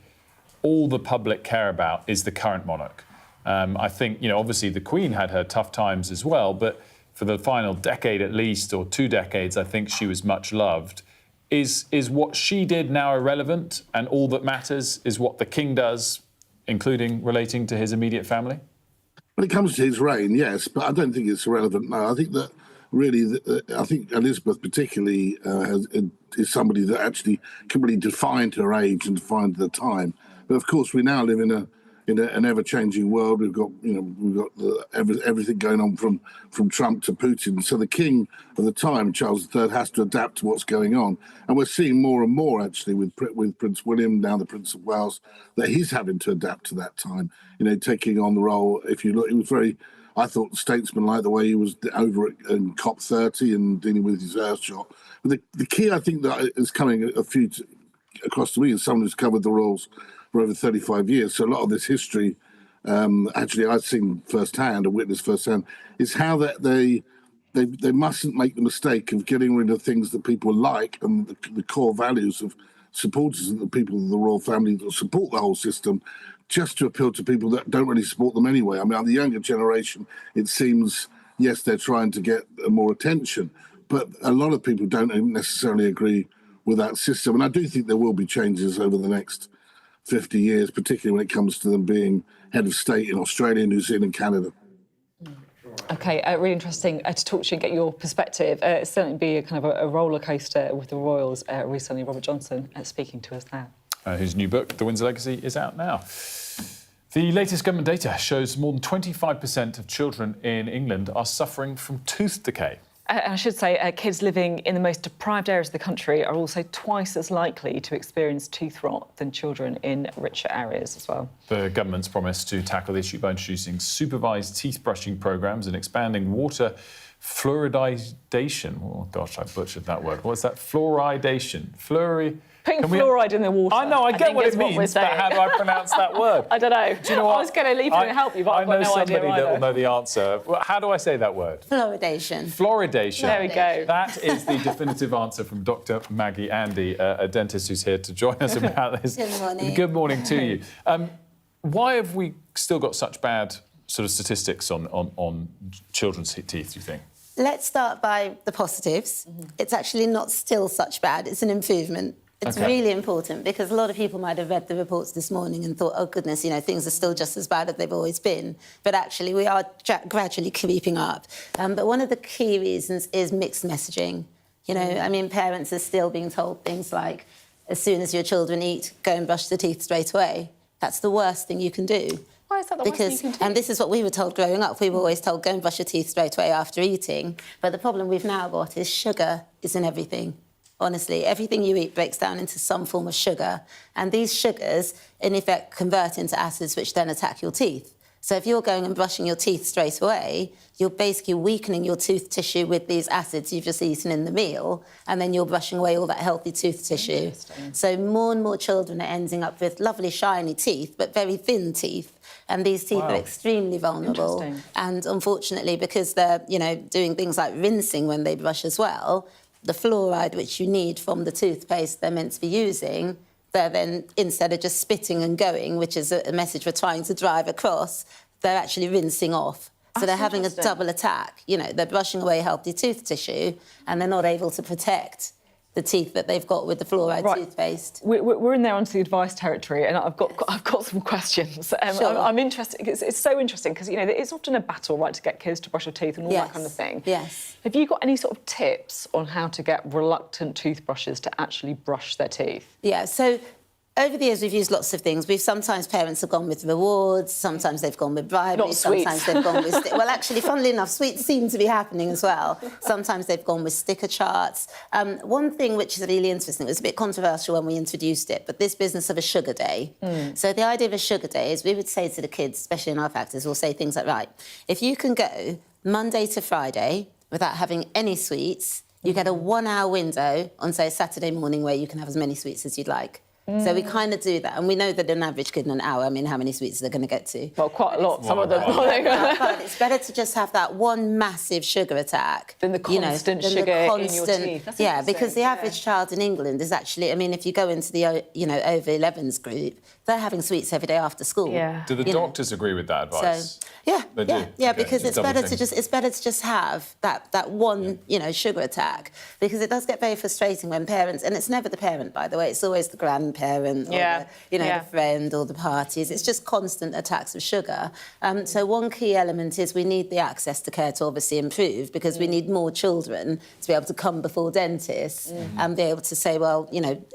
all the public care about is the current monarch. I think, obviously the Queen had her tough times as well, but for the final decade at least, or 2 decades, I think she was much loved. Is what she did now irrelevant, and all that matters is what the King does, including relating to his immediate family? When it comes to his reign, yes, but I don't think it's irrelevant now. I think that really, I think Elizabeth particularly is somebody that actually completely defined her age and defined the time. But of course, we now live in an ever-changing world. We've got everything going on from Trump to Putin. So the king of the time, Charles III, has to adapt to what's going on, and we're seeing more and more actually with Prince William, now the Prince of Wales, that he's having to adapt to that time. Taking on the role. If you look, it was very, I thought, statesman-like the way he was over at COP30 and dealing with his Earthshot. But the key, I think, that is coming across to me as someone who's covered the royals for over 35 years. So a lot of this history actually I've seen firsthand, or witnessed firsthand, is how that they mustn't make the mistake of getting rid of things that people like and the core values of supporters and the people of the royal family that support the whole system, just to appeal to people that don't really support them anyway. I mean, the younger generation, it seems, yes, they're trying to get more attention, but a lot of people don't necessarily agree with that system. And I do think there will be changes over the next 50 years, particularly when it comes to them being head of state in Australia, New Zealand, Canada. OK, really interesting to talk to you and get your perspective. It's certainly be a kind of a roller coaster with the royals recently. Robert Johnson speaking to us now. Whose new book, The Windsor Legacy, is out now. The latest government data shows more than 25% of children in England are suffering from tooth decay. I should say kids living in the most deprived areas of the country are also twice as likely to experience tooth rot than children in richer areas as well. The government's promised to tackle the issue by introducing supervised teeth brushing programmes and expanding water fluoridation. Oh, gosh, I butchered that word. What's that? Fluoridation. Putting fluoride in the water. I know, I get what it means, but how do I pronounce that word? I don't know. Do you know what? I was going to leave it and help you, but I've got no idea. I know somebody that will know the answer. How do I say that word? Fluoridation. Fluoridation. There we go. That is the definitive answer from Dr. Maggie Andy, a dentist who's here to join us about this. Good morning. Good morning to you. Why have we still got such bad sort of statistics on children's teeth, do you think? Let's start by the positives. It's actually not still such bad. It's an improvement. It's really important because a lot of people might have read the reports this morning and thought, oh, goodness, things are still just as bad as they've always been. But actually, we are gradually creeping up. But one of the key reasons is mixed messaging. Parents are still being told things like, as soon as your children eat, go and brush the teeth straight away. That's the worst thing you can do. Why is that the worst thing you can do? And this is what we were told growing up. We were always told, go and brush your teeth straight away after eating. But the problem we've now got is sugar is in everything. Honestly, everything you eat breaks down into some form of sugar. And these sugars, in effect, convert into acids which then attack your teeth. So if you're going and brushing your teeth straight away, you're basically weakening your tooth tissue with these acids you've just eaten in the meal, and then you're brushing away all that healthy tooth tissue. So more and more children are ending up with lovely shiny teeth, but very thin teeth. And these teeth are extremely vulnerable. And unfortunately, because they're, doing things like rinsing when they brush as well, the fluoride which you need from the toothpaste they're meant to be using, they're then, instead of just spitting and going, which is a message we're trying to drive across, they're actually rinsing off. So they're having a double attack. They're brushing away healthy tooth tissue and they're not able to protect the teeth that they've got with the fluoride toothpaste. We're in there onto the advice territory, and I've got some questions. Sure. I'm interested. It's so interesting because it's often a battle, right, to get kids to brush their teeth and all that kind of thing. Yes. Have you got any sort of tips on how to get reluctant toothbrushes to actually brush their teeth? Yeah. So over the years, we've used lots of things. Sometimes parents have gone with rewards, sometimes they've gone with bribery, sometimes they've gone with... Well, actually, funnily enough, sweets seem to be happening as well. Sometimes they've gone with sticker charts. One thing which is really interesting, it was a bit controversial when we introduced it, but this business of a sugar day. So the idea of a sugar day is we would say to the kids, especially in our factories, we'll say things like, right, if you can go Monday to Friday without having any sweets, you get a 1 hour window on, say, a Saturday morning where you can have as many sweets as you'd like. So we kind of do that. And we know that an average kid in an hour, how many sweets they're going to get to? Well, quite a lot, some of them. But it's better to just have that one massive sugar attack. Than the constant sugar in your teeth. That's because the average child in England is actually, if you go into the, over 11s group, they're having sweets every day after school. Yeah. Do the doctors agree with that advice? They do. Yeah, because it's better to just have that one, sugar attack, because it does get very frustrating when parents, and it's never the parent, by the way, it's always the grandparent or the friend or the parties. It's just constant attacks of sugar. So one key element is we need the access to care to obviously improve, because we need more children to be able to come before dentists and be able to say, well,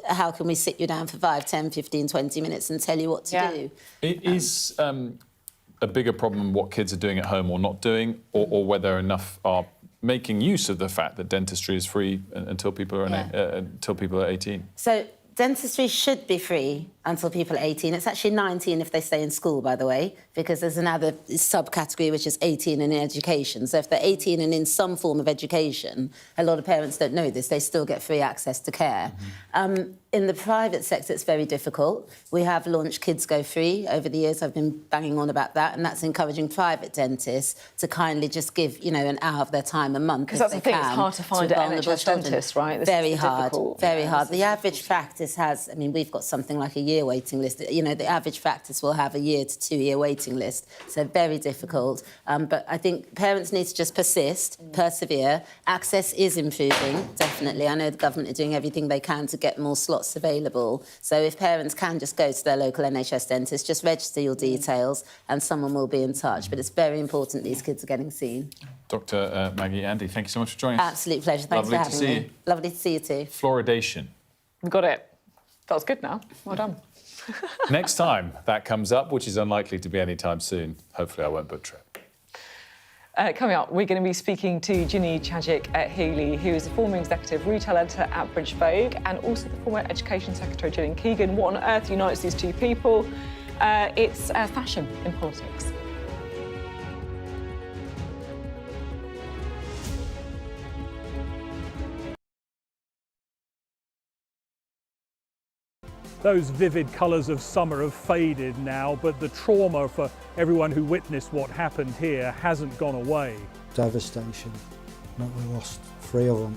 how can we sit you down for 5, 10, 15, 20 minutes and tell you what to do? It is a bigger problem what kids are doing at home or not doing, or whether enough are making use of the fact that dentistry is free until people are 18. So dentistry should be free until people are 18. It's actually 19 if they stay in school, by the way, because there's another subcategory which is 18 and in education. So if they're 18 and in some form of education, a lot of parents don't know this, they still get free access to care. In the private sector, it's very difficult. We have launched Kids Go Free over the years. I've been banging on about that, and that's encouraging private dentists to kindly just give, you know, an hour of their time a month. Because that's the thing, it's hard to find an NHS dentist, right? This Very is hard, difficult. very hard. The average practice has, I mean, we've got something like a year waiting list. You know, the average practice will have a year to 2 year waiting list. So very difficult. But I think parents need to just persist, persevere. Access is improving, definitely. I know the government are doing everything they can to get more slots available. So if parents can just go to their local NHS dentist, just register your details and someone will be in touch. But it's very important these kids are getting seen. Dr. Maggie, Andy, thank you so much for joining us. Absolute pleasure. Thanks Lovely for to having see me. you. Lovely to see you too. Fluoridation. We got it. That was good now. Well done. Next time that comes up, which is unlikely to be anytime soon, hopefully I won't butcher it. Coming up, we're going to be speaking to Ginny Chadwick-Healy, who is the former executive retail editor at British Vogue and also the former Education Secretary Gillian Keegan. What on earth unites these two people? It's fashion in politics. Those vivid colours of summer have faded now, but the trauma for everyone who witnessed what happened here hasn't gone away. Devastation that we lost 3 of them.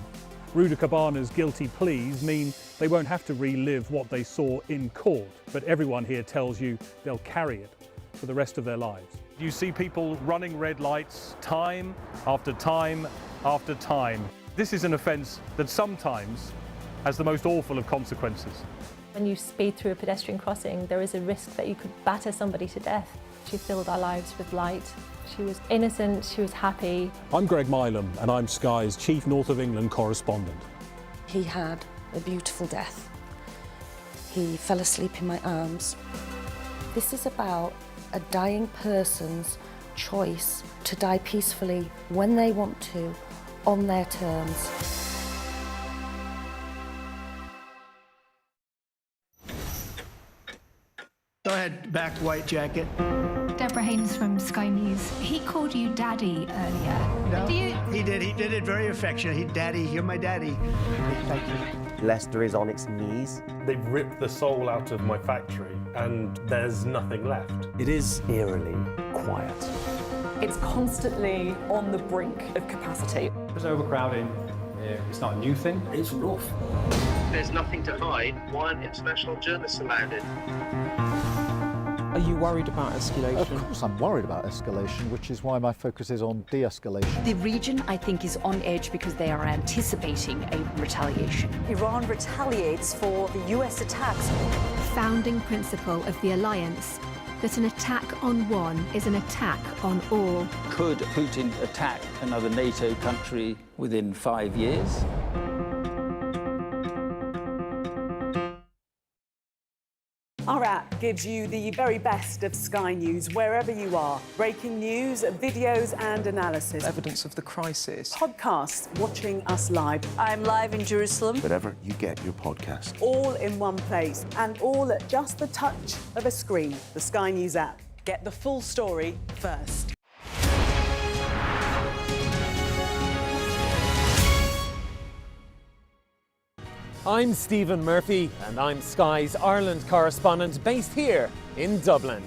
Ruda Cabana's guilty pleas mean they won't have to relive what they saw in court, but everyone here tells you they'll carry it for the rest of their lives. You see people running red lights time after time after time. This is an offence that sometimes has the most awful of consequences. When you speed through a pedestrian crossing, there is a risk that you could batter somebody to death. She filled our lives with light. She was innocent, she was happy. I'm Greg Milam and I'm Sky's Chief North of England correspondent. He had a beautiful death. He fell asleep in my arms. This is about a dying person's choice to die peacefully when they want to, on their terms. Go ahead, back white jacket. Deborah Haynes from Sky News. He called you Daddy earlier. No, Do you... He did it very affectionate. Daddy, you're my daddy. Thank you. Leicester is on its knees. They've ripped the soul out of my factory and there's nothing left. It is eerily quiet. It's constantly on the brink of capacity. There's overcrowding. It's not a new thing. It's rough. There's nothing to hide. Why aren't international journalists allowed in? Are you worried about escalation? Of course I'm worried about escalation, which is why my focus is on de-escalation. The region, I think, is on edge because they are anticipating a retaliation. Iran retaliates for the US attacks. Founding principle of the alliance, that an attack on one is an attack on all. Could Putin attack another NATO country within 5 years? Our app gives you the very best of Sky News wherever you are. Breaking news, videos and analysis. Evidence of the crisis. Podcasts, watching us live. I'm live in Jerusalem. Wherever you get your podcast. All in one place and all at just the touch of a screen. The Sky News app. Get the full story first. I'm Stephen Murphy, and I'm Sky's Ireland correspondent based here in Dublin.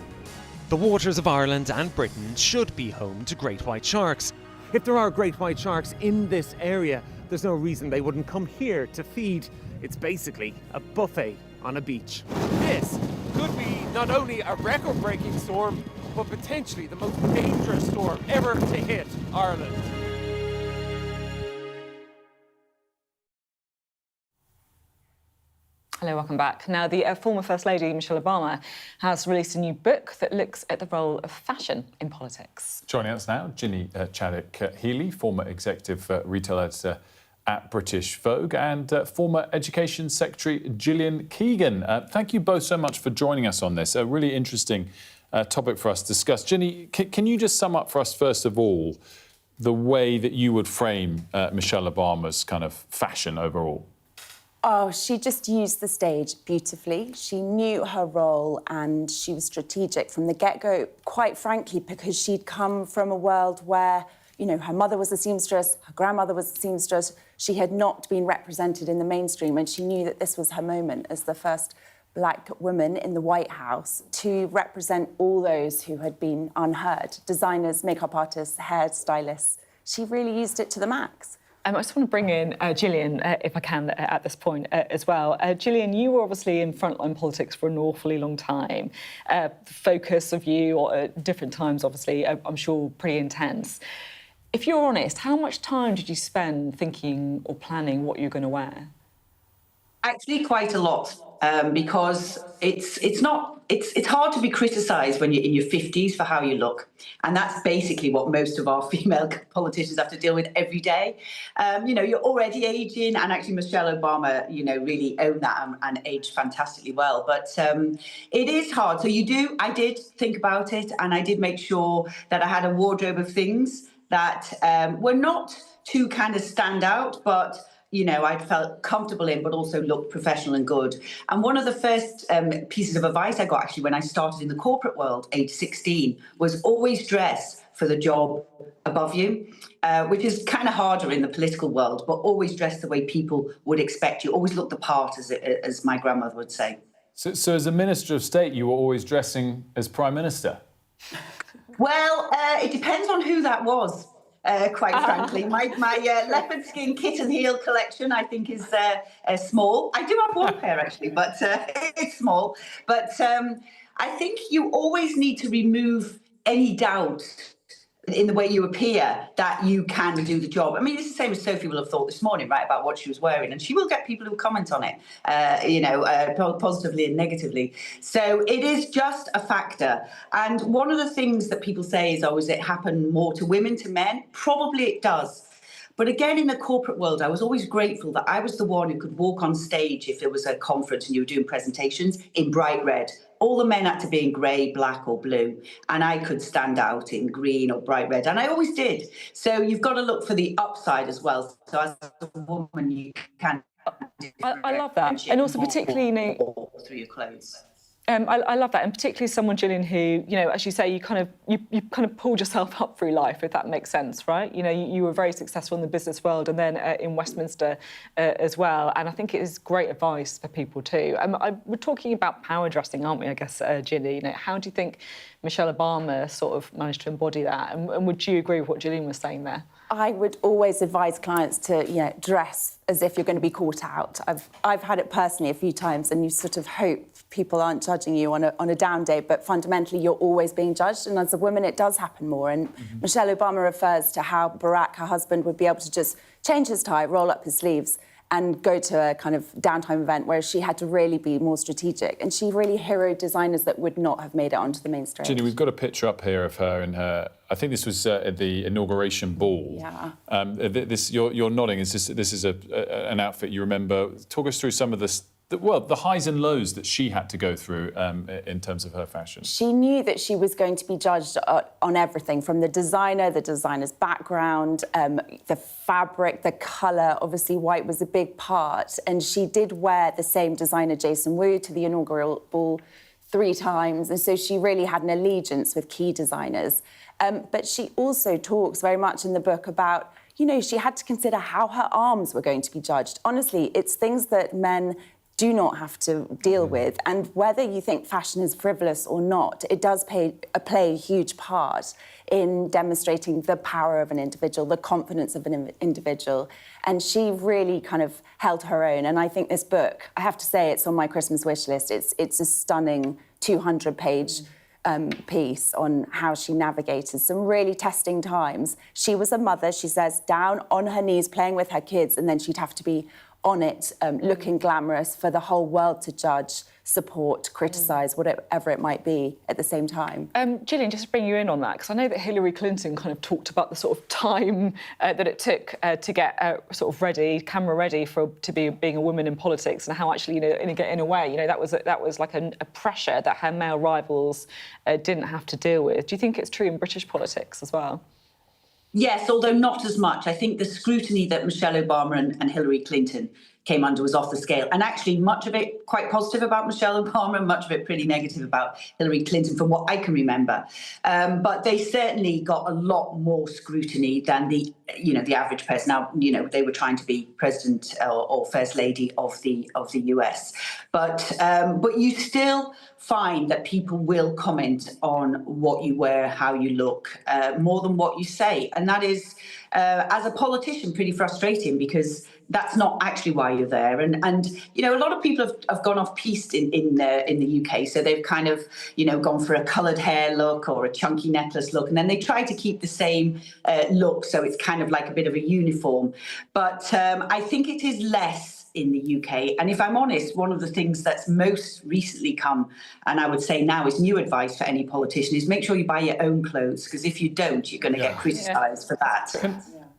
The waters of Ireland and Britain should be home to great white sharks. If there are great white sharks in this area, there's no reason they wouldn't come here to feed. It's basically a buffet on a beach. This could be not only a record-breaking storm, but potentially the most dangerous storm ever to hit Ireland. Hello, welcome back. Now, the former First Lady, Michelle Obama, has released a new book that looks at the role of fashion in politics. Joining us now, Ginny Chadwick-Healy, former executive retail editor at British Vogue, and former Education Secretary Gillian Keegan. Thank you both so much for joining us on this. A really interesting topic for us to discuss. Ginny, can you just sum up for us, first of all, the way that you would frame Michelle Obama's kind of fashion overall? Oh, she just used the stage beautifully. She knew her role and she was strategic from the get-go, quite frankly, because she'd come from a world where, you know, her mother was a seamstress, her grandmother was a seamstress. She had not been represented in the mainstream, and she knew that this was her moment as the first black woman in the White House to represent all those who had been unheard. Designers, makeup artists, hairstylists. She really used it to the max. I just want to bring in Gillian, if I can, at this point as well. Gillian, you were obviously in frontline politics for an awfully long time. The focus of you, at different times, obviously, I'm sure pretty intense. If you're honest, how much time did you spend thinking or planning what you're going to wear? Actually, quite a lot, because it's hard to be criticised when you're in your 50s for how you look, and that's basically what most of our female politicians have to deal with every day. You know, you're already aging, and actually Michelle Obama, you know, really owned that and aged fantastically well. But it is hard. So I did think about it, and I did make sure that I had a wardrobe of things that were not too kind of stand out, but you know, I felt comfortable in, but also looked professional and good. And one of the first pieces of advice I got actually when I started in the corporate world, age 16, was always dress for the job above you, which is kind of harder in the political world, but always dress the way people would expect you. Always look the part, as my grandmother would say. So as a Minister of State, you were always dressing as Prime Minister? Well, it depends on who that was. Quite frankly, my leopard skin kitten heel collection, I think, is small. I do have one pair actually, but it's small. But I think you always need to remove any doubt in the way you appear that you can do the job. I mean, it's the same as Sophy will have thought this morning, right, about what she was wearing, and she will get people who comment on it, you know, positively and negatively. So it is just a factor. And one of the things that people say is, oh, does it happen more to women, to men? Probably it does. But again, in the corporate world, I was always grateful that I was the one who could walk on stage if there was a conference and you were doing presentations in bright red. All the men had to be in grey, black or blue, and I could stand out in green or bright red, and I always did. So you've got to look for the upside as well. So as a woman, you can... I love that. And also particularly, you know... through your clothes. I love that, and particularly someone, Gillian, who, you know, as you say, you kind of pulled yourself up through life, if that makes sense, right? You know, you were very successful in the business world and then in Westminster as well, and I think it is great advice for people too. We're talking about power dressing, aren't we, I guess, Gillian? You know, how do you think Michelle Obama sort of managed to embody that, and would you agree with what Gillian was saying there? I would always advise clients to, you know, dress as if you're going to be caught out. I've had it personally a few times, and you sort of hope people aren't judging you on a down day, but fundamentally you're always being judged, and as a woman it does happen more. And Michelle Obama refers to how Barack, her husband, would be able to just change his tie, roll up his sleeves and go to a kind of downtime event, where she had to really be more strategic. And she really heroed designers that would not have made it onto the mainstream. Ginny, we've got a picture up here of her in her, I think this was at the inauguration ball. Yeah. You're nodding. This is an outfit you remember. Talk us through some of the highs and lows that she had to go through in terms of her fashion. She knew that she was going to be judged on everything, from the designer's background, the fabric, the colour. Obviously, white was a big part. And she did wear the same designer, Jason Wu, to the inaugural ball 3 times. And so she really had an allegiance with key designers. But she also talks very much in the book about, you know, she had to consider how her arms were going to be judged. Honestly, it's things that men do not have to deal with. And whether you think fashion is frivolous or not, it does play a huge part in demonstrating the power of an individual, the confidence of an individual. And she really kind of held her own. And I think this book, I have to say, it's on my Christmas wish list. It's a stunning 200-page piece on how she navigated some really testing times. She was a mother, she says, down on her knees playing with her kids, and then she'd have to be on it, looking glamorous for the whole world to judge, support, criticise, whatever it might be at the same time. Gillian, just to bring you in on that, because I know that Hillary Clinton kind of talked about the sort of time that it took to get sort of ready, camera ready to be being a woman in politics, and how actually, you know, in a way, you know, that was like a pressure that her male rivals didn't have to deal with. Do you think it's true in British politics as well? Yes, although not as much. I think the scrutiny that Michelle Obama and Hillary Clinton came under was off the scale. And actually, much of it quite positive about Michelle Obama, much of it pretty negative about Hillary Clinton, from what I can remember. But they certainly got a lot more scrutiny than the average person. Now, they were trying to be president or first lady of the US, but you still find that people will comment on what you wear, how you look, more than what you say, and that is, as a politician, pretty frustrating, because that's not actually why you're there. And a lot of people have gone off piste in the UK, so they've kind of gone for a coloured hair look or a chunky necklace look, and then they try to keep the same look, so it's kind of like a bit of a uniform. But I think it is less in the UK. And if I'm honest, one of the things that's most recently come, and I would say now is new advice for any politician, is make sure you buy your own clothes, because if you don't, you're going to get criticised for that.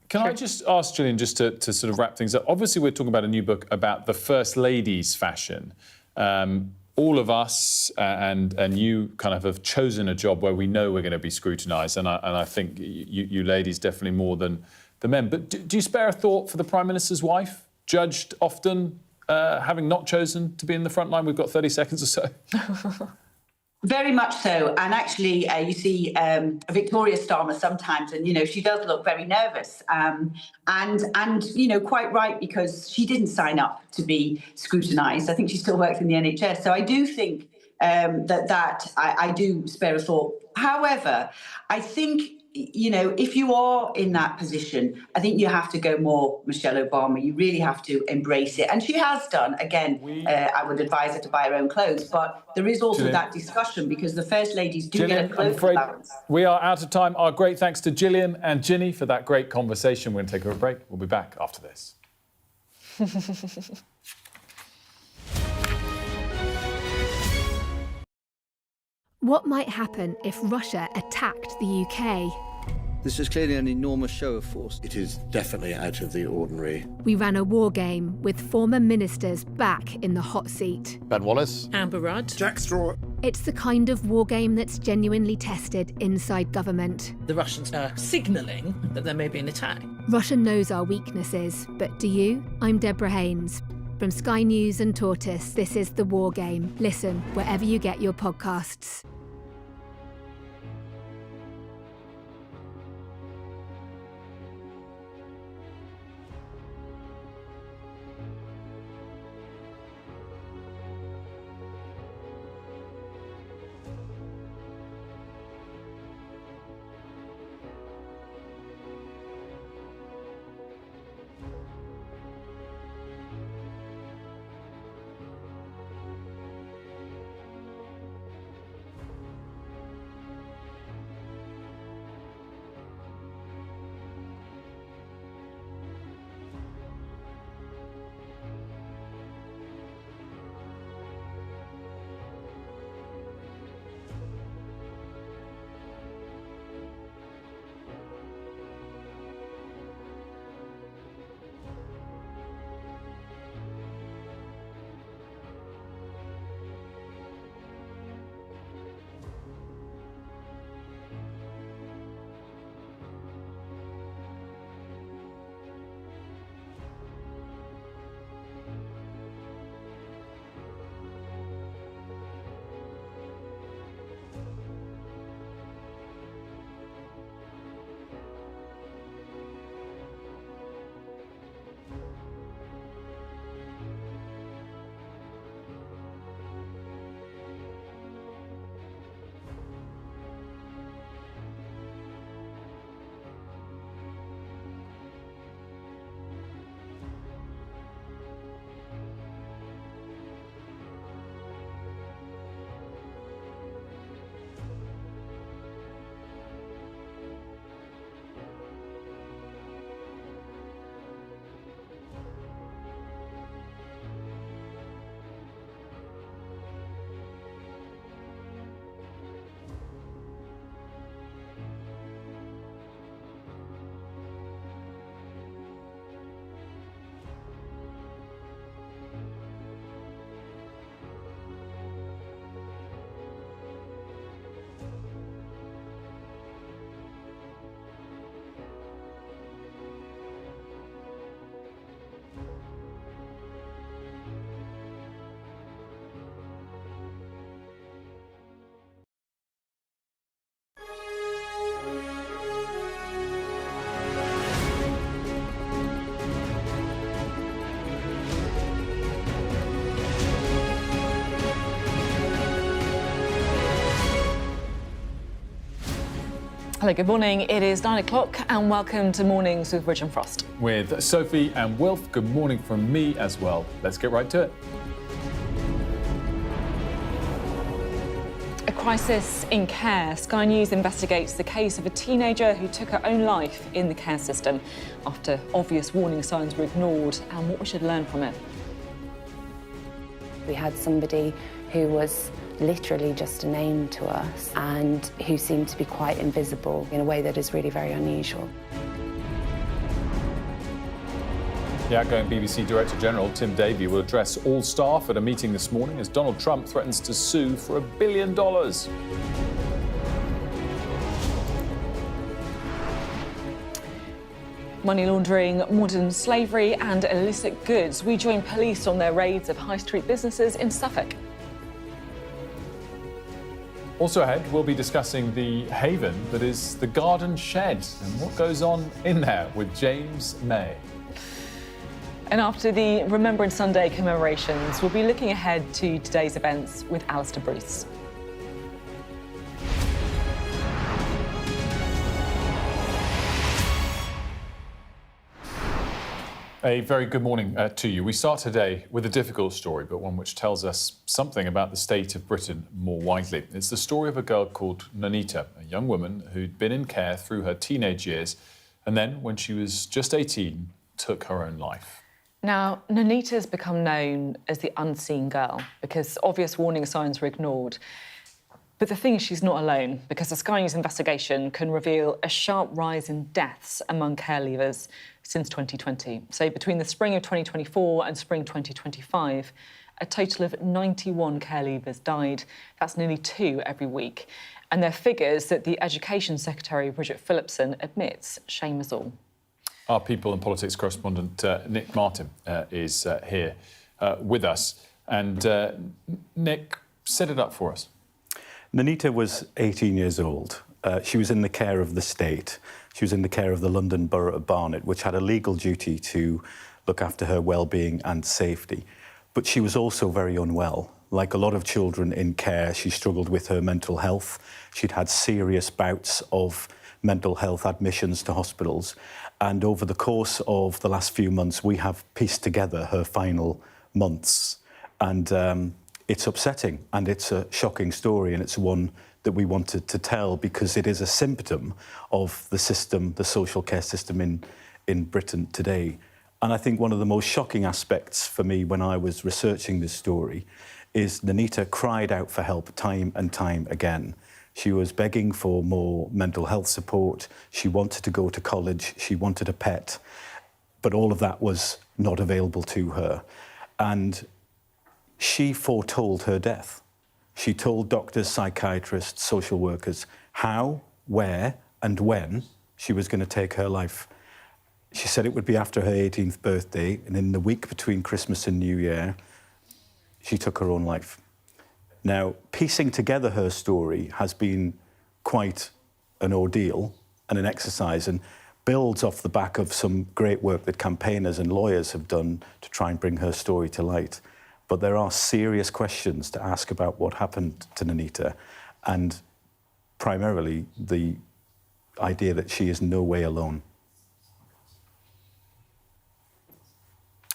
Can I just ask Gillian, just to sort of wrap things up? Obviously, we're talking about a new book about the First Lady's fashion. All of us and you kind of have chosen a job where we know we're going to be scrutinised, and I think you ladies definitely more than the men. But do you spare a thought for the Prime Minister's wife, judged often, having not chosen to be in the front line? We've got 30 seconds or so. Very much so. And actually, you see Victoria Starmer sometimes, and, she does look very nervous. And quite right, because she didn't sign up to be scrutinised. I think she still works in the NHS. So I do think I do spare a thought. However, I think, if you are in that position, I think you have to go more Michelle Obama. You really have to embrace it. And she has done. Again, I would advise her to buy her own clothes. But there is also that discussion, because the First Ladies do get a clothes allowance. We are out of time. Our great thanks to Gillian and Ginny for that great conversation. We're going to take a break. We'll be back after this. What might happen if Russia attacked the UK? This is clearly an enormous show of force. It is definitely out of the ordinary. We ran a war game with former ministers back in the hot seat. Ben Wallace. Amber Rudd. Jack Straw. It's the kind of war game that's genuinely tested inside government. The Russians are signalling that there may be an attack. Russia knows our weaknesses, but do you? I'm Deborah Haynes. From Sky News and Tortoise, this is The War Game. Listen wherever you get your podcasts. Hello, good morning. It is 9 o'clock and welcome to Mornings with Ridge and Frost. With Sophie and Wilf, good morning from me as well. Let's get right to it. A crisis in care. Sky News investigates the case of a teenager who took her own life in the care system after obvious warning signs were ignored, and what we should learn from it. We had somebody who was literally just a name to us and who seemed to be quite invisible in a way that is really very unusual. The outgoing BBC Director General, Tim Davie, will address all staff at a meeting this morning as Donald Trump threatens to sue for $1 billion. Money laundering, modern slavery and illicit goods. We join police on their raids of high street businesses in Suffolk. Also ahead, we'll be discussing the haven that is the garden shed and what goes on in there with James May. And after the Remembrance Sunday commemorations, we'll be looking ahead to today's events with Alistair Bruce. A very good morning to you. We start today with a difficult story, but one which tells us something about the state of Britain more widely. It's the story of a girl called Nonita, a young woman who'd been in care through her teenage years, and then, when she was just 18, took her own life. Now, Nonita's become known as the unseen girl because obvious warning signs were ignored. But the thing is, she's not alone, because the Sky News investigation can reveal a sharp rise in deaths among care leavers since 2020. So between the spring of 2024 and spring 2025, a total of 91 care leavers died. That's nearly 2 every week. And they're figures that the Education Secretary, Bridget Phillipson, admits shame us all. Our People and Politics correspondent, Nick Martin, is here with us. And Nick, set it up for us. Nonita was 18 years old. She was in the care of the state. She was in the care of the London Borough of Barnet, which had a legal duty to look after her well-being and safety. But she was also very unwell. Like a lot of children in care, she struggled with her mental health. She'd had serious bouts of mental health admissions to hospitals. And over the course of the last few months, we have pieced together her final months. And it's upsetting, and it's a shocking story, and it's one that we wanted to tell because it is a symptom of the system, the social care system in Britain today. And I think one of the most shocking aspects for me when I was researching this story is Nonita cried out for help time and time again. She was begging for more mental health support. She wanted to go to college. She wanted a pet. But all of that was not available to her. And she foretold her death. She told doctors, psychiatrists, social workers how, where, and when she was going to take her life. She said it would be after her 18th birthday, and in the week between Christmas and New Year, she took her own life. Now, piecing together her story has been quite an ordeal and an exercise, and builds off the back of some great work that campaigners and lawyers have done to try and bring her story to light. But there are serious questions to ask about what happened to Nonita, and primarily the idea that she is no way alone.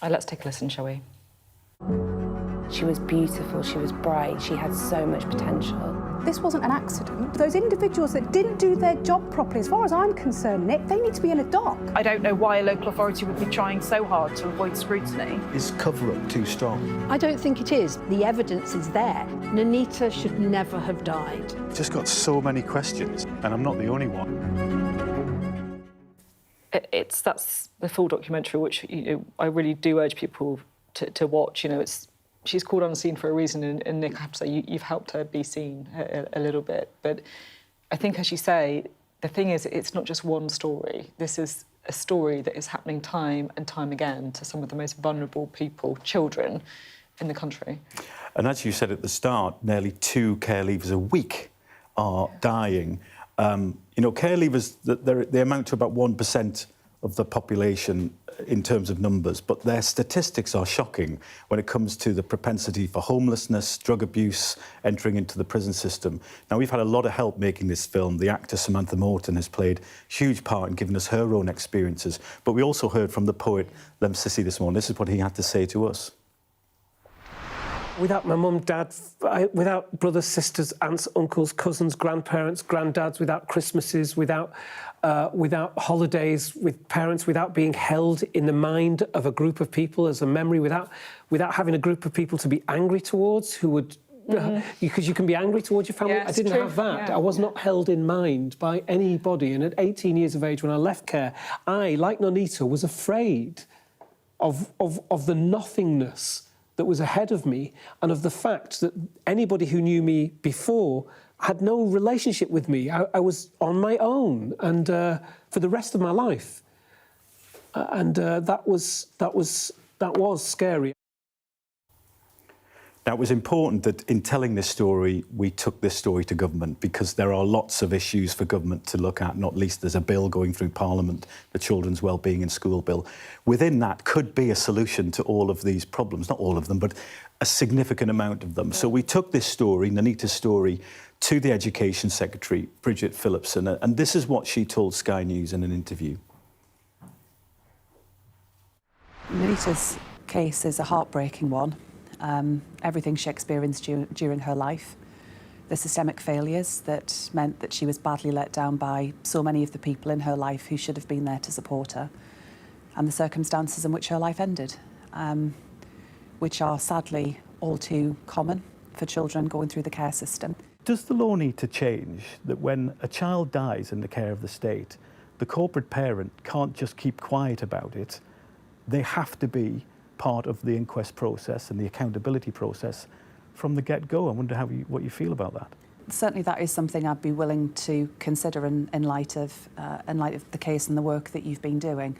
Let's take a listen, shall we? She was beautiful, she was bright, she had so much potential. This wasn't an accident. Those individuals that didn't do their job properly, as far as I'm concerned, Nick, they need to be in a dock. I don't know why a local authority would be trying so hard to avoid scrutiny. Is cover-up too strong? I don't think it is. The evidence is there. Nonita should never have died. Just got so many questions, and I'm not the only one. That's the full documentary, which I really do urge people to watch. She's called unseen for a reason, and Nick, I have to say, you've helped her be seen a little bit. But I think, as you say, the thing is, it's not just one story. This is a story that is happening time and time again to some of the most vulnerable people, children, in the country. And as you said at the start, nearly 2 care leavers a week are dying. Care leavers, they amount to about 1% of the population in terms of numbers, but their statistics are shocking when it comes to the propensity for homelessness, drug abuse, entering into the prison system. Now, we've had a lot of help making this film. The actor Samantha Morton has played a huge part in giving us her own experiences, but we also heard from the poet Lem Sissy this morning. This is what he had to say to us. Without my mum, dad, without brothers, sisters, aunts, uncles, cousins, grandparents, granddads, without Christmases, without holidays with parents, without being held in the mind of a group of people as a memory, without having a group of people to be angry towards who would... because you can be angry towards your family. Yeah, I didn't have that. Yeah. I was not held in mind by anybody. And at 18 years of age, when I left care, I, like Nonita, was afraid of the nothingness that was ahead of me, and of the fact that anybody who knew me before had no relationship with me. I was on my own, and for the rest of my life, that was scary. Now, it was important that in telling this story, we took this story to government, because there are lots of issues for government to look at, not least there's a bill going through Parliament, the Children's Wellbeing in School Bill. Within that could be a solution to all of these problems, not all of them, but a significant amount of them. So we took this story, Nonita's story, to the Education Secretary, Bridget Phillipson, and this is what she told Sky News in an interview. Nonita's case is a heartbreaking one. Everything she experienced during her life, the systemic failures that meant that she was badly let down by so many of the people in her life who should have been there to support her, and the circumstances in which her life ended, which are sadly all too common for children going through the care system. Does the law need to change that when a child dies in the care of the state, the corporate parent can't just keep quiet about it? They have to be part of the inquest process and the accountability process from the get-go. I wonder what you feel about that. Certainly that is something I'd be willing to consider in light of the case and the work that you've been doing.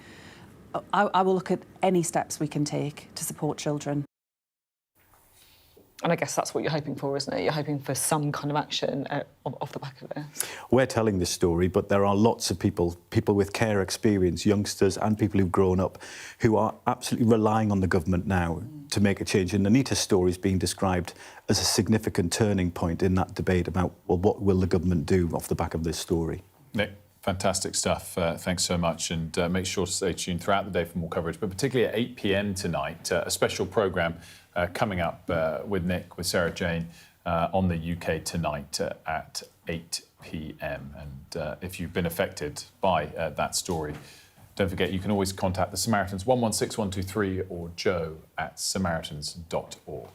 I will look at any steps we can take to support children. And I guess that's what you're hoping for, isn't it? You're hoping for some kind of action off the back of it. We're telling this story, but there are lots of people with care experience, youngsters and people who've grown up, who are absolutely relying on the government now to make a change. And Nonita's story is being described as a significant turning point in that debate about, well, what will the government do off the back of this story? Nick, fantastic stuff. Thanks so much. And make sure to stay tuned throughout the day for more coverage, but particularly at 8 p.m. tonight, a special programme coming up with Nick, with Sarah Jane, on the UK Tonight at 8 p.m. And if you've been affected by that story, don't forget you can always contact the Samaritans 116123 or joe@samaritans.org.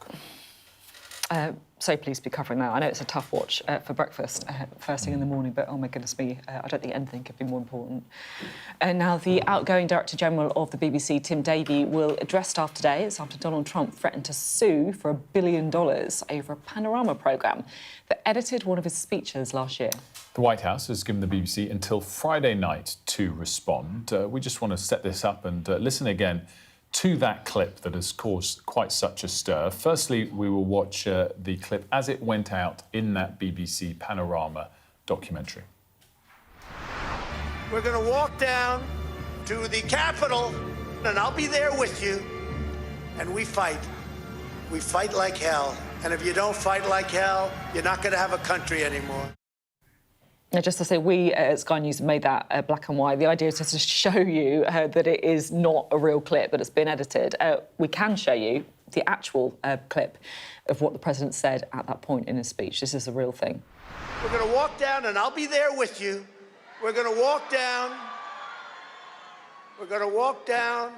So pleased to be covering that. I know it's a tough watch for breakfast first thing in the morning, but oh my goodness me, I don't think anything could be more important. Now, the outgoing Director General of the BBC, Tim Davie, will address staff today. It's after Donald Trump threatened to sue for $1 billion over a panorama programme that edited one of his speeches last year. The White House has given the BBC until Friday night to respond. We just want to set this up and listen again to that clip that has caused quite such a stir. Firstly, we will watch the clip as it went out in that BBC Panorama documentary. We're going to walk down to the Capitol, and I'll be there with you, and we fight. We fight like hell, and if you don't fight like hell, you're not going to have a country anymore. Now, just to say, we at Sky News made that black and white. The idea is just to show you that it is not a real clip, that it's been edited. We can show you the actual clip of what the President said at that point in his speech. This is a real thing. We're going to walk down, and I'll be there with you. We're going to walk down. We're going to walk down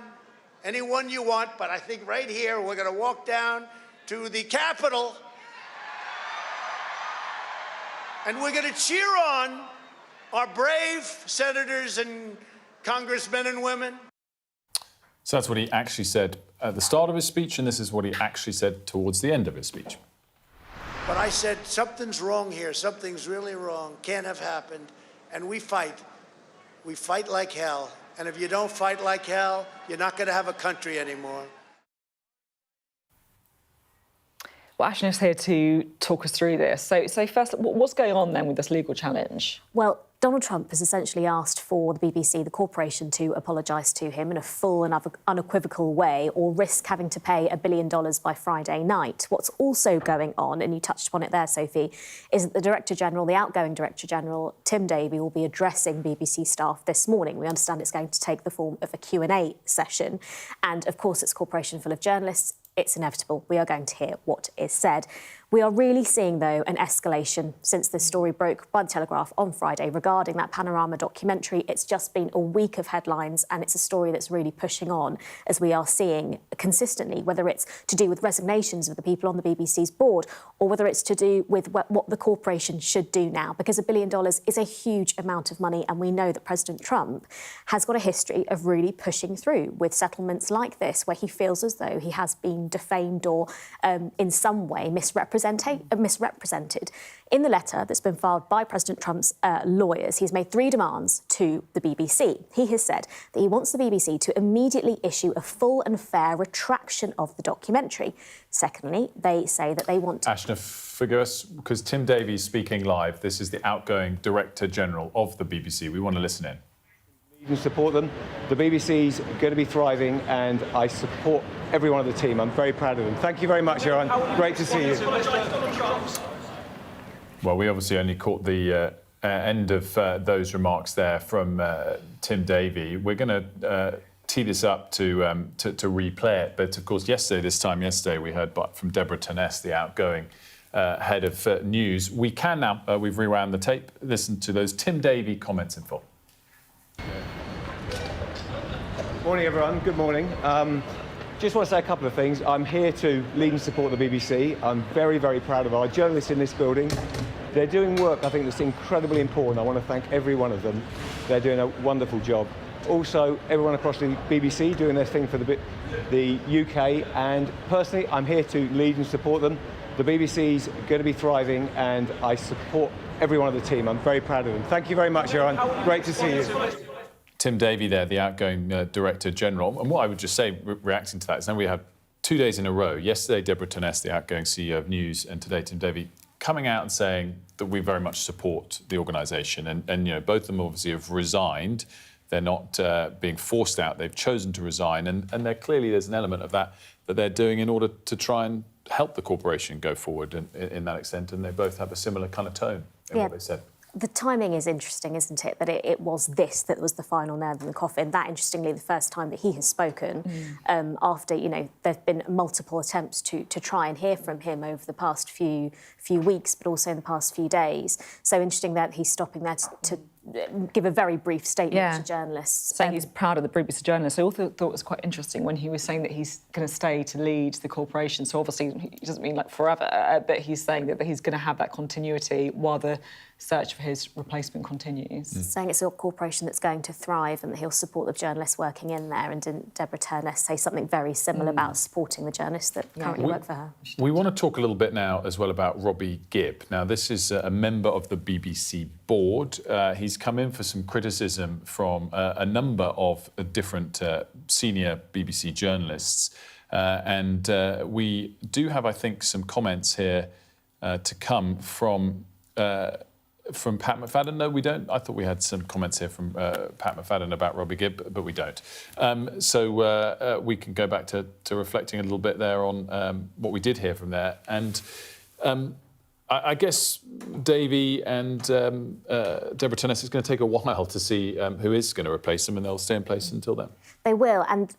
anyone you want, but I think right here we're going to walk down to the Capitol. And we're going to cheer on our brave senators and congressmen and women. So that's what he actually said at the start of his speech, and this is what he actually said towards the end of his speech. But I said, something's wrong here. Something's really wrong. Can't have happened. And we fight. We fight like hell. And if you don't fight like hell, you're not going to have a country anymore. Well, Ashley is here to talk us through this. So first, what's going on then with this legal challenge? Well, Donald Trump has essentially asked for the BBC, the corporation, to apologise to him in a full and unequivocal way or risk having to pay $1 billion by Friday night. What's also going on, and you touched upon it there, Sophie, is that the Director General, the outgoing Director General, Tim Davie, will be addressing BBC staff this morning. We understand it's going to take the form of a Q&A session. And, of course, it's a corporation full of journalists. It's inevitable. We are going to hear what is said. We are really seeing, though, an escalation since this story broke by The Telegraph on Friday regarding that Panorama documentary. It's just been a week of headlines, and it's a story that's really pushing on, as we are seeing consistently, whether it's to do with resignations of the people on the BBC's board or whether it's to do with what the corporation should do now, because $1 billion is a huge amount of money, and we know that President Trump has got a history of really pushing through with settlements like this, where he feels as though he has been defamed or in some way misrepresented. In the letter that's been filed by President Trump's lawyers, he's made 3 demands to the BBC. He has said that he wants the BBC to immediately issue a full and fair retraction of the documentary. Secondly, they say that they want... Ashna, forgive us, because Tim Davie's speaking live. This is the outgoing Director General of the BBC. We want to listen in. And support them. The BBC's going to be thriving, and I support everyone on the team. I'm very proud of them. Thank you very much, Aaron. Great to see you. Well, we obviously only caught the end of those remarks there from Tim Davie. We're going to tee this up to replay it. But, of course, yesterday, we heard from Deborah Turness, the outgoing head of news. We can now, we've rewound the tape, listen to those Tim Davie comments in full. Morning, everyone. Good morning. Just want to say a couple of things. I'm here to lead and support the BBC. I'm very, very proud of our journalists in this building. They're doing work, I think, that's incredibly important. I want to thank every one of them. They're doing a wonderful job. Also, everyone across the BBC doing their thing for the UK. And personally, I'm here to lead and support them. The BBC's going to be thriving, and I support everyone on the team. I'm very proud of them. Thank you very much, Aaron. Great to see you. Tim Davie there, the outgoing Director General. And what I would just say, reacting to that, is now we have 2 days in a row. Yesterday, Deborah Turness, the outgoing CEO of News, and today, Tim Davie, coming out and saying that we very much support the organisation. And you know, both of them obviously have resigned. They're not being forced out. They've chosen to resign. And there's an element of that they're doing in order to try and help the corporation go forward in that extent. And they both have a similar kind of tone in what they said. The timing is interesting, isn't it? That it was this that was the final nail in the coffin. That, interestingly, the first time that he has spoken after, you know, there have been multiple attempts to try and hear from him over the past few weeks, but also in the past few days. So interesting that he's stopping there to give a very brief statement to journalists. Saying he's proud of the BBC journalists. I also thought it was quite interesting when he was saying that he's going to stay to lead the corporation. So obviously he doesn't mean like forever, but he's saying that he's going to have that continuity while the search for his replacement continues. Saying it's a corporation that's going to thrive and that he'll support the journalists working in there. And didn't Deborah Turness say something very similar about supporting the journalists that currently work for her? We want to talk a little bit now as well about Robbie Gibb. Now, this is a member of the BBC board. He's come in for some criticism from a number of different senior BBC journalists. And we do have, I think, some comments here to come from Pat McFadden. No, we don't. I thought we had some comments here from Pat McFadden about Robbie Gibb, but we don't. So we can go back to reflecting a little bit there on what we did hear from there. And I guess Davie and Deborah Turness, it's going to take a while to see who is going to replace them, and they'll stay in place until then. They will, and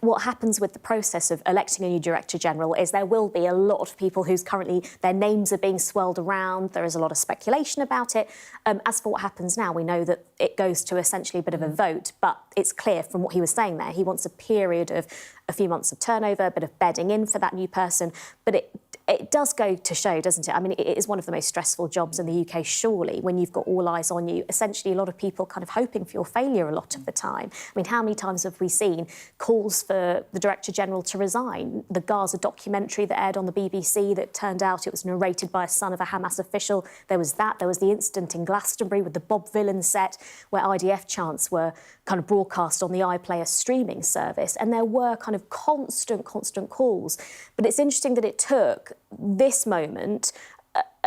what happens with the process of electing a new Director General is there will be a lot of people whose currently their names are being swirled around. There is a lot of speculation about it. As for what happens now, we know that it goes to essentially a bit of a vote, but it's clear from what he was saying there, he wants a period of a few months of turnover, a bit of bedding in for that new person, but it does go to show, doesn't it? I mean, it is one of the most stressful jobs in the UK, surely, when you've got all eyes on you. Essentially, a lot of people kind of hoping for your failure a lot of the time. I mean, how many times have we seen calls for the Director General to resign? The Gaza documentary that aired on the BBC that turned out it was narrated by a son of a Hamas official. There was that. There was the incident in Glastonbury with the Bob Vylan set where IDF chants were kind of broadcast on the iPlayer streaming service. And there were kind of constant calls. But it's interesting that it took this moment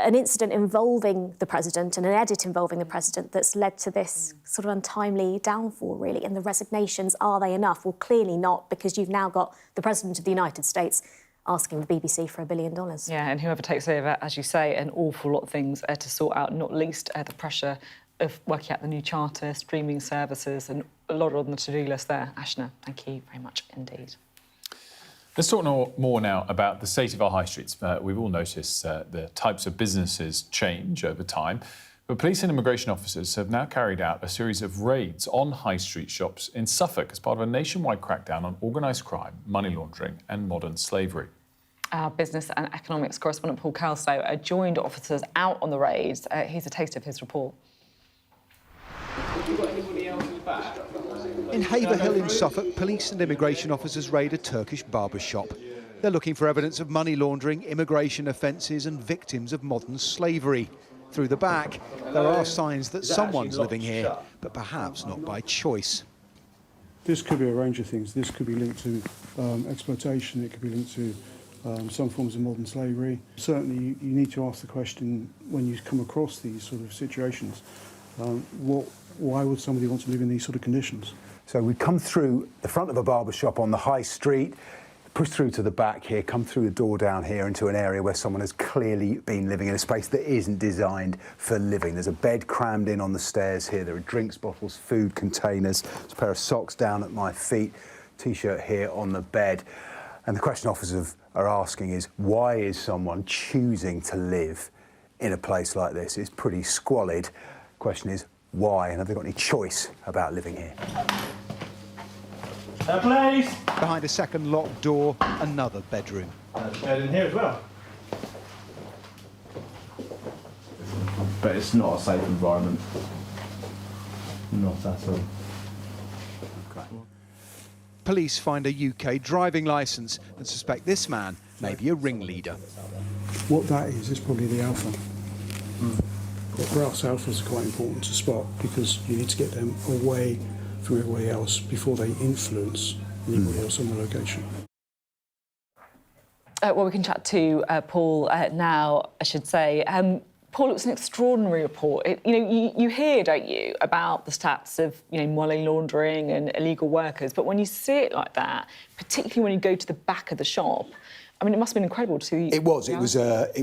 an incident involving the president and an edit involving the president that's led to this sort of untimely downfall, really. And the resignations, are they enough? Well, clearly not, because you've now got the president of the United States asking the BBC for $1 billion. Yeah, and whoever takes over, as you say, an awful lot of things to sort out, not least the pressure of working out the new charter, streaming services, and a lot on the to-do list there. Ashna, thank you very much indeed. Let's talk more now about the state of our high streets. We've all noticed the types of businesses change over time, but police and immigration officers have now carried out a series of raids on high street shops in Suffolk as part of a nationwide crackdown on organised crime, money laundering and modern slavery. Our business and economics correspondent Paul Kelso joined officers out on the raids. Here's a taste of his report. In Haverhill in Suffolk, police and immigration officers raid a Turkish barber shop. They're looking for evidence of money laundering, immigration offences and victims of modern slavery. Through the back, there are signs that someone's living here, but perhaps not by choice. This could be a range of things. This could be linked to exploitation, it could be linked to some forms of modern slavery. Certainly you need to ask the question when you come across these sort of situations, why would somebody want to live in these sort of conditions? So we'd come through the front of a barber shop on the high street, push through to the back here, come through the door down here into an area where someone has clearly been living in a space that isn't designed for living. There's a bed crammed in on the stairs here, there are drinks bottles, food containers, there's a pair of socks down at my feet, T-shirt here on the bed. And the question officers are asking is, why is someone choosing to live in a place like this? It's pretty squalid. The question is, why? And have they got any choice about living here? Please! Behind a second locked door, another bedroom. Bed in here as well. But it's not a safe environment. Not at all. Police find a UK driving licence and suspect this man may be a ringleader. What that is probably the alpha. But for us, alphas are quite important to spot because you need to get them away from everybody else before they influence anybody else on the location. Well, we can chat to Paul now, I should say. Paul, it was an extraordinary report. You hear, don't you, about the stats of money laundering and illegal workers, but when you see it like that, particularly when you go to the back of the shop, I mean, it must have been incredible to see. It was. It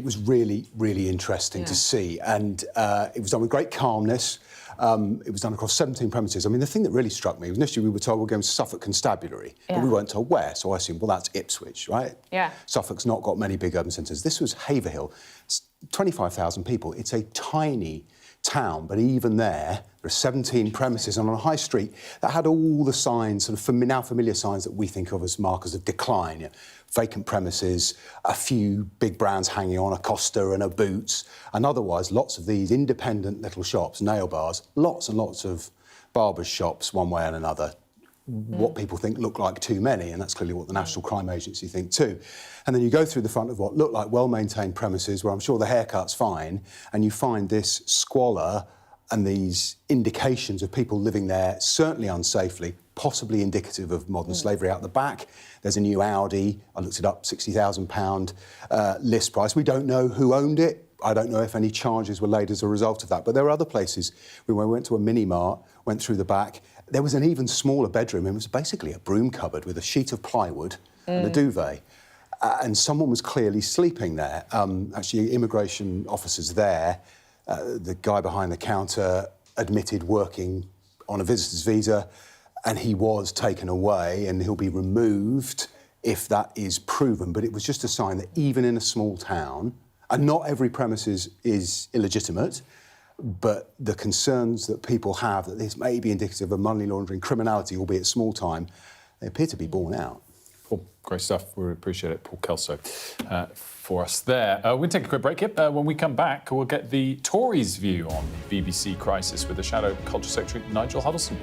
was really, really interesting to see, and it was done with great calmness. It was done across 17 premises. I mean, the thing that really struck me was initially we were told we're going to Suffolk Constabulary, but we weren't told where. So I assumed, well, that's Ipswich, right? Yeah. Suffolk's not got many big urban centres. This was Haverhill. It's 25,000 people. It's a tiny town, but even there are 17 premises on a high street that had all the signs, sort of now familiar signs that we think of as markers of decline. Vacant premises, a few big brands hanging on, a Costa and a Boots, and otherwise lots of these independent little shops, nail bars, lots and lots of barbers' shops, one way and another. What people think look like too many, and that's clearly what the National Crime Agency think too. And then you go through the front of what look like well-maintained premises where I'm sure the haircut's fine, and you find this squalor and these indications of people living there, certainly unsafely, possibly indicative of modern slavery. Out the back, there's a new Audi, I looked it up, £60,000 list price. We don't know who owned it. I don't know if any charges were laid as a result of that. But there were other places. We went to a mini-mart, went through the back. There was an even smaller bedroom. It was basically a broom cupboard with a sheet of plywood and a duvet. And someone was clearly sleeping there. Actually, immigration officers there, the guy behind the counter admitted working on a visitor's visa, and he was taken away and he'll be removed if that is proven. But it was just a sign that even in a small town, and not every premises is illegitimate, but the concerns that people have that this may be indicative of money laundering, criminality, albeit small time, they appear to be borne out. Cool. Great stuff. We appreciate it. Paul Kelso for us there. We'll take a quick break here. When we come back, we'll get the Tories' view on the BBC crisis with the Shadow Culture Secretary, Nigel Huddleston.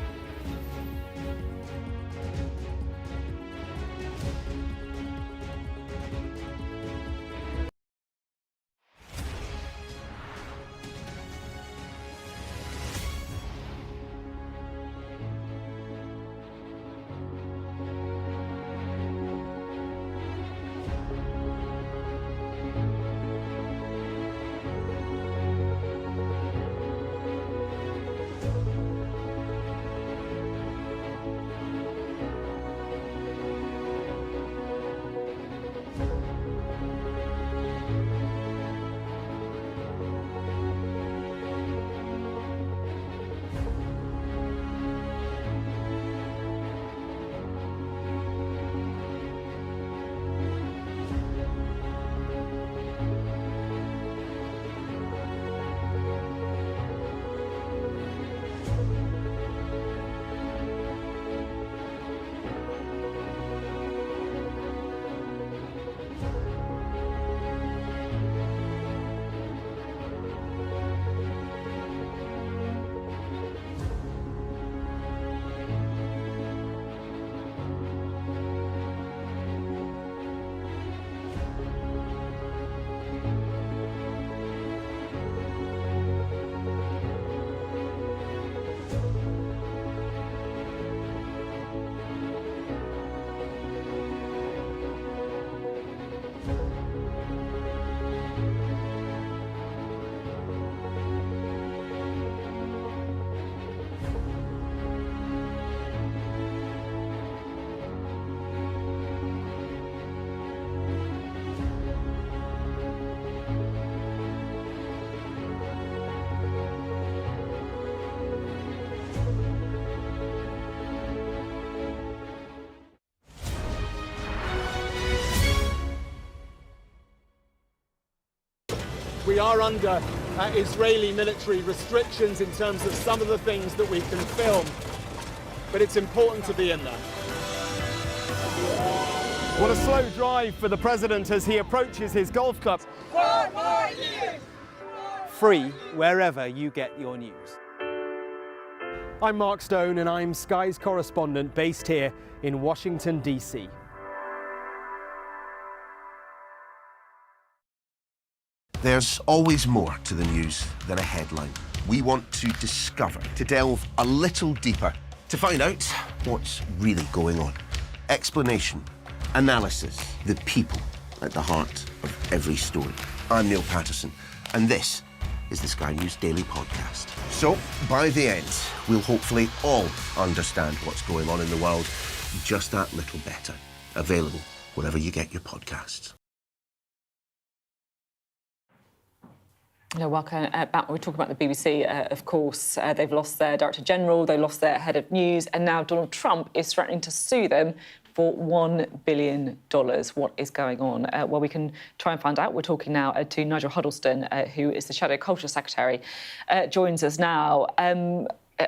we are under Israeli military restrictions in terms of some of the things that we can film, but it's important to be in there. What a slow drive for the president as he approaches his golf club. 4 more years! Free wherever you get your news. I'm Mark Stone and I'm Sky's correspondent based here in Washington, D.C. There's always more to the news than a headline. We want to discover, to delve a little deeper, to find out what's really going on. Explanation, analysis, the people at the heart of every story. I'm Neil Patterson, and this is the Sky News Daily Podcast. So, by the end, we'll hopefully all understand what's going on in the world just that little better. Available wherever you get your podcasts. Hello, welcome back. We're talking about the BBC, of course. They've lost their Director General, they lost their Head of News, and now Donald Trump is threatening to sue them for $1 billion. What is going on? Well, we can try and find out. We're talking now to Nigel Huddleston, who is the Shadow Culture Secretary, joins us now.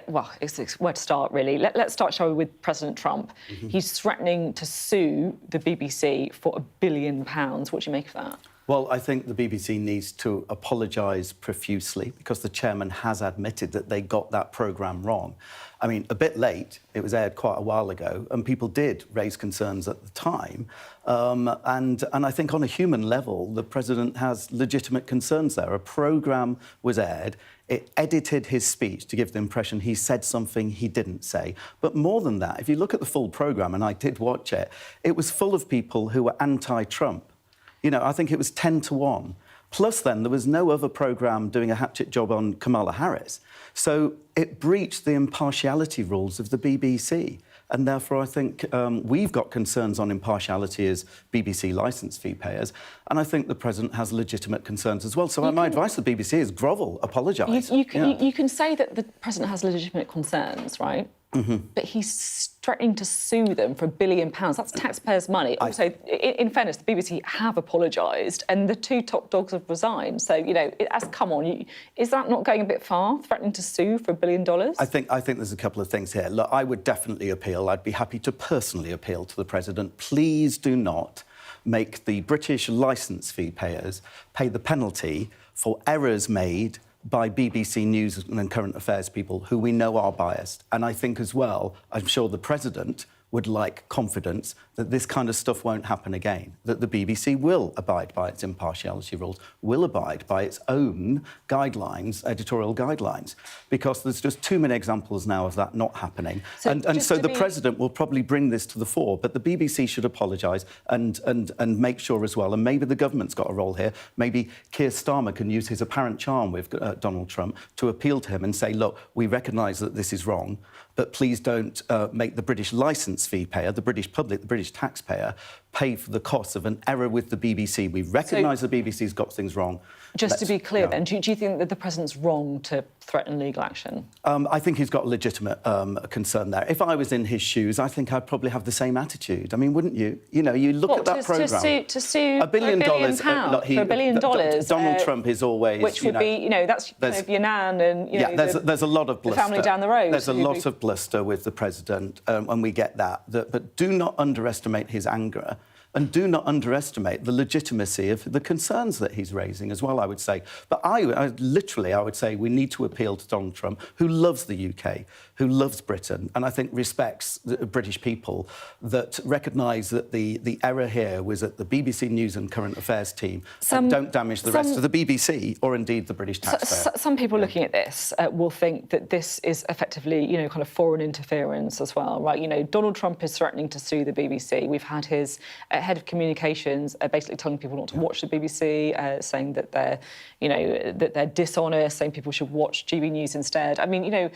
Well, it's where to start, really. Let's start, shall we, with President Trump. He's threatening to sue the BBC for £1 billion. What do you make of that? Well, I think the BBC needs to apologise profusely because the chairman has admitted that they got that programme wrong. I mean, a bit late, it was aired quite a while ago, and people did raise concerns at the time. And I think on a human level, the president has legitimate concerns there. A programme was aired, it edited his speech to give the impression he said something he didn't say. But more than that, if you look at the full programme, and I did watch it, it was full of people who were anti-Trump. You know, I think it was 10 to 1. Plus, then, there was no other programme doing a hatchet job on Kamala Harris. So it breached the impartiality rules of the BBC. And therefore, I think we've got concerns on impartiality as BBC licence fee payers. And I think the president has legitimate concerns as well. So my advice to the BBC is grovel, apologise. You can say that the president has legitimate concerns, right? But he's threatening to sue them for £1 billion. That's taxpayers' money. Also, in fairness, the BBC have apologised and the two top dogs have resigned. So, you know, come on. Is that not going a bit far, threatening to sue for $1 billion? I think there's a couple of things here. Look, I would definitely appeal. I'd be happy to personally appeal to the president. Please do not make the British licence fee payers pay the penalty for errors made by BBC News and Current Affairs people who we know are biased. And I think as well, I'm sure the president would like confidence that this kind of stuff won't happen again, that the BBC will abide by its impartiality rules, will abide by its own guidelines, editorial guidelines, because there's just too many examples now of that not happening. So the president will probably bring this to the fore, but the BBC should apologise and make sure as well, and maybe the government's got a role here, maybe Keir Starmer can use his apparent charm with Donald Trump to appeal to him and say, look, we recognise that this is wrong, but please don't make the British licence fee payer, the British public, the British taxpayer, pay for the costs of an error with the BBC. We recognise the BBC's got things wrong. Just to be clear, then, do you think that the president's wrong to threaten legal action? I think he's got a legitimate concern there. If I was in his shoes, I think I'd probably have the same attitude. I mean, wouldn't you? You know, you look at that programme. To sue $1 billion for $1 billion. Donald Trump is always... Which would be, you know, that's kind of your nan and, you know... there's a lot of bluster. The family down the road. There's a lot of bluster with the president, and we get that. But do not underestimate his anger. And do not underestimate the legitimacy of the concerns that he's raising as well, I would say. But I would say we need to appeal to Donald Trump, who loves the UK, who loves Britain, and I think respects the British people, that recognise that the error here was at the BBC News and Current Affairs team, and don't damage the rest of the BBC or indeed the British taxpayer. Some people looking at this will think that this is effectively, you know, kind of foreign interference as well, right? You know, Donald Trump is threatening to sue the BBC. We've had his head of communications basically telling people not to watch the BBC, saying that they're, you know, that they're dishonest, saying people should watch GB News instead. I mean, you know,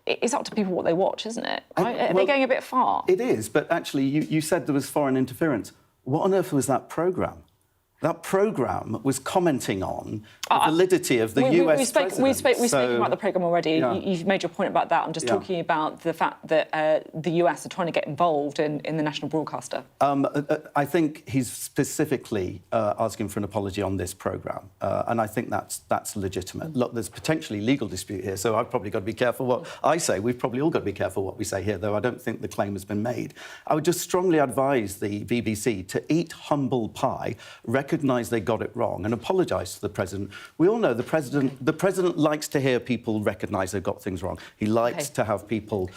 it's up to people what they watch, isn't it? Right? Are they going a bit far? It is, but actually, you said there was foreign interference. What on earth was that programme? That programme was commenting on the validity of the US president. We spoke about the programme already. Yeah. You've made your point about that. I'm just talking about the fact that the US are trying to get involved in the national broadcaster. I think he's specifically asking for an apology on this programme, and I think that's legitimate. Look, there's potentially legal dispute here, so I've probably got to be careful what I say. We've probably all got to be careful what we say here, though I don't think the claim has been made. I would just strongly advise the BBC to eat humble pie, recognise they got it wrong and apologise to the president. We all know the president likes to hear people recognise they've got things wrong. He likes to have people,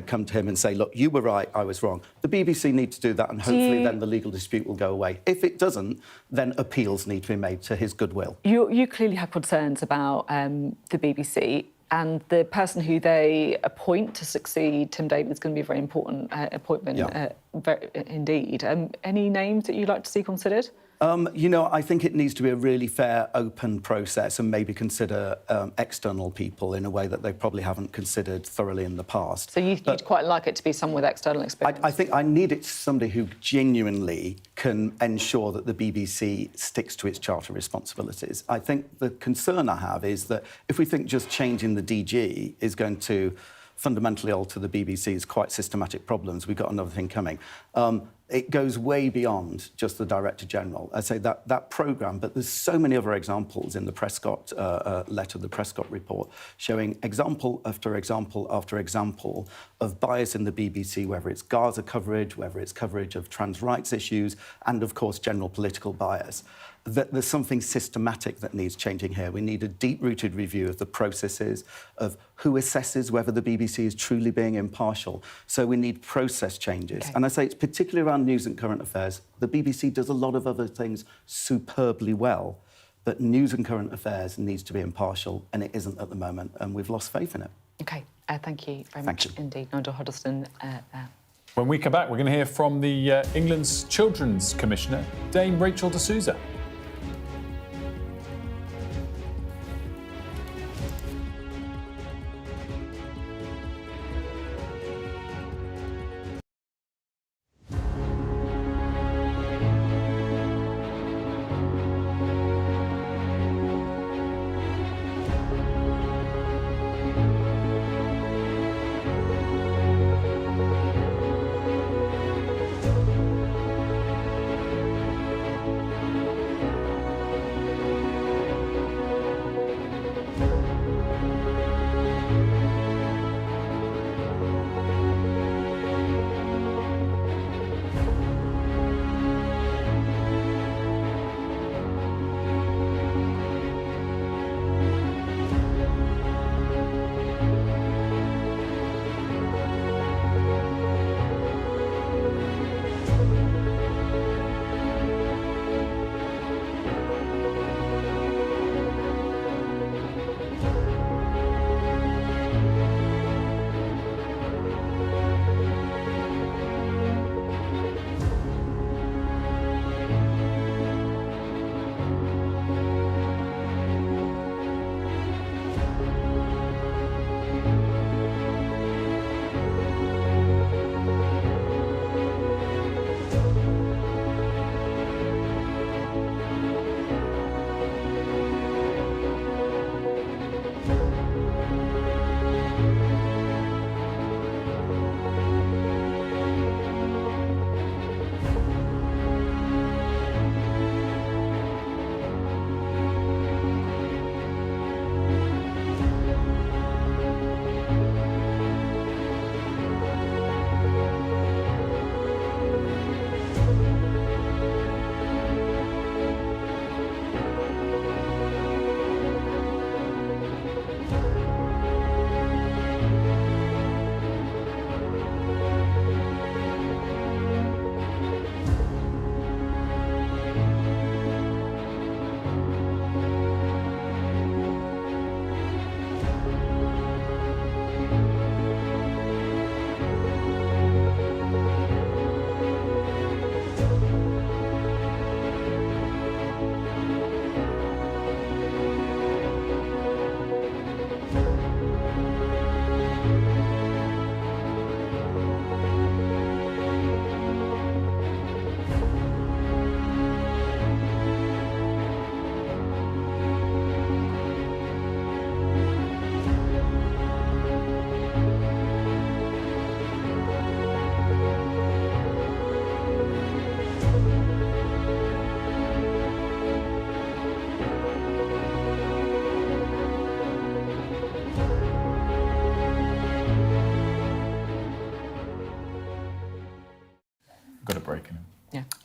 come to him and say, look, you were right, I was wrong. The BBC need to do that, and hopefully then the legal dispute will go away. If it doesn't, then appeals need to be made to his goodwill. You clearly have concerns about the BBC, and the person who they appoint to succeed Tim David is going to be a very important appointment, indeed. Any names that you'd like to see considered? I think it needs to be a really fair, open process, and maybe consider external people in a way that they probably haven't considered thoroughly in the past. So you'd quite like it to be someone with external experience? I think I need it somebody who genuinely can ensure that the BBC sticks to its charter responsibilities. I think the concern I have is that if we think just changing the DG is going to fundamentally alter the BBC's quite systematic problems, we've got another thing coming. It goes way beyond just the Director General. I say that programme, but there's so many other examples in the Prescott letter, the Prescott report, showing example after example after example of bias in the BBC, whether it's Gaza coverage, whether it's coverage of trans rights issues, and of course general political bias. That there's something systematic that needs changing here. We need a deep-rooted review of the processes, of who assesses whether the BBC is truly being impartial. So we need process changes. And I say it's particularly around news and current affairs. The BBC does a lot of other things superbly well, but news and current affairs needs to be impartial, and it isn't at the moment, and we've lost faith in it. OK, thank you very much indeed, Nigel Huddleston. When we come back, we're going to hear from the England's Children's Commissioner, Dame Rachel de Souza.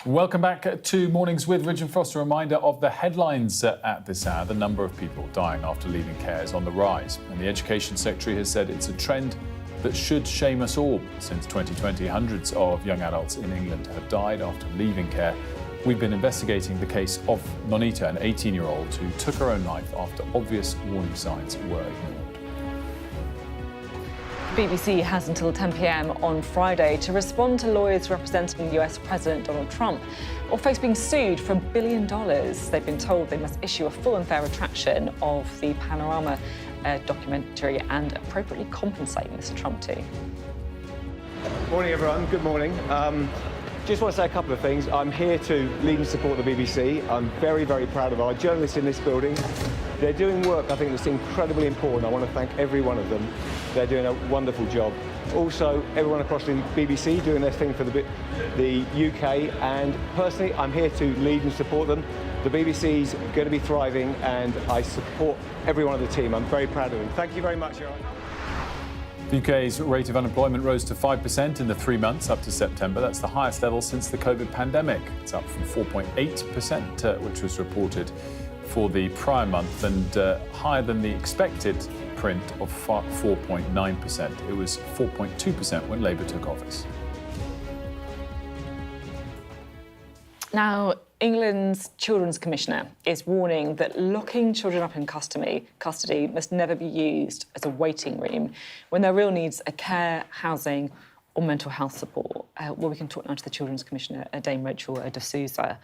Welcome back to Mornings with Ridge and Frost. A reminder of the headlines at this hour. The number of people dying after leaving care is on the rise. And the Education Secretary has said it's a trend that should shame us all. Since 2020, hundreds of young adults in England have died after leaving care. We've been investigating the case of Nonita, an 18-year-old who took her own life after obvious warning signs were ignored. The BBC has until 10 p.m. on Friday to respond to lawyers representing US President Donald Trump or face being sued for $1 billion. They've been told they must issue a full and fair retraction of the Panorama documentary and appropriately compensate Mr. Trump too. Morning, everyone. Good morning. Just want to say a couple of things. I'm here to lead and support the BBC. I'm very, very proud of our journalists in this building. They're doing work I think that's incredibly important. I want to thank every one of them. They're doing a wonderful job. Also, everyone across the BBC doing their thing for the UK. And personally, I'm here to lead and support them. The BBC's going to be thriving, and I support every one of the team. I'm very proud of them. Thank you very much, Your Honour. The UK's rate of unemployment rose to 5% in the 3 months up to September. That's the highest level since the COVID pandemic. It's up from 4.8%, which was reported for the prior month, and higher than the expected print of 4.9%. It was 4.2% when Labour took office. Now, England's Children's Commissioner is warning that locking children up in custody must never be used as a waiting room when their real needs are care, housing or mental health support. Well, we can talk now to the Children's Commissioner, Dame Rachel de Souza.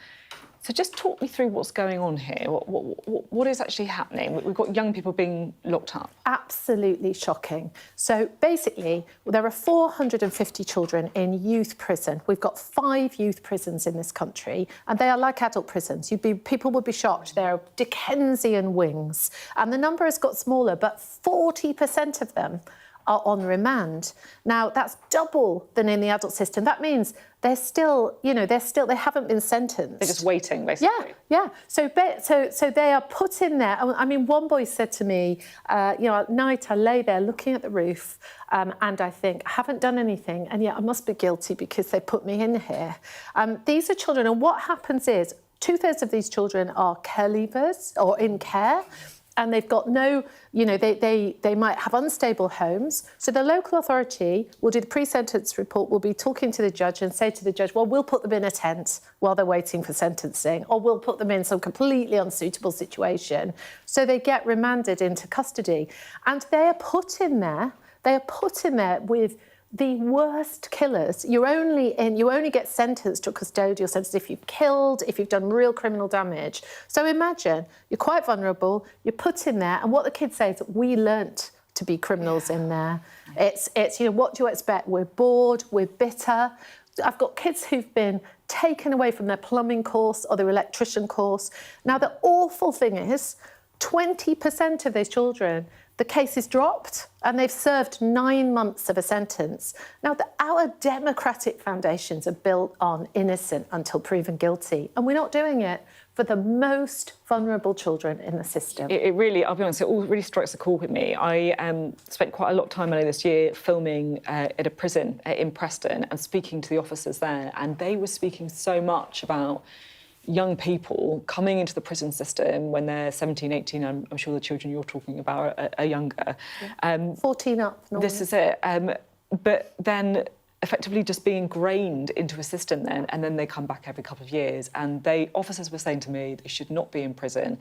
So just talk me through what's going on here. What is actually happening? We've got young people being locked up. Absolutely shocking. So basically, there are 450 children in youth prison. We've got 5 youth prisons in this country, and they are like adult prisons. People would be shocked. They're Dickensian wings. And the number has got smaller, but 40% of them are on remand. Now, that's double than in the adult system. That means they're still, they haven't been sentenced. They're just waiting, basically. Yeah. So they are put in there. I mean, one boy said to me, at night I lay there looking at the roof and I think, I haven't done anything, and yet I must be guilty because they put me in here. These are children, and what happens is 2/3 of these children are care leavers or in care. And they've got no, they might have unstable homes. So the local authority will do the pre-sentence report, will be talking to the judge and say to the judge, well, we'll put them in a tent while they're waiting for sentencing, or we'll put them in some completely unsuitable situation. So they get remanded into custody. And they are put in there with the worst killers. You only get sentenced to a custodial sentence if you've killed, if you've done real criminal damage. So imagine, you're quite vulnerable, you're put in there, and what the kids say is, we learnt to be criminals in there. It's what do you expect? We're bored, we're bitter. I've got kids who've been taken away from their plumbing course or their electrician course. Now, the awful thing is, 20% of those children, the case is dropped and they've served 9 months of a sentence. Now, our democratic foundations are built on innocent until proven guilty, and we're not doing it for the most vulnerable children in the system. It really, I'll be honest, it all really strikes a chord with me. I spent quite a lot of time earlier this year filming at a prison in Preston and speaking to the officers there, and they were speaking so much about young people coming into the prison system when they're 17, 18, I'm sure the children you're talking about are younger. 14 up. Normally. This is it. But then effectively just being ingrained into a system then, and then they come back every couple of years. And officers were saying to me they should not be in prison.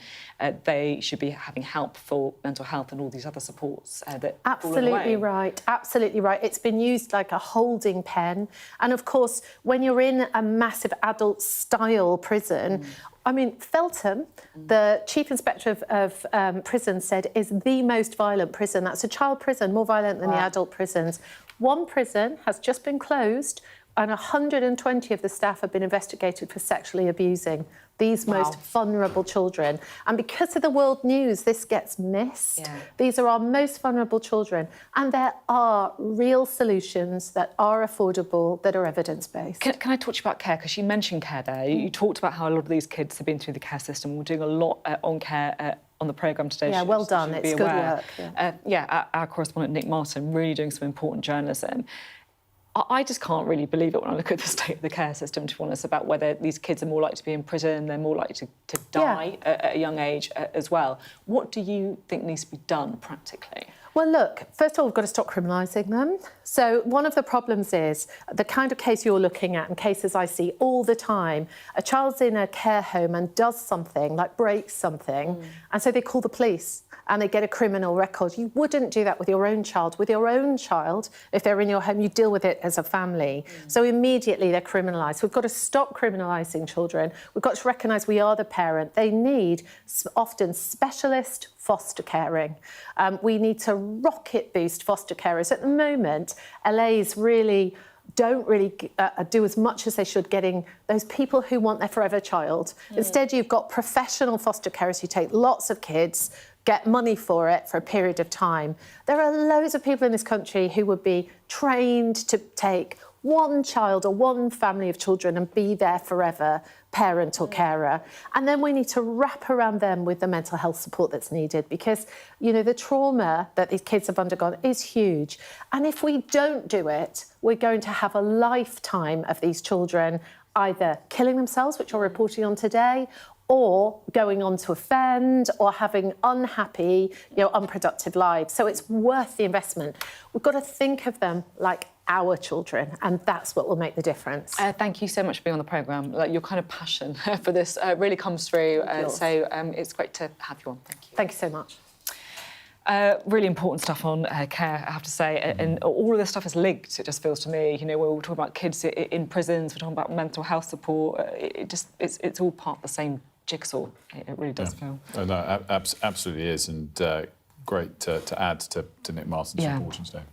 They should be having help for mental health and all these other supports that Absolutely right. Absolutely right. It's been used like a holding pen. And of course, when you're in a massive adult-style prison, I mean, Feltham, the Chief Inspector of Prisons, said is the most violent prison. That's a child prison, more violent than the adult prisons. One prison has just been closed and 120 of the staff have been investigated for sexually abusing these most vulnerable children. And because of the world news, this gets missed. Yeah. These are our most vulnerable children. And there are real solutions that are affordable, that are evidence-based. Can I talk to you about care? Because you mentioned care there. You talked about how a lot of these kids have been through the care system. We're doing a lot on care on the programme today. Yeah, well done. It's good work. Our correspondent Nick Martin really doing some important journalism. I just can't really believe it when I look at the state of the care system, to be honest, about whether these kids are more likely to be in prison, they're more likely to die at a young age as well. What do you think needs to be done practically? Well, look, first of all, we've got to stop criminalising them. So one of the problems is the kind of case you're looking at, and cases I see all the time, a child's in a care home and does something, like breaks something, and so they call the police and they get a criminal record. You wouldn't do that with your own child. With your own child, if they're in your home, you deal with it as a family. So immediately they're criminalised. We've got to stop criminalising children. We've got to recognise we are the parent. They need often specialist foster caring. We need to rocket boost foster carers. At the moment, LA's don't really do as much as they should getting those people who want their forever child. Instead, you've got professional foster carers who take lots of kids, get money for it for a period of time. There are loads of people in this country who would be trained to take one child or one family of children and be there forever, parent or carer. And then we need to wrap around them with the mental health support that's needed, because, you know, the trauma that these kids have undergone is huge. And if we don't do it, we're going to have a lifetime of these children either killing themselves, which you're reporting on today, or going on to offend, or having unhappy, unproductive lives. So it's worth the investment. We've got to think of them like our children, and that's what will make the difference. Thank you so much for being on the programme. Like, your kind of passion for this really comes through. So it's great to have you on. Thank you. Thank you so much. Really important stuff on care, I have to say, and all of this stuff is linked, it just feels to me. You know, we're talking about kids in prisons, we're talking about mental health support, it's all part of the same jigsaw, it really does feel. Oh, no, absolutely is, and great to add to Nick Marston's reporting today.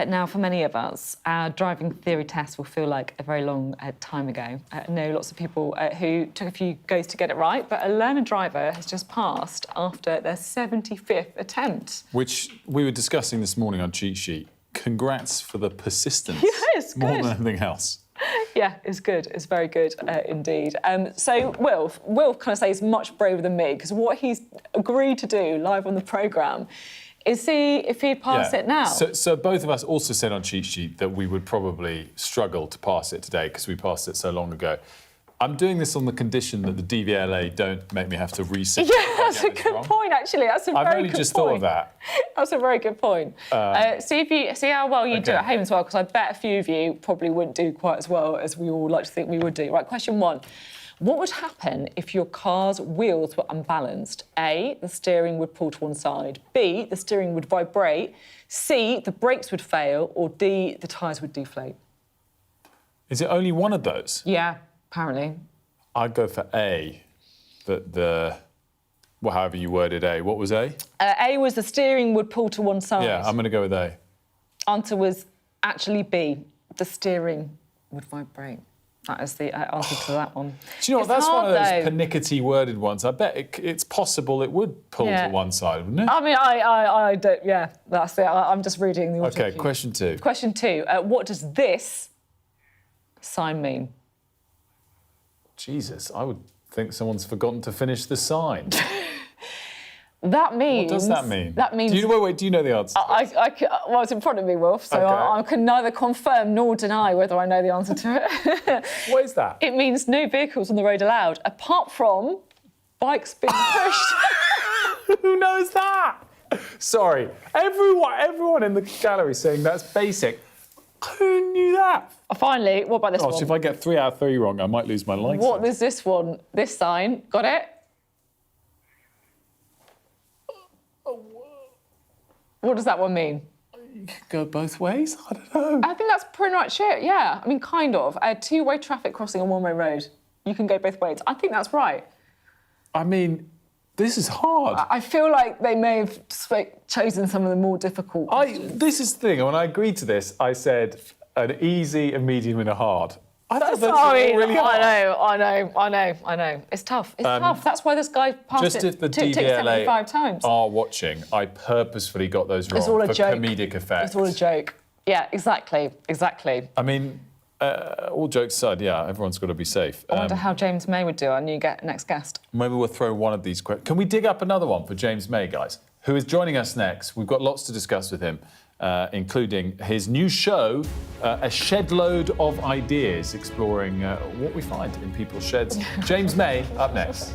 Now, for many of us, our driving theory test will feel like a very long time ago. I know lots of people who took a few goes to get it right, but a learner driver has just passed after their 75th attempt. Which we were discussing this morning on Cheat Sheet. Congrats for the persistence. Yes, more than anything else. Yeah, it's good. It's very good indeed. So Wilf kind of says much braver than me, because what he's agreed to do live on the programme is see if he'd pass it now. So both of us also said on Cheat Sheet that we would probably struggle to pass it today because we passed it so long ago. I'm doing this on the condition that the DVLA don't make me have to resit. Yeah, that's a good point, actually. That's a very good point. I've only just thought of that. That's a very good point. See how well you do at home as well, because I bet a few of you probably wouldn't do quite as well as we all like to think we would do. Right, question 1. What would happen if your car's wheels were unbalanced? A, the steering would pull to one side. B, the steering would vibrate. C, the brakes would fail. Or D, the tyres would deflate. Is it only one of those? Yeah, apparently. I'd go for A, well, however you worded A. What was A? A was the steering would pull to one side. Yeah, I'm going to go with A. Answer was actually B, the steering would vibrate. That is the answer to that one. Do you know what? That's one of those pernickety worded ones. I bet it's possible it would pull to one side, wouldn't it? I mean, I don't. Yeah, that's it. I'm just reading the audio. OK, question 2. Question 2. What does this sign mean? Jesus, I would think someone's forgotten to finish the sign. That means... What does that mean? That means... Do you know the answer? Well, it's in front of me, Wilf, so okay. I can neither confirm nor deny whether I know the answer to it. What is that? It means no vehicles on the road allowed, apart from bikes being pushed. Who knows that? Sorry, everyone in the gallery saying that's basic. Who knew that? Finally, what about this one? If I get 3 out of 3 wrong, I might lose my license. What is this one? This sign. Got it? What does that one mean? You could go both ways? I don't know. I think that's pretty much it, yeah. I mean, kind of. A two-way traffic crossing on one-way road. You can go both ways. I think that's right. I mean, this is hard. I feel like they may have chosen some of the more difficult questions. This is the thing. When I agreed to this, I said an easy, a medium, and a hard. That's really hard. I know. It's tough. It's tough. That's why this guy passed Just if the takes 75 times. are watching, I purposefully got those wrong It's all a for joke. comedic effect. It's all a joke. Yeah, exactly. I mean, all jokes aside, yeah, everyone's got to be safe. I wonder how James May would do our new next guest. Maybe we'll throw one of these questions. Can we dig up another one for James May, guys, who is joining us next? We've got lots to discuss with him. including his new show, A Shed Load of Ideas, exploring what we find in people's sheds. James May, up next.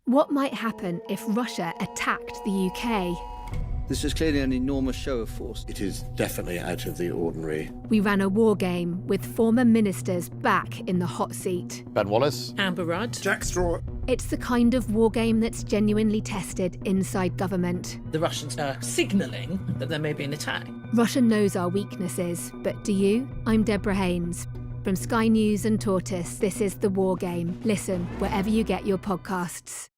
What might happen if Russia attacked the UK? This is clearly an enormous show of force. It is definitely out of the ordinary. We ran a war game with former ministers back in the hot seat. Ben Wallace. Amber Rudd. Jack Straw. It's the kind of war game that's genuinely tested inside government. The Russians are signalling that there may be an attack. Russia knows our weaknesses, but do you? I'm Deborah Haynes. From Sky News and Tortoise, this is The War Game. Listen wherever you get your podcasts.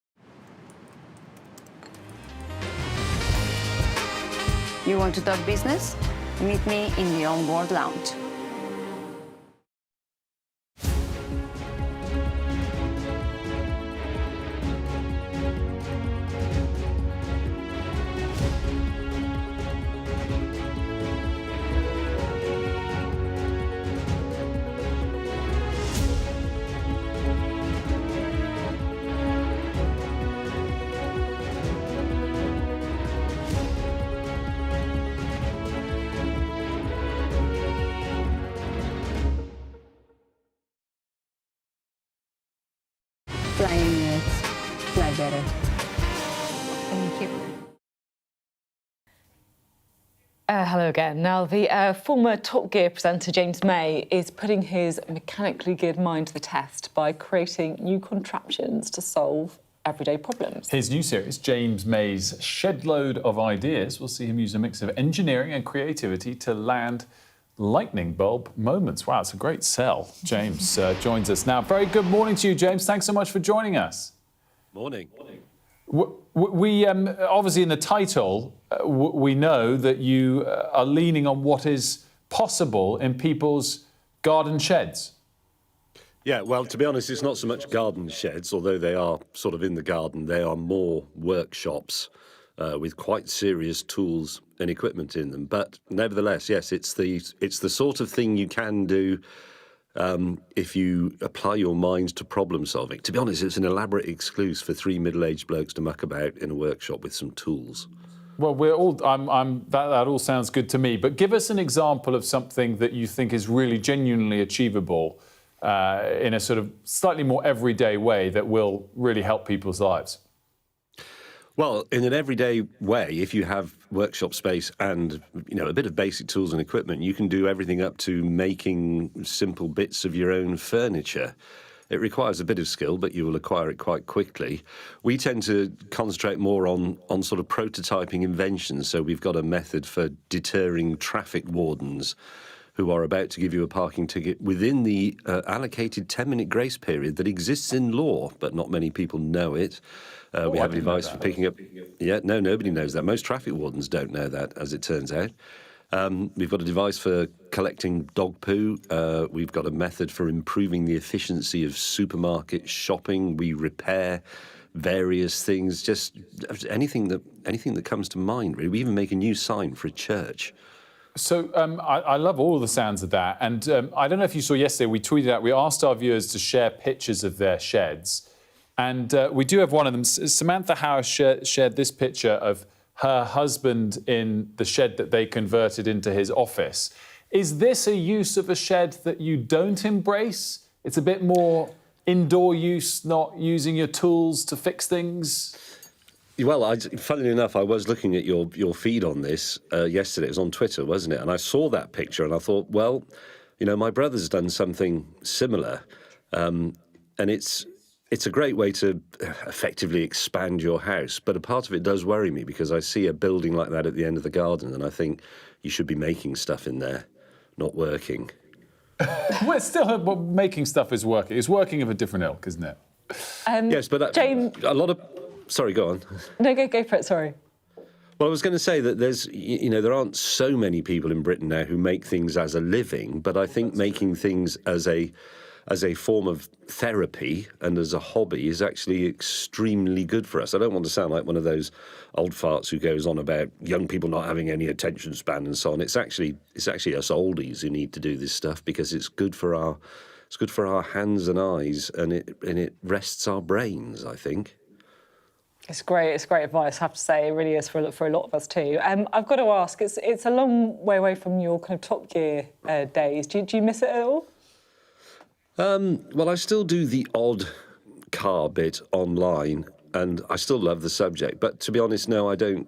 You want to talk business? Meet me in the On-Board Lounge. Flying units, fly better. Thank you. Hello again. Now, the former Top Gear presenter James May is putting his mechanically geared mind to the test by creating new contraptions to solve everyday problems. His new series, James May's Shed Load of Ideas, will see him use a mix of engineering and creativity to land lightning bulb moments. Wow, it's a great sell. James joins us now. Very good morning to you, James. Thanks so much for joining us. Morning. We obviously in the title, we know that you are leaning on what is possible in people's garden sheds. Yeah, well, to be honest, it's not so much garden sheds, although they are sort of in the garden. They are more workshops with quite serious tools and equipment in them. But nevertheless, yes, it's the sort of thing you can do if you apply your mind to problem solving. To be honest, it's an elaborate excuse for three middle-aged blokes to muck about in a workshop with some tools. Well, we're all. That all sounds good to me. But give us an example of something that you think is really genuinely achievable in a sort of slightly more everyday way that will really help people's lives. Well, in an everyday way, if you have workshop space and, you know, a bit of basic tools and equipment, you can do everything up to making simple bits of your own furniture. It requires a bit of skill, but you will acquire it quite quickly. We tend to concentrate more on sort of prototyping inventions. So we've got a method for deterring traffic wardens who are about to give you a parking ticket within the allocated 10-minute grace period that exists in law, but not many people know it. We have a device for picking up... Yeah, no, nobody knows that. Most traffic wardens don't know that, as it turns out. We've got a device for collecting dog poo. We've got a method for improving the efficiency of supermarket shopping. We repair various things, just anything that comes to mind, really. We even make a new sign for a church. So I love all the sounds of that. And I don't know if you saw yesterday, we tweeted out, we asked our viewers to share pictures of their sheds. And we do have one of them. Samantha Howe shared this picture of her husband in the shed that they converted into his office. Is this a use of a shed that you don't embrace? It's a bit more indoor use, not using your tools to fix things? Well, funnily enough, I was looking at your feed on this yesterday. It was on Twitter, wasn't it? And I saw that picture and I thought, well, you know, my brother's done something similar. And it's a great way to effectively expand your house. But a part of it does worry me because I see a building like that at the end of the garden and I think you should be making stuff in there, not working. Well, still, making stuff is working. It's working of a different ilk, isn't it? Yes, but Jane... a lot of... Sorry, go on. No, go for it, sorry. Well, I was going to say that there aren't so many people in Britain now who make things as a living, but I think making things as a form of therapy and as a hobby is actually extremely good for us. I don't want to sound like one of those old farts who goes on about young people not having any attention span and so on. It's actually us oldies who need to do this stuff because it's good for our hands and eyes and it rests our brains, I think. It's great advice, I have to say. It really is for a lot of us too. I've got to ask, it's a long way away from your kind of Top Gear days. Do you miss it at all? Well, I still do the odd car bit online, and I still love the subject. But to be honest, no, I don't.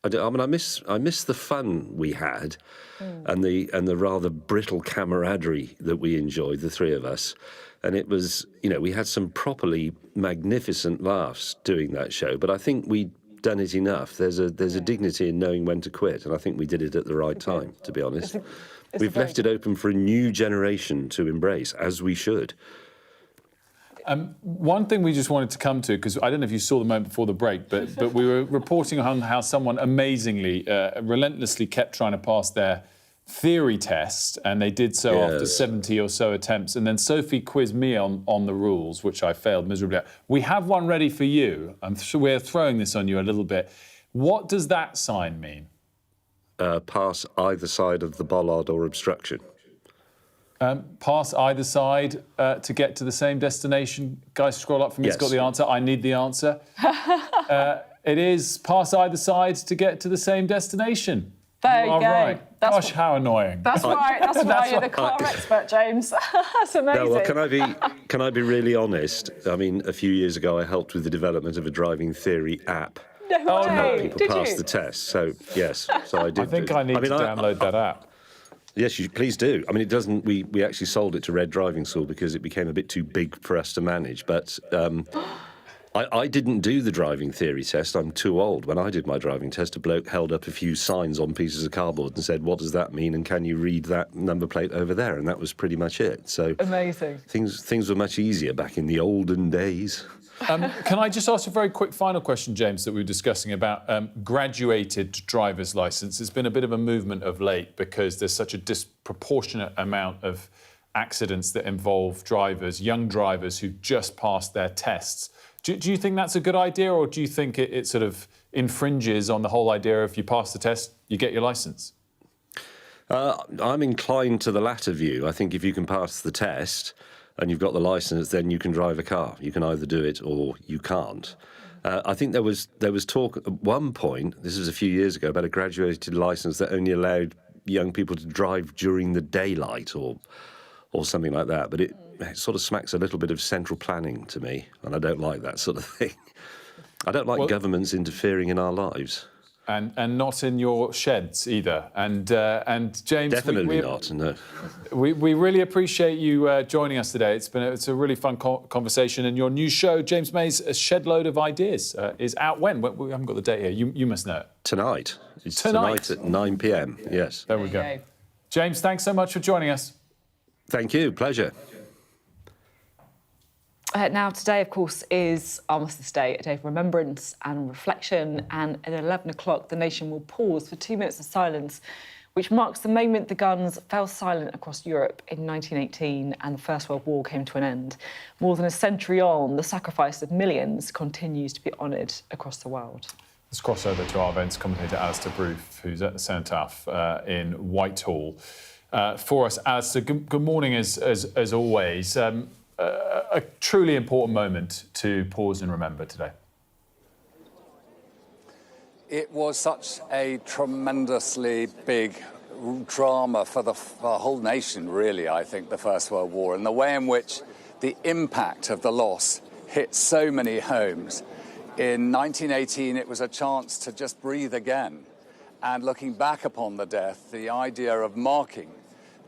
I mean, I miss the fun we had, and the rather brittle camaraderie that we enjoyed, the three of us. And it was, you know, we had some properly magnificent laughs doing that show. But I think we'd done it enough. There's a dignity in knowing when to quit, and I think we did it at the right time. To be honest, we've left it open for a new generation to embrace, as we should. One thing we just wanted to come to, because I don't know if you saw the moment before the break, but we were reporting on how someone amazingly, relentlessly kept trying to pass their theory test, and they did so after 70 or so attempts. And then Sophy quizzed me on the rules, which I failed miserably at. We have one ready for you. We're throwing this on you a little bit. What does that sign mean? Pass either side of the bollard or obstruction. Pass either side to get to the same destination. Guys, scroll up for me. Yes. It's got the answer. I need the answer. It is pass either side to get to the same destination. There you go. Right. Gosh, how annoying. That's right. That's why you're the car expert, James. That's amazing. No, well, can I be really honest? I mean, a few years ago, I helped with the development of a driving theory app. No way. To help people pass the test. So yes, so I did. I think I need to download that app. Yes, you please do. I mean, it doesn't. We actually sold it to Red Driving School because it became a bit too big for us to manage. But I didn't do the driving theory test. I'm too old. When I did my driving test, a bloke held up a few signs on pieces of cardboard and said, "What does that mean? And can you read that number plate over there?" And that was pretty much it. So amazing. Things were much easier back in the olden days. Can I just ask a very quick final question, James, that we were discussing about graduated driver's licence? There's been a bit of a movement of late because there's such a disproportionate amount of accidents that involve drivers, young drivers who just passed their tests. Do you think that's a good idea, or do you think it sort of infringes on the whole idea of if you pass the test, you get your licence? I'm inclined to the latter view. I think if you can pass the test and you've got the licence, then you can drive a car. You can either do it or you can't. I think there was talk at one point, this was a few years ago, about a graduated licence that only allowed young people to drive during the daylight or something like that. But it sort of smacks a little bit of central planning to me, and I don't like that sort of thing. I don't like governments interfering in our lives. And not in your sheds either. And James, definitely not. No. We really appreciate you joining us today. It's a really fun conversation. And your new show, James May's A Shed Load of Ideas, is out when? We haven't got the date here. You must know it. Tonight. It's tonight at 9 p.m. Yes. There we go. James, thanks so much for joining us. Thank you. Pleasure. Now, today, of course, is Armistice Day, a day of remembrance and reflection. And at 11 o'clock, the nation will pause for 2 minutes of silence, which marks the moment the guns fell silent across Europe in 1918 and the First World War came to an end. More than a century on, the sacrifice of millions continues to be honoured across the world. Let's cross over to our events commentator, Alistair Bruce, who's at the Cenotaph in Whitehall. For us, Alistair, good morning as always. A truly important moment to pause and remember today. It was such a tremendously big drama for the whole nation, really, I think, the First World War, and the way in which the impact of the loss hit so many homes. In 1918, it was a chance to just breathe again. And looking back upon the death, the idea of marking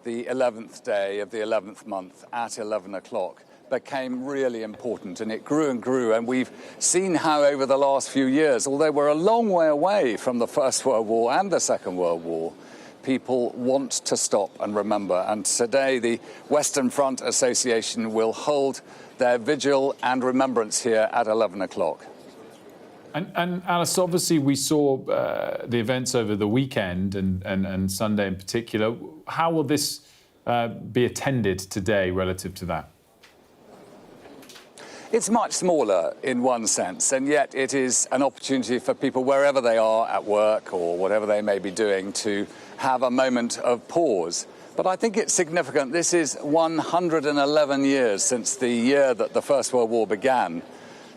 the 11th day of the 11th month at 11 o'clock became really important, and it grew and grew. And we've seen how over the last few years, although we're a long way away from the First World War and the Second World War, people want to stop and remember. And today, the Western Front Association will hold their vigil and remembrance here at 11 o'clock. And Alice, obviously we saw the events over the weekend and Sunday in particular. How will this be attended today relative to that? It's much smaller in one sense, and yet it is an opportunity for people, wherever they are at work or whatever they may be doing, to have a moment of pause. But I think it's significant. This is 111 years since the year that the First World War began.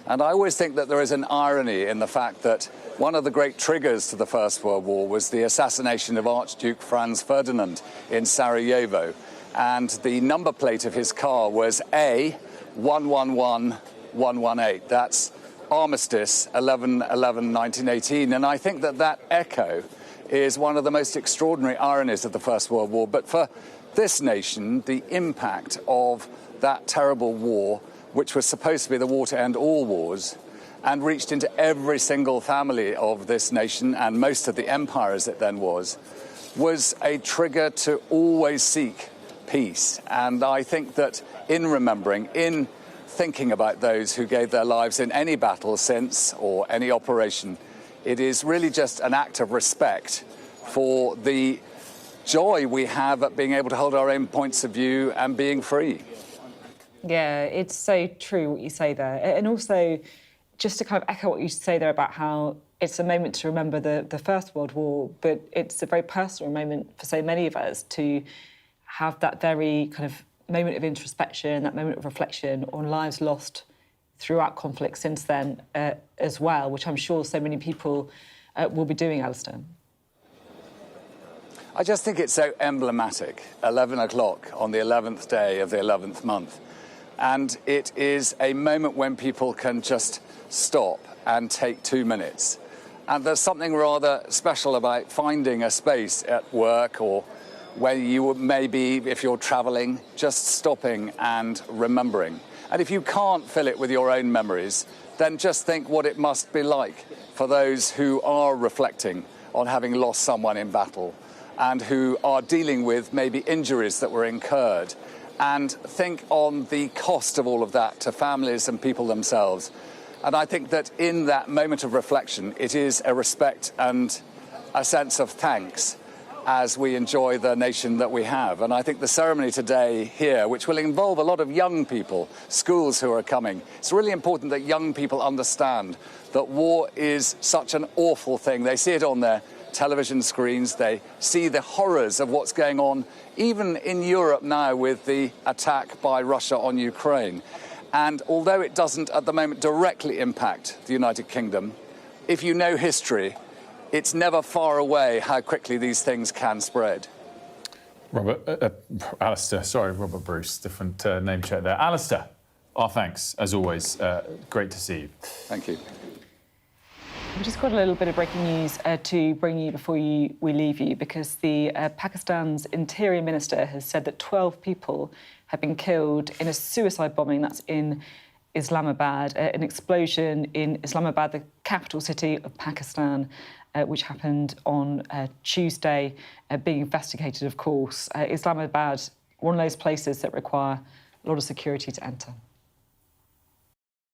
And I always think that there is an irony in the fact that one of the great triggers to the First World War was the assassination of Archduke Franz Ferdinand in Sarajevo. And the number plate of his car was A111118. That's Armistice 11/11/1918. And I think that that echo is one of the most extraordinary ironies of the First World War. But for this nation, the impact of that terrible war, which was supposed to be the war to end all wars, and reached into every single family of this nation and most of the empire as it then was a trigger to always seek peace. And I think that in remembering, in thinking about those who gave their lives in any battle since or any operation, it is really just an act of respect for the joy we have at being able to hold our own points of view and being free. Yeah, it's so true what you say there. And also, just to kind of echo what you say there about how it's a moment to remember the First World War, but it's a very personal moment for so many of us to have that very kind of moment of introspection, that moment of reflection on lives lost throughout conflict since then as well, which I'm sure so many people will be doing, Alistair. I just think it's so emblematic, 11 o'clock on the 11th day of the 11th month. And it is a moment when people can just stop and take 2 minutes. And there's something rather special about finding a space at work or where you may be, if you're travelling, just stopping and remembering. And if you can't fill it with your own memories, then just think what it must be like for those who are reflecting on having lost someone in battle and who are dealing with maybe injuries that were incurred. And think on the cost of all of that to families and people themselves. And I think that in that moment of reflection, it is a respect and a sense of thanks as we enjoy the nation that we have. And I think the ceremony today here, which will involve a lot of young people, schools who are coming, it's really important that young people understand that war is such an awful thing. They see it on their television screens, they see the horrors of what's going on, even in Europe now with the attack by Russia on Ukraine. And although it doesn't at the moment directly impact the United Kingdom, if you know history, it's never far away how quickly these things can spread. Alistair, sorry, Robert Bruce, different name check there. Alistair, our thanks, as always. Great to see you. Thank you. We've just got a little bit of breaking news to bring you before we leave you, because the Pakistan's Interior Minister has said that 12 people have been killed in a suicide bombing that's in Islamabad, an explosion in Islamabad, the capital city of Pakistan, which happened on Tuesday, being investigated, of course. Islamabad, one of those places that require a lot of security to enter.